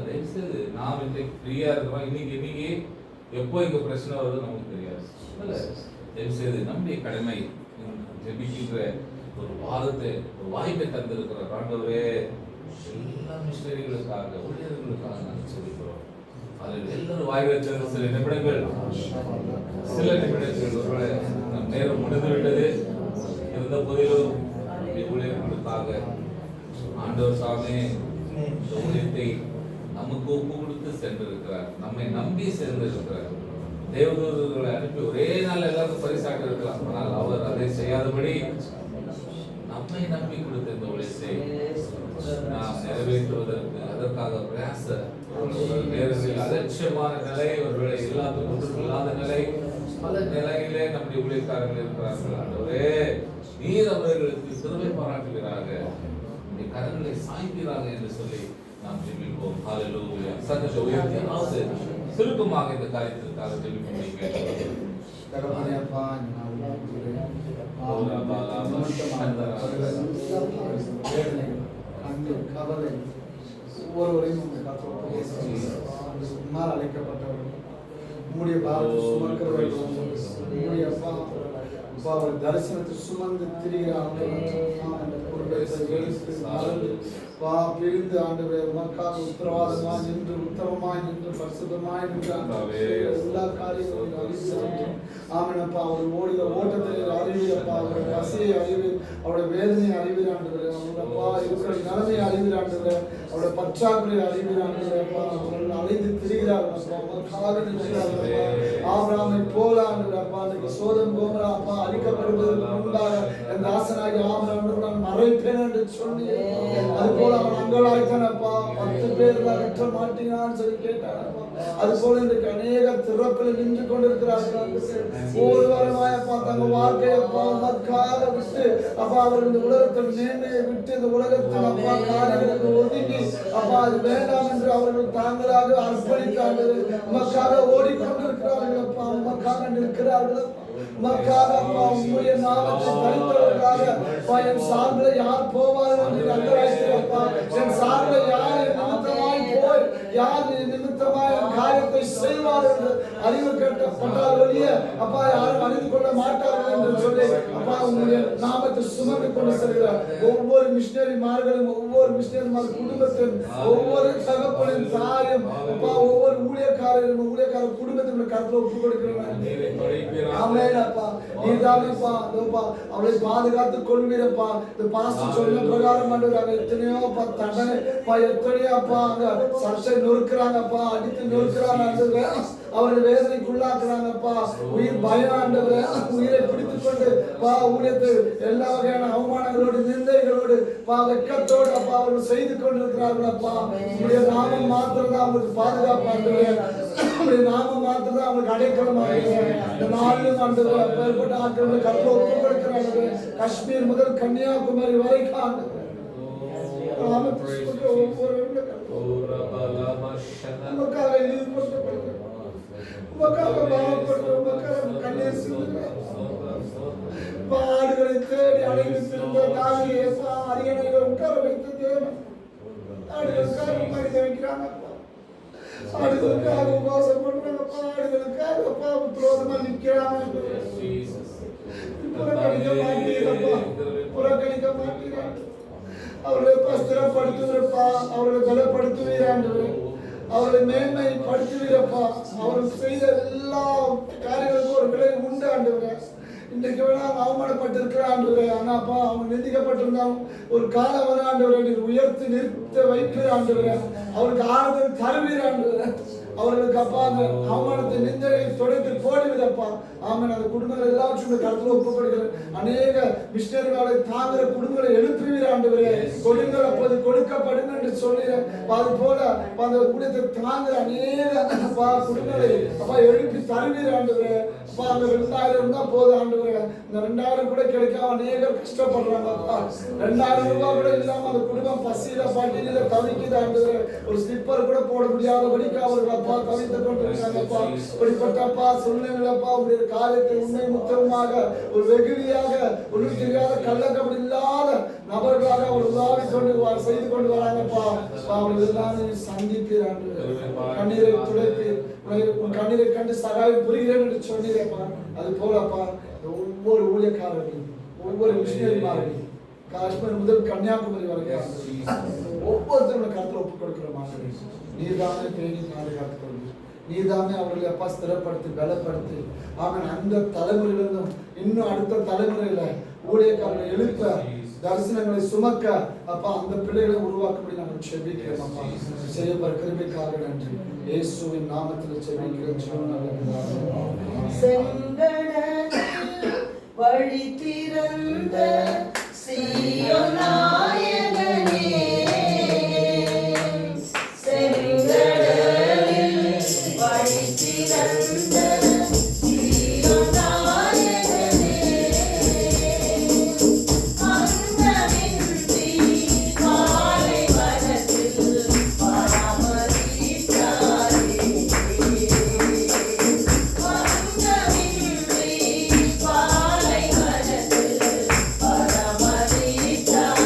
தயவுசெய்து நாம் இன்றைக்கு ஃப்ரீயாக இருக்கிறோம். இன்னைக்கு எப்போ இங்கே பிரச்சனை வருது நமக்கு தெரியாது. அதனால் தயவுசெய்து நம்முடைய கடமை ஜெபிக்கின்ற ஒரு வாதத்தை, ஒரு வாய்ப்பை தந்திருக்கிற ஆண்டவரே எல்லா மிஷனரிகளுக்காக, ஊழியர்களுக்காக நாங்கள் சொல்லிக்கிறோம். அதில் எல்லாரும் வாய்ப்பை தந்த சில நிமிடங்கள் ஒருவேளை நம் நேரம் முடிந்துவிட்டது. இருந்த போதிலும் ஊழியர்களுக்காக ஆண்டவர் சாமி இந்த ஊழியத்தை நமக்கு ஒப்பு கொடுத்து சென்றிருக்கிறார், நம்மை நம்பி சென்றிருக்கிறார். தேவதூதர்களை அனுப்பி ஒரே நாள் எல்லாருக்கும் பரிசாட்டு இருக்கலாம், ஆனால் அவர் அதை செய்யாதபடி நம்மை நம்பி கொடுத்த இந்த ஊழியத்தை நாம் நிறைவேற்றுவதற்கு அதற்காக பிரயாச நேரத்தில் அலட்சியமான நிலை, ஒருவேளை இல்லாத நிலை, பல நிலையிலே நம்முடைய ஊழியக்காரர்கள் இருக்கிறார்கள். ஆண்டவரே நீர் அவர்களுக்கு சிறுமை பாராட்டுகிறார்கள், இந்த கரங்களை சாய்க்கிறாங்க என்று சொல்லி நாம் ஜெபிப்போம். ஹல்லேலூயா. சத்தத்தை உயர்த்தி யாராவது சுருக்கமாக இந்த காரியத்திற்காக ஜெபிப்போம். ஒவ்வொருவரையும் அழைக்கப்பட்டவர்கள் உங்களுடைய பாரத்தை சுமக்கிறவர்கள் அவர் தரிசனத்தை சுமந்து திரிகிறார்கள். பிரிந்து ஆண்டவரே உனக்காக உத்தரவாதமாய் நின்று, உத்தமமாய் நின்று, பரிசுத்தமாய் நின்று எல்லா காரியங்களையும் அறிவிக்கிறோம். ஆமெனப்பா. அவர் ஓடுகிற ஓட்டத்தை அறிவீரப்பா, அவருடைய பசியை அறிவீர், அவருடைய வேதனையை அறிவீராண்டுகிறேன். அவருடையப்பா இருக்கிற நிலைமையை அறிவீராண்டுகிறேன், அவருடைய பற்றாக்குறையை அறிவீராண்டுகிறேன்ப்பா. அவர்கள் அழைத்து திரிகிறார்களப்பா, உனக்காக நிற்கிறார்களப்பா. ஆபிரகாமை போல ஆண்டுகிறப்பா, இன்னைக்கு சோதம் கோமரா அப்பா அழிக்கப்படுவதற்கு முன்பாக என் தாசனாகி ஆபிரகாமை நான் மறைப்பேன் என்று சொல்லி, அது போல அவன் அங்கலாய்த்தானப்பா. 10 பேர் வெட்ட மாட்டீங்கன்னு சொல்லி கேட்டானப்பா. அது போல இன்றைக்கு அநேக திறப்பில் நின்று கொண்டிருக்கிறார்கள். ஒரு வாரமாயப்பா தங்க வாழ்க்கையப்பா உனக்காக விட்டு அப்பா அவர்கள் இந்த உலகத்தில் மேன்மையை விட்டு இந்த உலகத்தில் அப்பா காரியங்களுக்கு ஒதுங்கி அப்பா அது வேண்டாம் என்று அவர்கள் தாங்களாக அர்ப்பணித்தார்கள். உமக்காக ஓடிக்கொண்டிருக்கிறார்கள் அப்பா, உமக்காக நிற்கிறார்கள் உமக்காக அப்பா. உங்களுடைய நாமத்தை தரித்தவர்களாக என் சார்பில் யார் போவார்கள் என்று அங்கலாய்க்கிறப்பா. என் சார்பில் யார் என் நிமித்தமாய் போய் யார் நிமித்தமாய் என் காரியத்தை செய்வார்கள் என்று அறிவு கேட்டப்பட்டால் ஒழிய அப்பா யாரும் அறிந்து கொள்ள மாட்டார்கள் என்று சொல்லி அப்பா உங்களுடைய நாமத்தை சுமந்து கொண்டு செல்கிறார். ஒவ்வொரு மிஷனரிமார்களும் ஒவ்வொரு மிஷனரிமார் குடும்பத்தின் ஒவ்வொரு தகப்பனின் தாயும் அப்பா ஒவ்வொரு ஊழியக்காரரும் ஊழியக்கார குடும்பத்தின் கருத்துல ஒப்பு கொடுக்கிறேன். ஆமென் அப்பா. நீதானப்பா அவளை பாதுகாத்து கொள்வீரப்பா. இந்த பாஸ்டர் சொன்ன பிரகாரம் ஆண்டவரே எத்தனையோ அப்பா தண்டனை எத்தனையோ அப்பா அங்க சர்ச்சை நொறுக்குறாங்கப்பா, அடித்து நொறுக்குறாங்க ஆண்டவரே, அவர்கள் வேதனைக்குள்ளாக்குறாங்கப்பா. உயிர் பயம் ஆண்டவரே, உயிரை பிடித்துக் கொண்டு ஊழியத்தை எல்லா வகையான அவமானங்களோடு நிந்தைகளோடு வெட்கத்தோடு அப்பா அவர்கள் செய்து கொண்டிருக்கிறார்கள் அப்பா. உங்களுடைய நாமம் மாத்திரம் தான் அவங்களுக்கு பாதுகாப்பு ஆண்டவரே, உங்களுடைய நாமம் மாத்திரம் தான் அவங்களுக்கு அடைக்கலம் ஆண்டவரே. இந்த நாளிலும் ஆண்டவரே அப்பேற்பட்ட ஆட்களை கருத்துல ஒப்பு கொடுக்கிறாங்க. காஷ்மீர் முதல் கன்னியாகுமரி வரைக்கும் ஆண்டவரே பாடுகளை தேடி அடைந்திருந்த தாவியை அரியணையில உட்கார வைத்த தேவன் ஆடுகளுக்காக மனித வைக்கிறாங்க. ஆடுகளுக்காக உபவாசம் பண்றாங்க. ஆடுகளுக்காக அப்பா விரோதமா நிக்கிறாங்க. புறக்கணிக்க மாட்டீர்கள். அவர்களை ஸ்திரப்படுத்துவீரப்பா, அவர்களை பலப்படுத்துவீராண்டவரே, அவர்களை மேன்மைப்படுத்துவீரப்பா. அவர்கள் செய்த எல்லா காரியங்களுக்கும் ஒரு விலை உண்டு ஆண்டவரே. இன்றைக்கு வேணா அவமானப்பட்டிருக்கிற ஆண்டவரே, ஆனாப்பா அவங்க நிந்திக்கப்பட்டிருந்தாலும் ஒரு காலம் வர ஆண்டவரே நீர் உயர்த்தி நிறுத்த வைக்கிற ஆண்டவரே, அவருக்கு ஆறுதல் தருவீர் ஆண்டவரே. அவர்களுக்கு அப்பா அந்த அவமானத்தை நிந்தனை தொடர்ந்து போடுவதப்பா. ஆமாம், அந்த குடும்பங்கள் எல்லாவற்றும் கருத்துல ஒப்புக்கொடுக்கிறேன். அநேக மிஷனரிகளை தாங்குற குடும்பங்களை எழுப்புவீர் ஆண்டவரே. கொடுங்கள் அப்போது கொடுக்கப்படும் என்று சொல்லுகிறேன். அது போல அந்த ஊழியத்தை தாங்குற அநேக அப்பா குடும்பங்களை அப்பா எழுப்பி தருவீர் ஆண்டவரே. அப்பா அந்த 2000 தான் போதும் ஆண்டவரே. இந்த 2000 கூட கிடைக்காம அநேகர் கஷ்டப்படுறாங்க அப்பா. 2000 ரூபாய் கூட இல்லாம அந்த குடும்பம் பசியில பட்டினியில தவிக்குது ஆண்டவரே. ஒரு ஸ்லிப்பர் கூட போட முடியாதபடிக்கு அவர்கள் அப்பா தவித்துக் கொண்டிருக்காங்கப்பா. இப்படிப்பட்டப்பா சூழ்நிலைப்பா உங்களுடைய காரியத்தை உண்மை முத்தமாக ஒரு வெகுளியாக ஒன்றும் தெரியாத கள்ளக்கபடி இல்லாத நபர்களாக அவர் உதவி கொண்டு செய்து கொண்டு வராங்கப்பா. அவர்கள் எல்லாம் சந்திப்பீர் ஆண்டவரே. கண்ணீரை துடைப்பீர். உன் கண்ணீரை கண்டு சகாயம் புரிகிறேன் என்று சொன்னீரப்பா. அது போலப்பா ஒவ்வொரு ஊழியக்காரர்களையும் ஒவ்வொரு மிஷனரிமார்களையும் காஷ்மீர் முதல் கன்னியாகுமரி வரைக்கும் ஒவ்வொருத்தரும் கருத்துல ஒப்புக் கொடுக்கிறோம். நீதானே பேணி பாதுகாத்துக் கொள்ளும். நீதானே அவர்களை அப்பா ஸ்திரப்படுத்தி பலப்படுத்தி அவன் அந்த தலைமுறையிலிருந்தும் இன்னும் அடுத்த தலைமுறையில ஊழியக்காரர்களை எழுப்ப தரிசனங்களை சுமக்க அப்பா அந்த பிள்ளைகளை உருவாக்கும்படி நாங்கள் செபிக்கிறோம் அப்பா. செய்யப்பட கிருபைக்காக நன்றி. இயேசுவின் நாமத்தில் செபிக்கிறோம். வழி திறந்த சீயோன் நாயகனே, Paramarita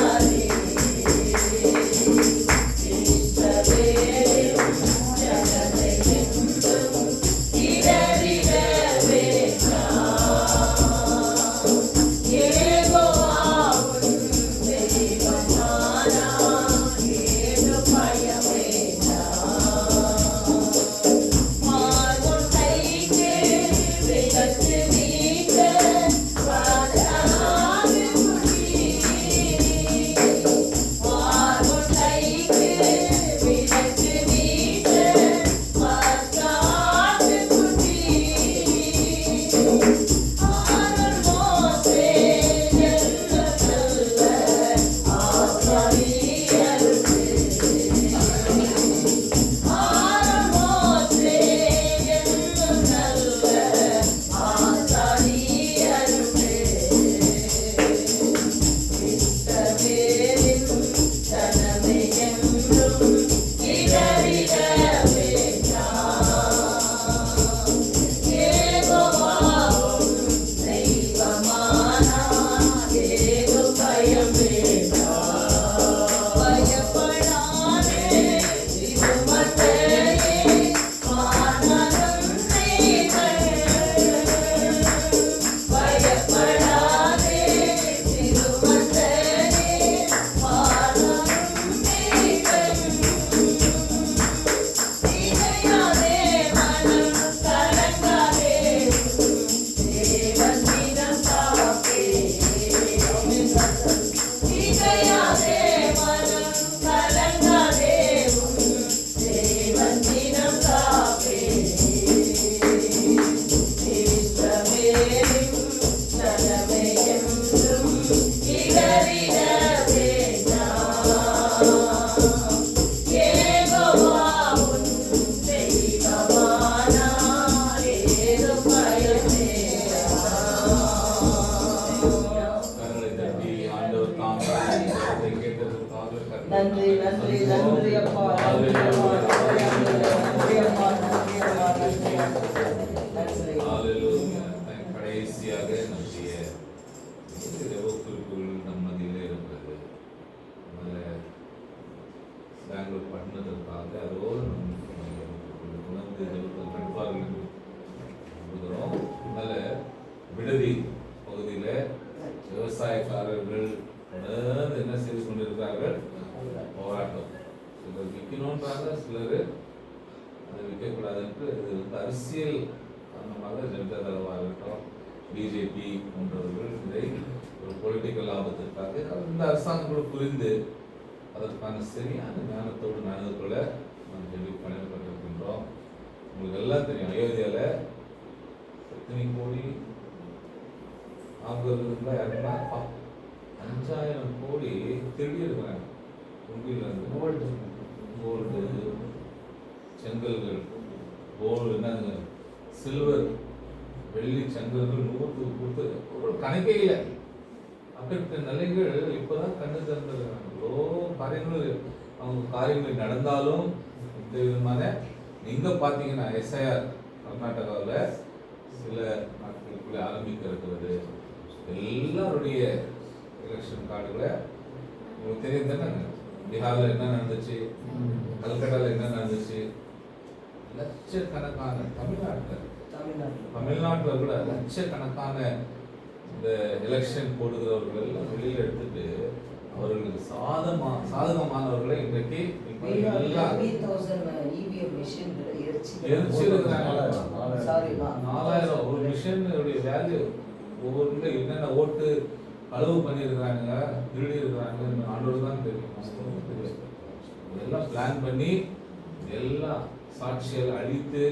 அசையாதே மனம் கலங்காதே உன் தேவன் தினம் காப்பே இஷ்டமேலும் நலமே என்றும் இகழிட வேண்டாம் யெகோவா உன் தெய்வமானார் ஏதும் பயம் வேண்டாம். கரங்களை தட்டி ஆண்டவர் தாம் ஜெபத்தை கேட்டதற்காக கர்த்தருக்கு நன்றி நன்றி நன்றி அப்பா நன்றி அப்பா நன்றி அப்பா நன்றி அப்பா நன்றி அப்பா நன்றி. ஹalleluya. கடைசியாக நம்முடைய ஜெப குறிப்புகள் நம் மத்தியிலே இருக்கிறது. அதில் பெங்களூர் பட்டணத்திற்காக அதோடு நம்ம உணர்ந்து ஜெபத்தில் கண்டிப்பார்கள் கொடுக்குறோம். அதனால் விடுதி பகுதியில் விவசாயக்காரர்கள் தொடர்ந்து என்ன செய்து கொண்டிருக்கிறார்கள்? போராட்டம். சிலர் விற்கணுன்றாங்க, சிலர் அதை விற்கக்கூடாதுன்ட்டு இது வந்து அரசியல் காரணமாக ஜனதா தளவாக இருக்கட்டும், பிஜேபி போன்றவர்கள் இதை ஒரு பொலிட்டிக்கல் லாபத்திற்காக இந்த அரசாங்கங்கள் புரிந்து அதற்கான சரியான ஞானத்தோடு நடந்துகொள்ள நாம் சொல்லி பயன்பட்டிருக்கின்றோம். உங்களுக்கு எல்லாம் தெரியும், அயோத்தியாவில் எத்தனை கோடி ஆகுறதுல யாருன்னா 5000 கோடி திருடி இருக்கிறாங்க. உண்டியிலிருந்து கோல்டு, செங்கல்கள், கோல்டு என்னங்க சில்வர், வெள்ளி செங்கல்கள் 100 கொடுத்து ஒரு கணக்கே இல்லை. அப்படிப்பட்ட நிலைகள் இப்போதான் கண்டு திறந்துருக்காங்க. எவ்வளோ காரியங்கள் அவங்க காரியங்கள் நடந்தாலும் இந்த விதமான நீங்க பார்த்தீங்கன்னா எஸ்ஐஆர் கர்நாடகாவில் சில நாட்களுக்குள்ளே ஆரம்பிக்க இருக்கிறது. எல்லாருடைய எலெக்ஷன் கார்டுகளை உங்களுக்கு தெரியும் தானே? பீகாரில் என்ன நடந்துச்சு, கல்கட்டாவில் என்ன நடந்துச்சு, லட்சக்கணக்கான தமிழ்நாட்டில் கூட லட்சக்கணக்கான இந்த எலெக்ஷன் போடுகிறவர்கள் எல்லாம் வெளியில் எடுத்துட்டு அவர்களுக்கு சாதகமானவர்களை இன்றைக்கு ஒரு மிஷினுடைய வேல்யூ ஒவ்வொரு என்னென்ன ஓட்டு அளவு பண்ணியிருக்கிறாங்க, திருடி இருக்கிறாங்க, ஆண்டோடு தான் தெரியும். இதெல்லாம் பிளான் பண்ணி எல்லாம் சாட்சியால் அழித்து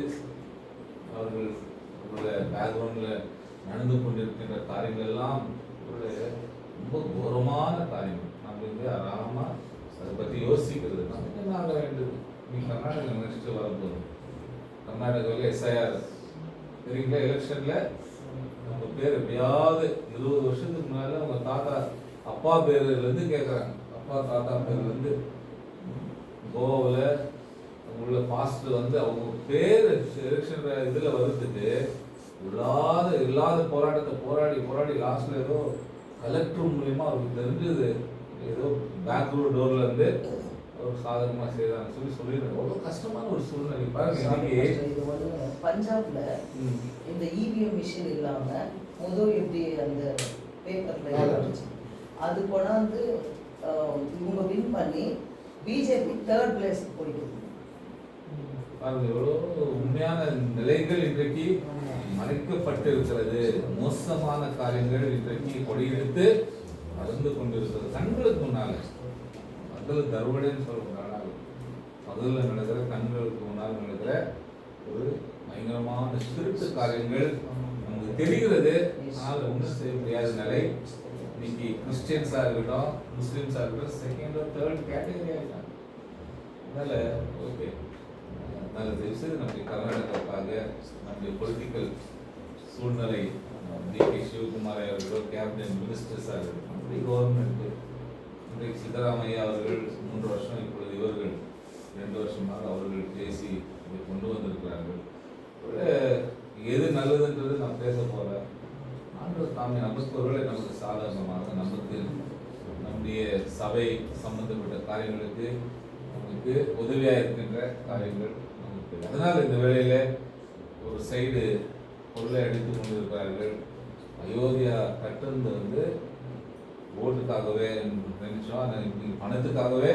அவர்கள் பேக்ரவுண்டில் நடந்து கொண்டிருக்கின்ற காரியங்கள் எல்லாம் ரொம்ப கௌரவமான காரியங்கள். நம்ம வந்து ஆறாமல் அதை பற்றி யோசிக்கிறது நமக்கு என்ன ஆக வேண்டியது. நீ கர்நாடகா நெக்ஸ்ட்டு வரப்போகுது. கர்நாடகாவில் எஸ்ஐஆர் தெரியுங்களா? எலெக்ஷனில் நம்ம பேர் எப்படியாவது 20 வருஷத்துக்கு முன்னால அவங்க தாத்தா அப்பா பேர்லேருந்து கேட்குறாங்க. அப்பா தாத்தா பேர்லேருந்து கோவாவில் உள்ள பாஸ்ட் வந்து அவங்க பேர் எலெக்ஷன் இதில் வர்றதுக்கு இல்லாத போராட்டத்தை போராடி லாஸ்ட்ல ஏதோ கலெக்டர் மூலியமா அவருக்கு தெரிஞ்சது, ஏதோ பேக்ரூட் டோர்ல இருந்து ஒரு சாதகமா செய்யறாங்க சொல்லிடுறாங்க. ரொம்ப கஷ்டமான ஒரு சூழ்நிலை பாருங்க. பஞ்சாப்ல இந்த இவிஎம் மிஷின் இல்லாம முதல் எப்படி அந்த பேப்பர்ல அது கொண்டாந்து இவங்க வின் பண்ணி பிஜேபி 3rd பிளேஸ் போயிட்டு பாருங்க எவ்வளோ உண்மையான நிலைகள் இன்றைக்கு மறைக்கப்பட்டு இருக்கிறது. மோசமான காரியங்கள் இன்றைக்கு கொடியெடுத்து நடந்து கொண்டிருக்கிறது கண்களுக்கு முன்னால. அதில் தருவடைன்னு சொல்லுவாங்க. அதில் நடக்கிற கண்களுக்கு முன்னால் நடக்கிற ஒரு பயங்கரமான திருட்டு காரியங்கள் நமக்கு தெரிகிறது. ஆனால் ஒன்றும் செய்ய முடியாத நிலை. இன்னைக்கு கிறிஸ்டியன்ஸாக இருக்கட்டும், முஸ்லீம்ஸாக இருக்கட்டும், 2nd or 3rd கேட்டகரி ஆகிட்டாங்க. அதனால ஓகே, அதனால தயவுசெய்து நம்முடைய கர்நாடகாவுக்காக நம்முடைய பொலிட்டிக்கல் சூழ்நிலை டி.கே. சிவகுமார் அவர்களோ, கேபினட் மினிஸ்டர்ஸாக இருக்கட்டும், நம்முடைய கவர்மெண்ட்டு இன்றைக்கு சித்தராமையா அவர்கள் 3 வருஷம், இப்பொழுது இவர்கள் 2 வருஷமாக அவர்கள் பேசி இதை கொண்டு வந்திருக்கிறார்கள். எது நல்லதுன்றது நான் பேச போகிறேன். ஆண்டவர் தாமே நமக்கு ஒருவேளை நமக்கு சாதாரணமாக நமக்கு நம்முடைய சபை சம்பந்தப்பட்ட காரியங்களுக்கு நமக்கு உதவியாக இருக்கின்ற காரியங்கள் நமக்கு. அதனால் இந்த வேளையில ஒரு சைடு பொருளை அடித்து கொண்டிருக்கிறார்கள். அயோத்தியா கட்டுறது வந்து ஓட்டுக்காகவே நினைச்சோம், ஆனால் பணத்துக்காகவே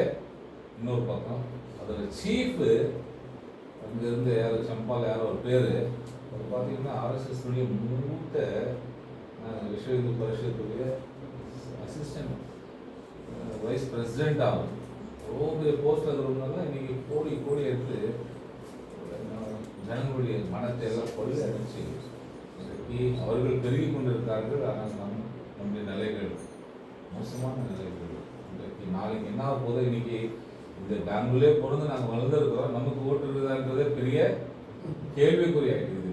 இன்னொரு பக்கம். அதோட சீஃபு அங்கேருந்து யாரோ சம்பால் யாரோ ஒரு பேர், அவர் பார்த்தீங்கன்னா ஆர்எஸ்எஸ்னுடைய மூத்த விஸ்வ இந்து பரிஷத்துடைய அசிஸ்டன்ட் பிரசிடென்ட் ஆகும். அவ்வளோ பெரிய போஸ்ட் இருக்கிறவங்கலாம் இன்னைக்கு கோடி கோடி எடுத்து ஜனங்களுடைய மனத்தை எல்லாம் கொள்ளை அடிச்சு இன்றைக்கு அவர்கள் பெருகி கொண்டிருக்கார்கள். ஆனால் நம்முடைய நிலைகள் மோசமான நிலைகள். இன்றைக்கு நாளைக்கு என்ன ஆக போதோ, இன்னைக்கு இந்த பெங்களூர்லேயே பிறந்து நாங்கள் வளர்ந்துருக்கிறோம், நமக்கு ஓட்டு இருக்குதான்றதே பெரிய கேள்விக்குறியாகிடுது.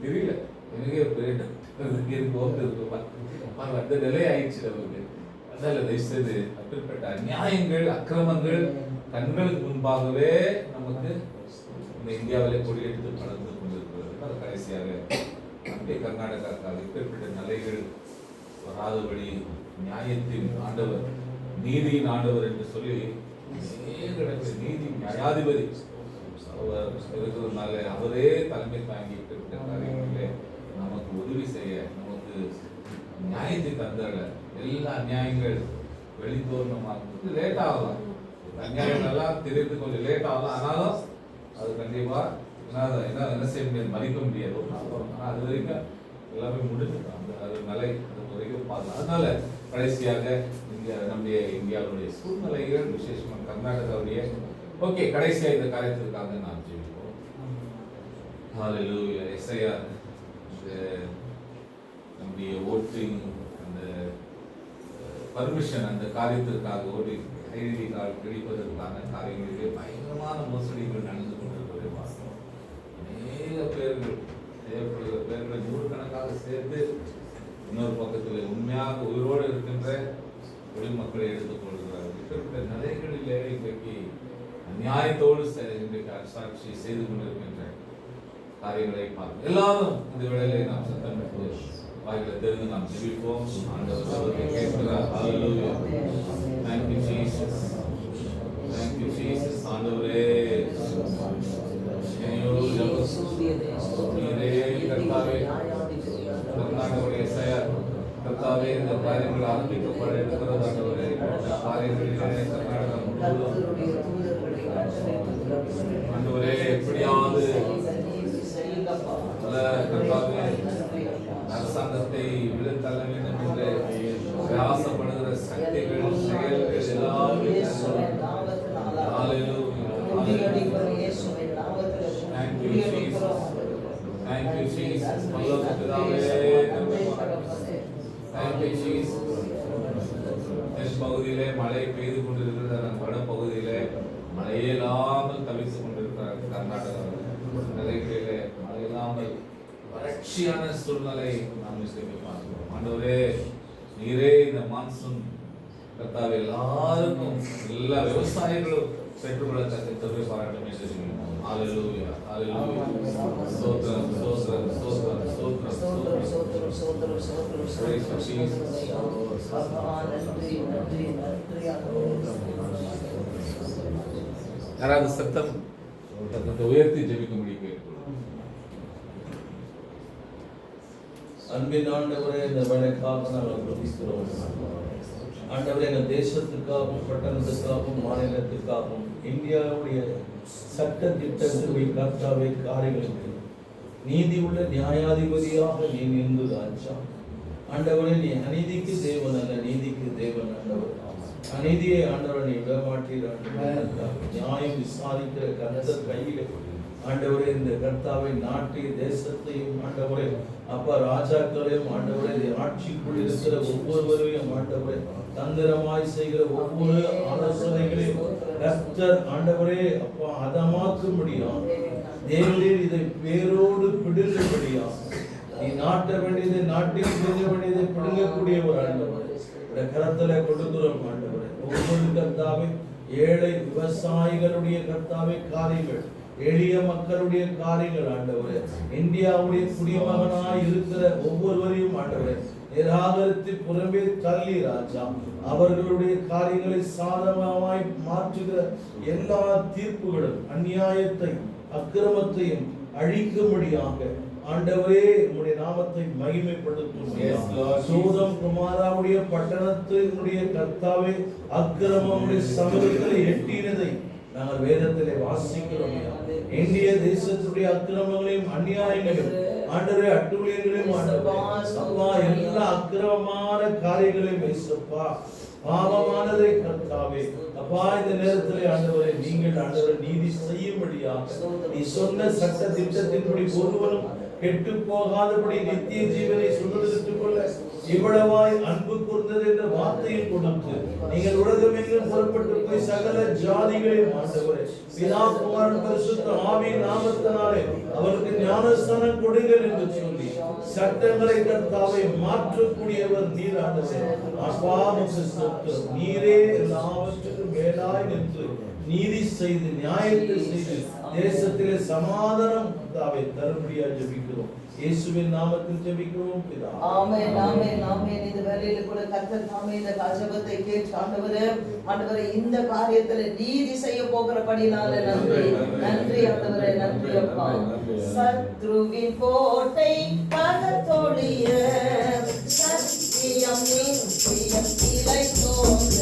தெரியல எனக்கே பெரிய ஓட்டு இருக்குமா அந்த நிலை ஆயிடுச்சு நமக்கு. அதனால தயவுசெய்து அப்படிப்பட்ட அநியாயங்கள் அக்கிரமங்கள் கண்களுக்கு முன்பாகவே நமக்கு இந்த இந்தியாவிலே கொடியெடுத்து பறந்து கொண்டிருக்கிறது. அது கடைசியாக நம்முடைய கர்நாடகாவுக்காக இப்பேற்பட்ட நிலைகள் வராதபடி நியாயத்தின் ஆண்டவர், நீதியின் ஆண்டவர் என்று சொல்லி நீதி நியாயாதிபதி அவர் இருக்கிறதுனால அவரே தலைமை தாங்கி இப்பேற்பட்ட காரியங்களிலே நமக்கு உதவி செய்ய, நமக்கு நியாயத்தை தந்தாட. எல்லா அநியாயங்கள் வெளித்தோரணமாக லேட் ஆகலாம், அநியாயங்கள் எல்லாம் தெரிந்து கொஞ்சம் லேட் ஆகலாம். ஆனாலும் அது கண்டிப்பா என்ன செய்ய முடியாது, மதிக்க முடியாது. ஆனால் அது வரைக்கும் எல்லாமே முடிஞ்சுக்கலாம். அது நிலை அது வரைக்கும் பார்க்கலாம். அதனால கடைசியாக நம்முடைய இந்தியாவுடைய சூழ்நிலைகள் விசேஷமாக கர்நாடகாவுடைய ஓகே கடைசியாக இந்த காரியத்திற்காக நாம் ஜெபிப்போம். ஹல்லேலூயா. எஸ்ஐயா நம்முடைய ஓட்டிங் அந்த பர்மிஷன் அந்த காரியத்திற்காக ஓடி ஐடி கார்டு கிடைப்பதற்கான காரியங்களிலே பயங்கரமான மோசடிகள் நடந்து கொண்டிருப்பதை பார்த்தோம். அநேக பேர்கள் தேவைப்படுகிற பேர்களை நூறுக்கணக்காக சேர்த்து இன்னொரு பக்கத்தில் உண்மையாக உயிரோடு இருக்கின்ற குடிமக்களை எடுத்துக் கொள்கிறார்கள். இப்படிப்பட்ட நிலைகளிலே இன்றைக்கு அநியாயத்தோடு இன்றைக்கு அரசாட்சி செய்து கொண்டிருக்கின்ற காரியங்களை பார்க்கிறோம். எல்லாரும் இந்த வேளையிலே நாம் சத்தமிட்டு வாய்களை தெரிந்து நாம் ஜெபிப்போம். ஆண்டவர் சபத்தை கேட்கிறார். ஹல்லேலூயா. Thank you Jesus. Thank you Jesus. ஆண்டவரே என்னையோடு நீரே கர்த்தாவே கர்நாடகவுடைய செயல் கர்த்தாவே இந்த காரியங்கள் ஆரம்பிக்கப்பட இருக்கிறது. ஆண்டவரே இந்த காரியங்களிலே கர்நாடகம் ஆண்டவரே எப்படியாவது கர்த்தாவே அரசாங்கத்தை விழுத்தள்ள வேண்டும் என்று பிரயாசப்படுகிற சக்திகள் செயல்கள் எல்லாம் பகுதியிலே மழை பெய்து கொண்டிருக்கிறது. வட பகுதியிலே மழையே இல்லாமல் தவித்துக் கொண்டிருக்கிறார். கர்நாடகா நிலைகளிலே மழை இல்லாமல் வறட்சியான சூழ்நிலை நாம் பார்க்கிறோம். ஆண்டவரே நீரே இந்த மான்சூன் கர்த்தாவே எல்லாருக்கும் எல்லா விவசாயிகளும் பெற்றுக்கொள்ளத்தக்க தொகை பாராட்டுமே செய்கிறோம். ஹல்லேலூயா. ஹல்லேலூயா. ஸ்தோத்திரம் ஸ்தோத்திரம் ஸ்தோத்திரம் ஸ்தோத்திரம் ஸ்தோத்திரம் ஸ்தோத்திரம் ஸ்தோத்திரம் யாராவது சத்தம் உயர்த்தி ஜெபிக்கும்படி கேட்கிறோம். அன்பின் ஆண்டவரே, இந்த வேலைக்காக நாங்கள் துதிக்கிறோம். ஆண்டவரே, எங்கள் தேசத்துக்காகவும் பட்டணத்துக்காகவும் மாநிலத்துக்காகவும் இந்தியாவுடைய சட்ட திட்டங்களை கர்த்தாவே காரியங்களுக்கு நீதி உள்ள நியாயாதிபதியாக நீ நின்று ராஜா. ஆண்டவரே, நீ அநீதிக்கு தேவன் அல்ல, நீதிக்கு தேவன். ஆண்டவர் அநீதியை ஆண்டவர் நீ விடமாட்டீர். நியாயம் விசாரிக்கிற கர்த்தர் கையிலே ஆண்டவரே இந்த கர்த்தாவை நாட்டை தேசத்தையும் ஆண்டவரே அப்பா ராஜாக்களையும் ஆண்டவரே ஆட்சிக்குள் இருக்கிற ஒவ்வொருவரையும் ஆண்டவரே தந்திரமாய் செய்கிற ஒவ்வொரு ஆலோசனைகளையும் கர்த்தர் ஆண்டவரே அப்பா அதமாக்க முடியும். தேவரீர் இதை வேரோடு பிடுங்கும்படியா நீ நாட்ட வேண்டியதை நாட்டில் பிடுங்க வேண்டியதை பிடுங்கக்கூடிய ஒரு ஆண்டவர் கரத்துல கொடுக்கிறோம். ஆண்டவரே ஒவ்வொரு கர்த்தாவை ஏழை விவசாயிகளுடைய கர்த்தாவை காரியங்கள், எளிய மக்களுடைய காரியங்கள் ஆண்டவரே இந்தியாவுடைய குடிமகனாய் இருக்கிற ஒவ்வொருவரையும் ஆண்டவரே நிராகரித்து புறம்பே தள்ளி ராஜா அவர்களுடைய காரியங்களை சாதகமாய் மாற்றுகிற எல்லா தீர்ப்புகளும் அநியாயத்தை அக்கிரமத்தையும் அழிக்கும்படியாக ஆண்டவரே உம்முடைய நாமத்தை மகிமைப்படுத்தும். சோதம் குமாராவுடைய பட்டணத்தினுடைய கர்த்தாவே அக்கிரமமுடைய சமூகங்களை எட்டினதை நாங்கள் வேதத்திலே வாசிக்கிறோம். இந்திய தேசத்துடைய அக்கிரமங்களையும் அநியாயங்களையும் ஆண்டவரே அட்டூழியங்களையும் அப்பா எல்லா அக்கிரமமான காரியங்களையும் ஏசப்பா பாவமானதை கர்த்தாவே அப்பா இந்த நேரத்திலே ஆண்டவரே நீங்கள் ஆண்டவரே நீதி செய்யும்படியாக நீ சொன்ன சட்ட திட்டத்தின்படி ஒருவனும் கெட்டு போகாதபடி நித்திய ஜீவனை சுதந்திரித்துக் கொள்ள இவ்வளவாய் அன்பு கூர்ந்தது என்ற வார்த்தையை கொடுத்து நீங்கள் உலகமெங்கும் புறப்பட்டு போய் சகல ஜாதிகளையும் ஆண்டவரே பிதா குமாரன் பரிசுத்த ஆவியின் நாமத்தினாலே அவருக்கு ஞானஸ்தானம் கொடுங்கள் என்று சொல்லி சட்டங்களை கர்த்தாவை மாற்றக்கூடியவர் நீர் ஆண்டவரே. அப்பா உமக்கு ஸ்தோத்திரம். நீரே எல்லாவற்றுக்கும் மேலாய் நின்று நீதி செய்து நியாயத்தை செய்து தேசத்திலே சமாதானம் கர்த்தாவை தரும்படியாக ஜெபிக்கிறோம். இயேசுவின் நாமத்தில் ஜெபிக்கிறோம் பிதாவே. ஆமென் ஆமென் ஆமென். இந்த வேளையில கூட கர்த்தர் தாமே இந்த ஜெபத்தை கேட்டு ஆண்டவரே இந்த காரியத்துல நீதி செய்ய போகிறபடினால நன்றி நன்றி ஆண்டவரே நன்றி அப்பா. சத்ருவின் கோட்டை பகத்தொழிய சத்தியம் நித்தியம் இலை தோன்ற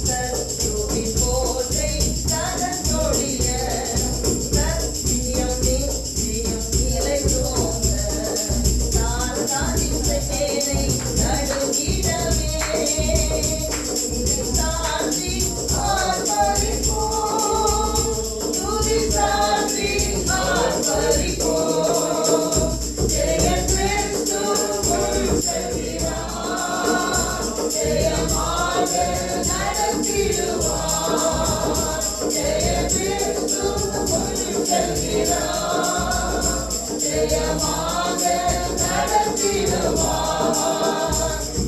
சத்ருவின் கோட்டை பகத்தொழிய சத்தியம் நித்தியம் இலை தோன்ற சாத்தானின் சேனை நடுங்கிடவே சாந்தி ஆர்ப்பரிப்போம் துதி சாந்தி ஆர்ப்பரிப்போம் ஜெய கிறிஸ்து முன் செல்கிறார் ஜெயமாக நடத்திடுவார் ஜெய கிறிஸ்து முன் செல்கிறார் ஜெயமாக நடத்திடுவார்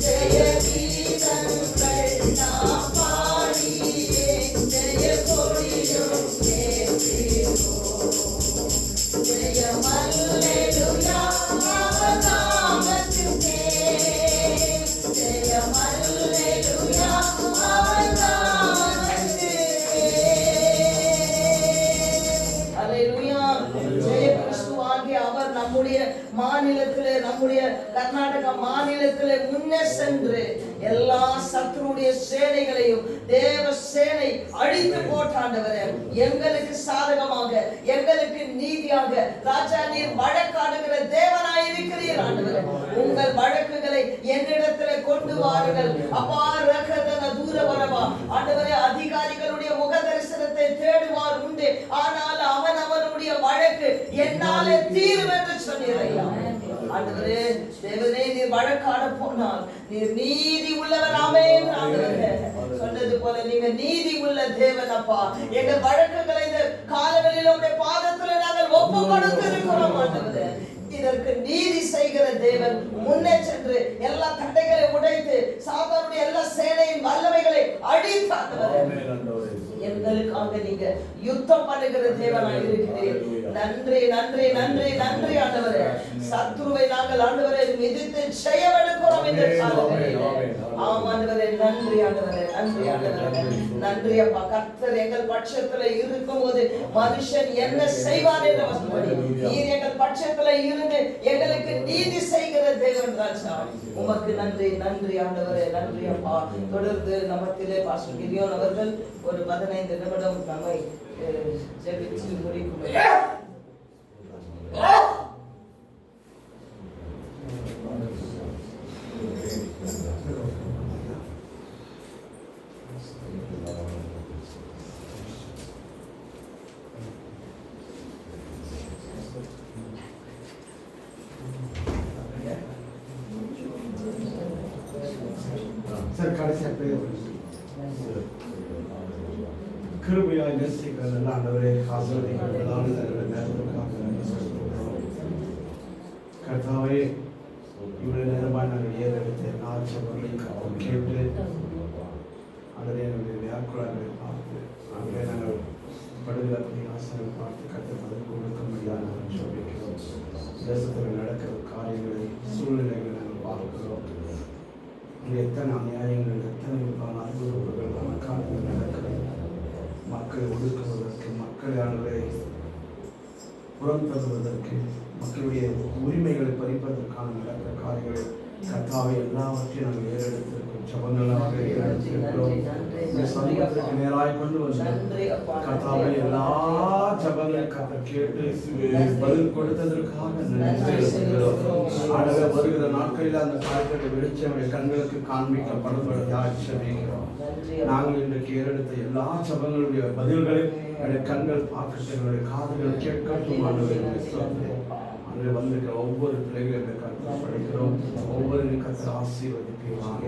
ஜெய கீதங்கள் நாம் பாடியே ஜெய கொடியும் ஏற்றிடுவோம் ஜெயம் அல்லேலூயா அவர் நாமத்துக்கே ஜெயம் அல்லேலூயா அவர் நாமத்துக்கே அல்லேலூயா. ஜெய கிறிஸ்துவாகிய அவர் நம்முடைய மாநிலத்திலே நம்முடைய கர்நாடக மாநிலத்திலே முன்னே சென்று எல்லா சத்துருடைய சேனைகளையும் தேவ சேனை அழித்து போட்டாண்டவரே. எங்களுக்கு சாதகமாக எங்களுக்கு நீதியாக ராஜா நீர் வழக்காடுகிற தேவனாய் இருக்கிறீர் ஆண்டவரே. உங்கள் வழக்குகளை என்னிடத்திலே கொண்டு வாருங்கள் அப்பா. ரகதன தூர வரவா ஆண்டவரே. அதிகாரிகளுடைய முக தரிசனத்தை தேடுவார் உண்டு, ஆனால் அவனுடைய வழக்கு என்னாலே தீரும் என்று சொன்னீர் ஐயா. ஆண்டவரே தேவனே நீர் வழக்காட போனால் நீர் நீதி உள்ளவர். ஆமென் ஆண்டவரே. சொன்னது போல நீங்க நீதி உள்ள தேவன் அப்பா. எங்கள் வழக்குகளை இந்த காலங்களில் உடைய பாதத்தில் நாங்கள் ஒப்பு கொடுத்து இருக்கிறோம் ஆண்டவரே. இதற்கு நீதி செய்கிற தேவன் முன்னே சென்று எல்லா தடைகளை உடைத்து சாத்தானுடைய எல்லா சேனையின் வல்லமைகளை அழித்தாண்டவரே. எங்களுக்காக நீங்க யுத்தம் பண்ணுகிற தேவனாய் இருக்கிறீர். நன்றி நன்றி நன்றி நன்றி ஆண்டவரே. சத்ருவை நாங்கள் ஆண்டவரே மிதித்து ஜெயமெடுக்கிறோம் இந்த காலங்களில். ஆம் ஆண்டவரே நன்றி ஆண்டவரே நன்றி ஆண்டவரே நன்றி அப்பா. கர்த்தர் எங்கள் பட்சத்துல இருக்கும்போது மனுஷன் என்ன செய்வார் என்ற வசனப்படி நீர் எங்கள் பட்சத்துல இருந்து எங்களுக்கு நீதி செய்கிற தேவன் ராஜா. உமக்கு நன்றி நன்றி ஆண்டவரே நன்றி அப்பா. தொடர்ந்து நமத்திலே பாஸ்டர் கிரியோன் அவர்கள் ஒரு 15 நிமிடம் நம்மை ஜெபித்து முடிக்கும். சார் கடைசியாக கிருபையாய் நேசிக்கிற நல்ல ஆண்டவரே கர்த்தாவே இவ்வளவு நேரமாக நாங்கள் ஏறெடுத்து நாச்சவர்களை கேட்டு ஆண்டவரே எங்களுடைய வியாக்குலங்களை பார்த்து ஆண்டவரே நாங்கள் படுகிற ஆசனம் பார்த்து கற்று பதில் கொடுக்கும்படியாக நாங்கள் சொல்லிக்கிறோம். தேசத்தில் நடக்கிற காரியங்களை சூழ்நிலைகளை நாங்கள் பார்க்கிறோம். இங்கே எத்தனை அநியாயங்கள் எத்தனை அற்புதங்கள் காரியங்கள் நடக்கிறது. மக்களை ஒடுக்குவதற்கு மக்களாளர்களை புறம் தள்ளுவதற்கு மக்களுடைய உரிமைகளை பறிப்பதற்கான நடக்கிற காரியங்களை கர்த்தாவை எல்லாவற்றையும் நாங்கள் ஏறெடுத்திருக்கோம், ஜபங்களாக ஏறெடுத்திருக்கிறோம். இந்த சமூகத்திற்கு நேராய் கொண்டு வந்து கர்த்தாவை எல்லா ஜபங்களையும் கர்த்தர் கேட்டு பதில் கொடுத்ததற்காக நன்றி செலுத்துகிறோம். ஆண்டவரே, வருகிற நாட்களில் அந்த காரியத்தை வெளிச்சம் கண்களுக்கு காண்பிக்கப்படுவதாக செபிக்கிறோம். நாங்கள் இன்றைக்கு ஏறெடுத்த எல்லா ஜபங்களுடைய பதில்களை கண்கள் பார்க்கட்டும், எங்களுடைய காதுகள் கேட்கட்டும். அங்கே வந்திருக்கிற ஒவ்வொரு பிள்ளைகளும் கருத்து படிக்கிறோம், ஒவ்வொரு கருத்து ஆசீர்வதிப்பீர்களாக.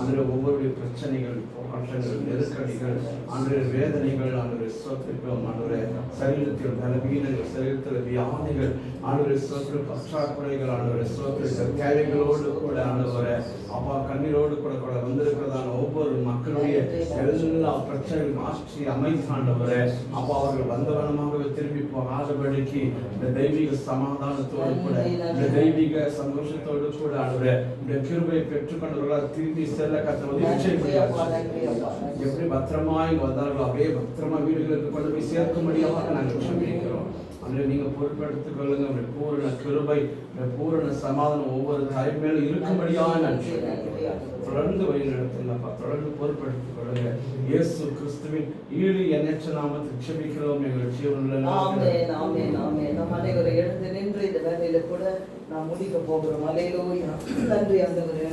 அன்று ஒவ்வொருடைய பிரச்சனைகள், போராட்டங்கள், நெருக்கடிகள், அன்று வேதனைகள், அன்று சொத்திற்கும், அன்று சரீரத்தில் பலவீனங்கள், சரீரத்தில் வியாதிகள், அன்று சொத்து பற்றாக்குறைகள், அன்று சொத்து தேவைகளோடு கூட ஆண்டவரை அப்பா கண்ணீரோடு கூட கூட வந்திருக்கிறதான ஒவ்வொரு மக்களுடைய எல்லா பிரச்சனைகள் மாற்றி அமைத்தாண்டவரை அப்பா அவர்கள் வந்தவனமாகவே திரும்பி போகாதபடிக்கு இந்த தெய்வீக சமாதானத்தோடு கூட இந்த தெய்வீக சந்தோஷத்தோடு கூட ஆண்டவரை இந்த கிருபையை பெற்றுக்கொண்டவர்களால் திரும்பி செல்ல எப்படி பத்திரமா இங்க வந்தார்களோ அப்படியே பத்திரமா வீடுகளுக்கு கொண்டு போய் சேர்க்கும்படியாக நாங்கள் சொல்லியிருக்கிறோம். அன்று நீங்க பொறுப்பெடுத்துக் கொள்ளுங்க. பூரண கிருபை, பூரண சமாதானம் ஒவ்வொரு தாய் மேலும் இருக்கும்படியாக நான் தொடர்ந்து வழி நடத்துங்கப்பா, தொடர்ந்து பொறுப்பெடுத்துக் கொள்ளுங்க. இயேசு கிறிஸ்துவின் ஈடு எண்ணற்ற நாமத்தில் ஜெபிக்கிறோம் எங்கள் ஜீவனில். ஆமென், ஆமென், ஆமென். நம்ம அனைவரும் எழுந்து நின்று இந்த வேலையில கூட நாம் முடிக்க போகிறோம். அல்லேலூயா. நன்றி ஆண்டவரே.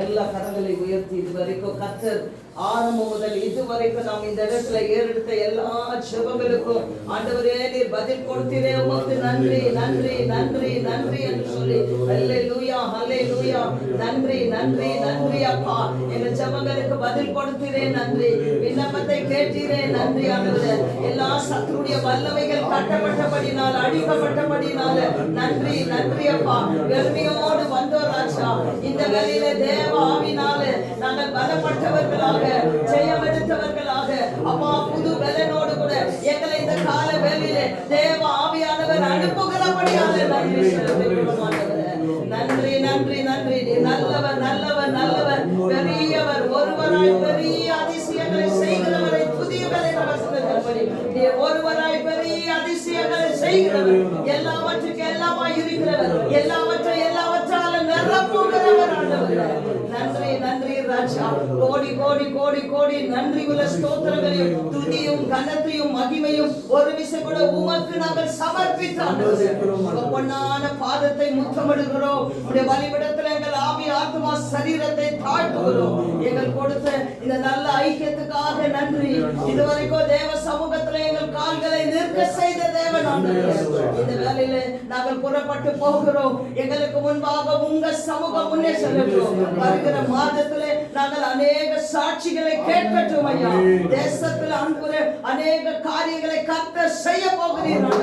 எல்லா கரங்களை உயர்த்தி இதுவரைக்கும் கர்த்தர் ஆரம்பம் முதல் இதுவரைக்கும் நாம் இந்த இடத்துல ஏறெடுத்த எல்லா ஜெபங்களுக்கும் ஆண்டவரே நீர் பதில் கொடுத்தீரே, உமக்கு நன்றி நன்றி நன்றி நன்றி என்று சொல்லி அல்லேலூயா அல்லேலூயா. நன்றி நன்றி நன்றி அப்பா, எங்கள் ஜெபங்களுக்கு பதில் கொடுத்தீரே நன்றி, விண்ணப்பத்தை கேட்டீரே நன்றி ஆண்டவரே. எல்லா சத்துருடைய வல்லமைகள் கட்டப்பட்டபடினால் அடிக்கப்பட்டபடினால நன்றி நன்றி அப்பா. வெறுமையோடு வந்தோர் ராஜா, இந்த வேளையில தேவ ஆவினால நாங்கள் பலப்பட்டவர்களாக ஜெயம் எடுத்தவர்களாக அப்பா புது பலனோடு கூட எங்களை இந்த கால வேளையிலே தேவ ஆவியானவர் அனுப்புகிறபடியால நன்றி செலுத்துகிறோம் ஆண்டவரே. நன்றி நன்றி நன்றி. நீ நல்லவர் நல்லவர் நல்லவர், பெரியவர், ஒருவராய் பெரிய அதிசயங்களை செய்கிறவரை துதியவரை வசனத்தின்படி நீ ஒருவராய் பெரிய அதிசயங்களை செய்கிறவர், எல்லாவற்றுக்கு எல்லாமாய் இருக்கிறவர், எல்லாவற்றால நிரப்புகிறவர் ஆண்டவரே. நன்றி நன்றி ராஜா. கோடி கோடி கோடி கோடி நன்றி உள்ள ஸ்தோத்திரங்களையும் துதியும் கனத்தையும் மகிமையும் ஒரு விசை கூட உமக்கு நாங்கள் சமர்ப்பித்தோம். பொன்னான பாதத்தை முத்தமிடுகிறோம். உடைய பலிபீடத்தில் எங்கள் ஆவி ஆத்மா சரீரத்தை தாழ்த்துகிறோம். எங்கள் கொடுத்த இந்த நல்ல ஐக்கியத்துக்காக நன்றி. இதுவரைக்கும் தேவ சமூகத்தில் எங்கள் கால்களை நிற்க செய்த தேவன் ஆண்டவரே, இந்த வேளையிலே நாங்கள் புறப்பட்டு போகிறோம். எங்களுக்கு முன்பாக உங்க சமூகம் முன்னே செல்லுகிறோம். வருகிற மாதத்திலே நாங்கள் அநேக சாட்சிகளை கேட்கட்டும் ஐயா. தேசத்தில் அன்புரை அநேக காரியங்களை கர்த்தர் செய்ய போகிறீர்கள்.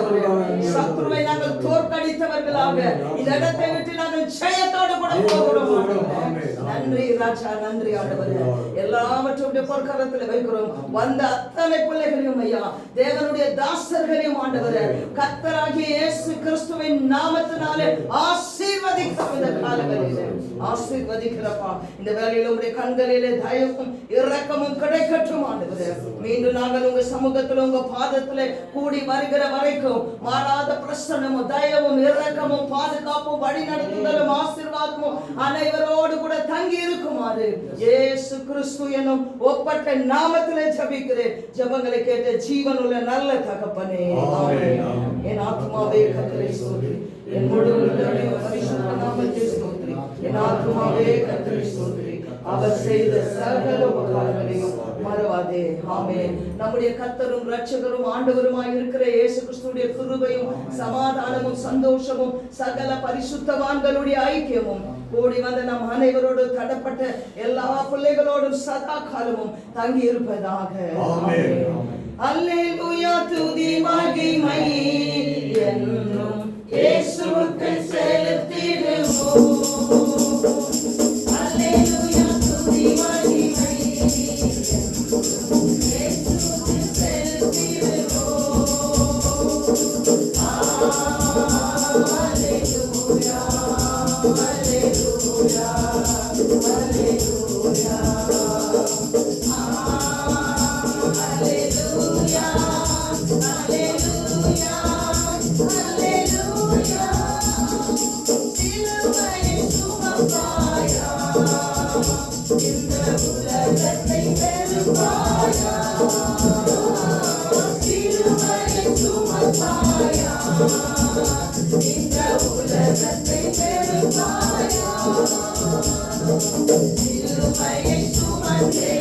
சத்துருவை நாங்கள் தோற்கடித்தவர்களாக இந்த இடத்தை விட்டு நாங்கள் ஜெயத்தோடு கூட போகிறோம். நன்றி ராஜா நன்றி ஆண்டவரே. எல்லாவற்றையும் பொற்கரத்தில் வைக்கிறோம். வந்த அத்தனை பிள்ளைகளையும் ஐயா, தேவனுடைய தாசர்களையும் ஆண்டவரே கர்த்தராகிய இயேசு கிறிஸ்துவின் நாமத்தினாலே ஆசீர்வதிக்கிறோம். இந்த காலங்களிலே ஆசீர்வதிக்கிறப்பா. இந்த வேளையில உங்களுடைய கண்களிலே தயவும் இரக்கமும் கிடைக்கட்டும் ஆண்டவரே. மீண்டும் நாங்கள் உங்க சமூகத்தில் உங்க பாதத்துல கூடி வருகிற வரைக்கும் மாறாத பிரசன்னமும் தயவும் இரக்கமும் பாதுகாப்பும் வழி நடத்துதலும் ஆசீர்வாதமும் அனைவரோடு கூட தங்கி இருக்குமாறு இயேசு கிறிஸ்து எனும் ஒப்பற்ற நாமத்திலே ஜெபிக்கிறேன். ஜெபங்களை கேட்ட ஜீவனுள்ள நல்ல தகப்பனே ஆமென். என் ஆத்துமாவே கர்த்தரை ஸ்தோத்திரி, என் முழு உள்ளமே பரிசுத்த நாமத்தை ஸ்தோத்திரி. என் ஆத்துமாவே கர்த்தரை ஸ்தோத்திரி, அவர் செய்த சகல உபகாரங்களையும் மறவாதே. ஆமென். நம்முடைய கர்த்தரும் இரட்சகரும் ஆண்டவருமாய் இருக்கிற இயேசு கிறிஸ்துவின் கிருபையும் சமாதானமும் சந்தோஷமும் சகல பரிசுத்தவான்களுடைய ஐக்கியமும் கூடி வந்த நம் அனைவரோடு தடப்பட்ட எல்லா பிள்ளைகளோடும் சதா காலமும் தங்கி இருப்பதாக. ஆமென். அல்லேலூயா. துதி மகிமை என்றும் இயேசுவுக்கு செலுத்திடுவோம். அல்லேலூயா. துதி மகிமை என்றும் இயேசுவுக்கு செலுத்திடுவோம். அல்லேலூயா அல்லேலூயா அல்லேலூயா. Hallelujah, hallelujah, hallelujah. இந்த உலகத்தை வெறுப்பாயா? சிலுவையை சுமந்தே